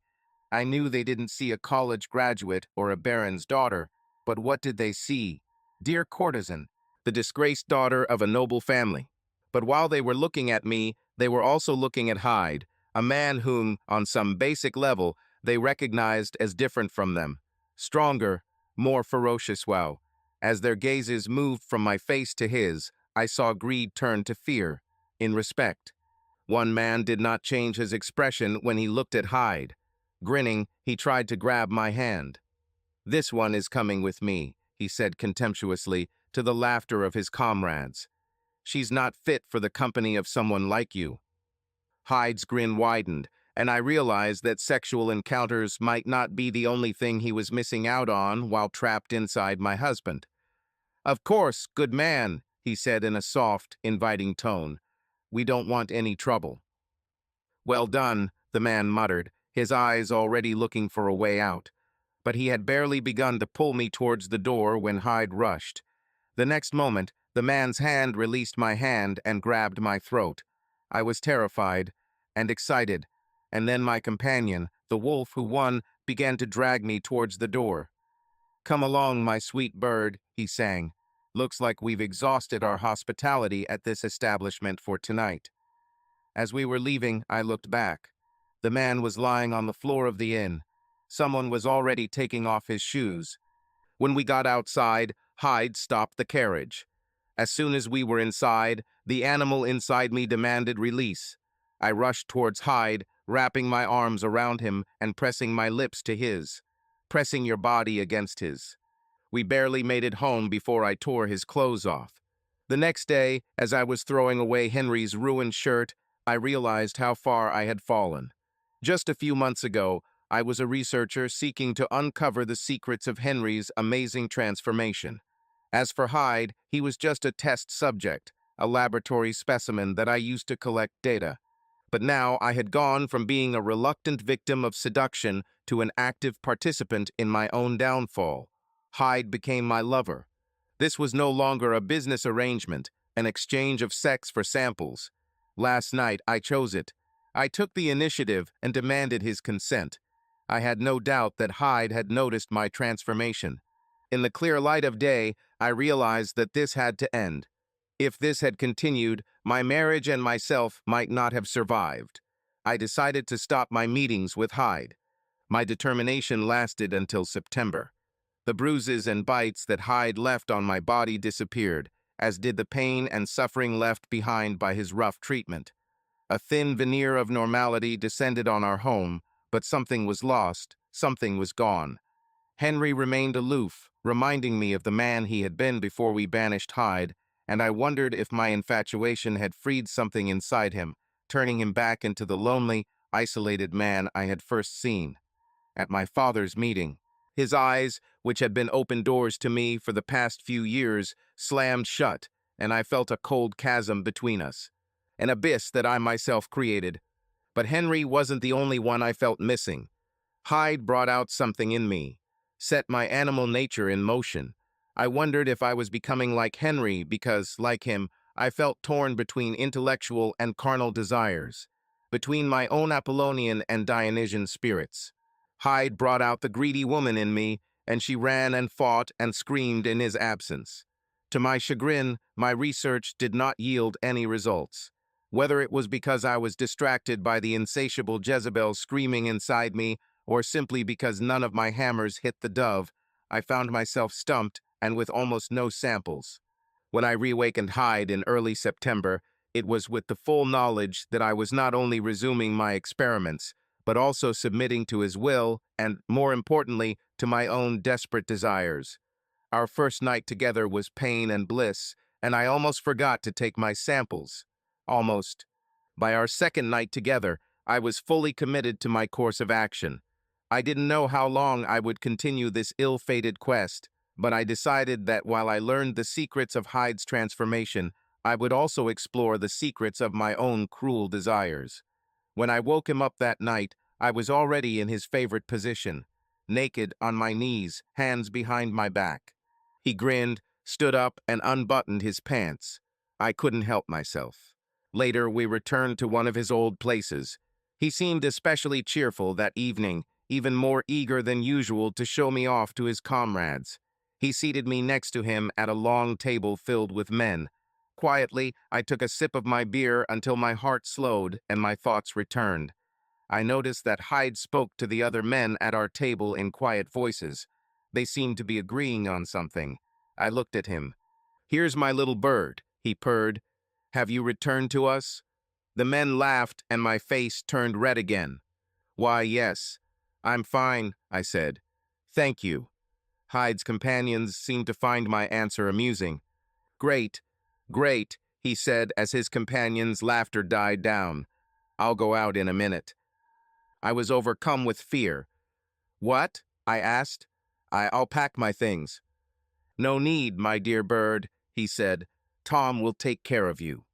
I knew they didn't see a college graduate or a baron's daughter, but what did they see? Dear courtesan, the disgraced daughter of a noble family. But while they were looking at me, they were also looking at Hyde, a man whom, on some basic level, they recognized as different from them. Stronger, more ferocious. Wow. As their gazes moved from my face to his, I saw greed turn to fear, in respect. One man did not change his expression when he looked at Hyde. Grinning, he tried to grab my hand. "This one is coming with me," he said contemptuously, to the laughter of his comrades. "She's not fit for the company of someone like you." Hyde's grin widened, and I realized that sexual encounters might not be the only thing he was missing out on while trapped inside my husband. "Of course, good man," he said in a soft, inviting tone. "We don't want any trouble." "Well done," the man muttered, his eyes already looking for a way out. But he had barely begun to pull me towards the door when Hyde rushed. The next moment, the man's hand released my hand and grabbed my throat. I was terrified and excited, and then my companion, the wolf who won, began to drag me towards the door. "Come along, my sweet bird," he sang. "Looks like we've exhausted our hospitality at this establishment for tonight." As we were leaving, I looked back. The man was lying on the floor of the inn. Someone was already taking off his shoes. When we got outside, Hyde stopped the carriage. As soon as we were inside, the animal inside me demanded release. I rushed towards Hyde, wrapping my arms around him and pressing my lips to his, pressing your body against his. We barely made it home before I tore his clothes off. The next day, as I was throwing away Henry's ruined shirt, I realized how far I had fallen. Just a few months ago, I was a researcher seeking to uncover the secrets of Henry's amazing transformation. As for Hyde, he was just a test subject, a laboratory specimen that I used to collect data. But now I had gone from being a reluctant victim of seduction to an active participant in my own downfall. Hyde became my lover. This was no longer a business arrangement, an exchange of sex for samples. Last night, I chose it. I took the initiative and demanded his consent. I had no doubt that Hyde had noticed my transformation. In the clear light of day, I realized that this had to end. If this had continued, my marriage and myself might not have survived. I decided to stop my meetings with Hyde. My determination lasted until September. The bruises and bites that Hyde left on my body disappeared, as did the pain and suffering left behind by his rough treatment. A thin veneer of normality descended on our home, but something was lost, something was gone. Henry remained aloof, reminding me of the man he had been before we banished Hyde, and I wondered if my infatuation had freed something inside him, turning him back into the lonely, isolated man I had first seen. At my father's meeting, his eyes, which had been open doors to me for the past few years, slammed shut, and I felt a cold chasm between us, an abyss that I myself created. But Henry wasn't the only one I felt missing. Hyde brought out something in me, set my animal nature in motion. I wondered if I was becoming like Henry because, like him, I felt torn between intellectual and carnal desires, between my own Apollonian and Dionysian spirits. Hyde brought out the greedy woman in me, and she ran and fought and screamed in his absence. To my chagrin, my research did not yield any results. Whether it was because I was distracted by the insatiable Jezebel screaming inside me, or simply because none of my hammers hit the dove, I found myself stumped and with almost no samples. When I reawakened Hyde in early September, it was with the full knowledge that I was not only resuming my experiments, but also submitting to his will and, more importantly, to my own desperate desires. Our first night together was pain and bliss, and I almost forgot to take my samples. Almost. By our second night together, I was fully committed to my course of action. I didn't know how long I would continue this ill-fated quest, but I decided that while I learned the secrets of Hyde's transformation, I would also explore the secrets of my own cruel desires. When I woke him up that night, I was already in his favorite position, naked on my knees, hands behind my back. He grinned, stood up, and unbuttoned his pants. I couldn't help myself. Later, we returned to one of his old places. He seemed especially cheerful that evening, even more eager than usual to show me off to his comrades. He seated me next to him at a long table filled with men. Quietly, I took a sip of my beer until my heart slowed and my thoughts returned. I noticed that Hyde spoke to the other men at our table in quiet voices. They seemed to be agreeing on something. I looked at him. "Here's my little bird," he purred. "Have you returned to us?" The men laughed and my face turned red again. "Why, yes. I'm fine," I said. "Thank you." Hyde's companions seemed to find my answer amusing. "Great, great," he said as his companions' laughter died down. "I'll go out in a minute." I was overcome with fear. "What?" I asked. I'll pack my things." "No need, my dear bird," he said. "Tom will take care of you."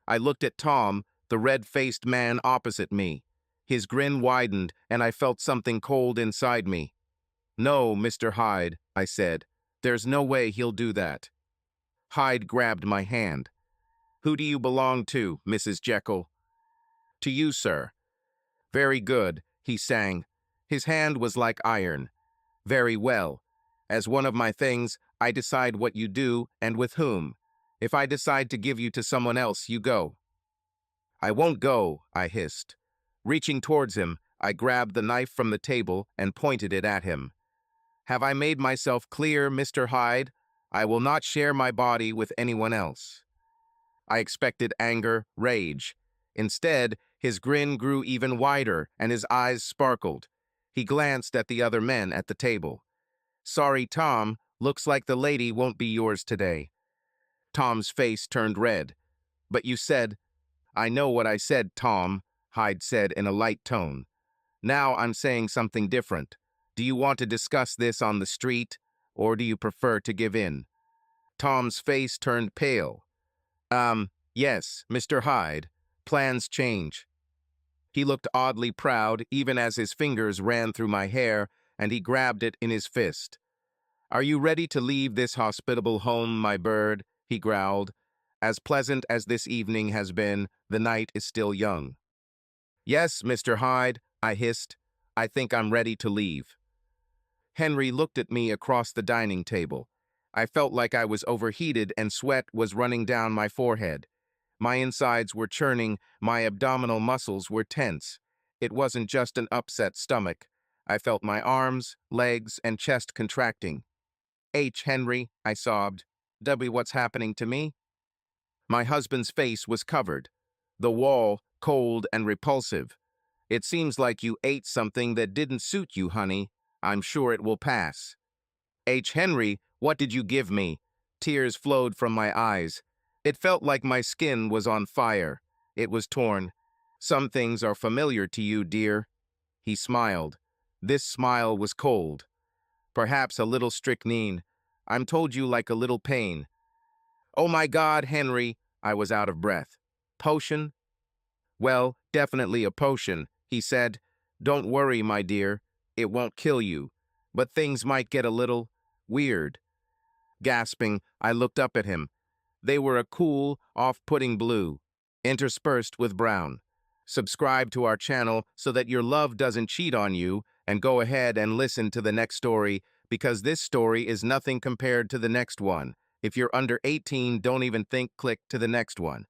I looked at Tom, the red-faced man opposite me. His grin widened, and I felt something cold inside me. "No, Mr. Hyde," I said. "There's no way he'll do that." Hyde grabbed my hand. "Who do you belong to, Mrs. Jekyll?" "To you, sir." "Very good," he sang. His hand was like iron. "Very well. As one of my things, I decide what you do and with whom. If I decide to give you to someone else, you go." "I won't go," I hissed. Reaching towards him, I grabbed the knife from the table and pointed it at him. "Have I made myself clear, Mr. Hyde? I will not share my body with anyone else." I expected anger, rage. Instead, His grin grew even wider, and his eyes sparkled. He glanced at the other men at the table. "Sorry, Tom. Looks like the lady won't be yours today." Tom's face turned red. "But you said—" "I know what I said, Tom," Hyde said in a light tone. "Now I'm saying something different. Do you want to discuss this on the street, or do you prefer to give in?" Tom's face turned pale. Yes, Mr. Hyde. Plans change." He looked oddly proud, even as his fingers ran through my hair, and he grabbed it in his fist. "Are you ready to leave this hospitable home, my bird?" he growled. "As pleasant as this evening has been, the night is still young." "Yes, Mr. Hyde," I hissed. "I think I'm ready to leave." Henry looked at me across the dining table. I felt like I was overheated and sweat was running down my forehead. My insides were churning, my abdominal muscles were tense. It wasn't just an upset stomach. I felt my arms, legs, and chest contracting. Henry," I sobbed. "W, what's happening to me?" My husband's face was covered. The wall, cold and repulsive. "It seems like you ate something that didn't suit you, honey. I'm sure it will pass." Henry, what did you give me?" Tears flowed from my eyes. It felt like my skin was on fire. It was torn. "Some things are familiar to you, dear." He smiled. This smile was cold. "Perhaps a little strychnine. I'm told you like a little pain." "Oh my God, Henry!" I was out of breath. "Potion?" "Well, definitely a potion," he said. "Don't worry, my dear. It won't kill you. But things might get a little weird." Gasping, I looked up at him. They were a cool, off-putting blue, interspersed with brown. Subscribe to our channel so that your love doesn't cheat on you, and go ahead and listen to the next story, because this story is nothing compared to the next one. If you're under 18, don't even think, click to the next one.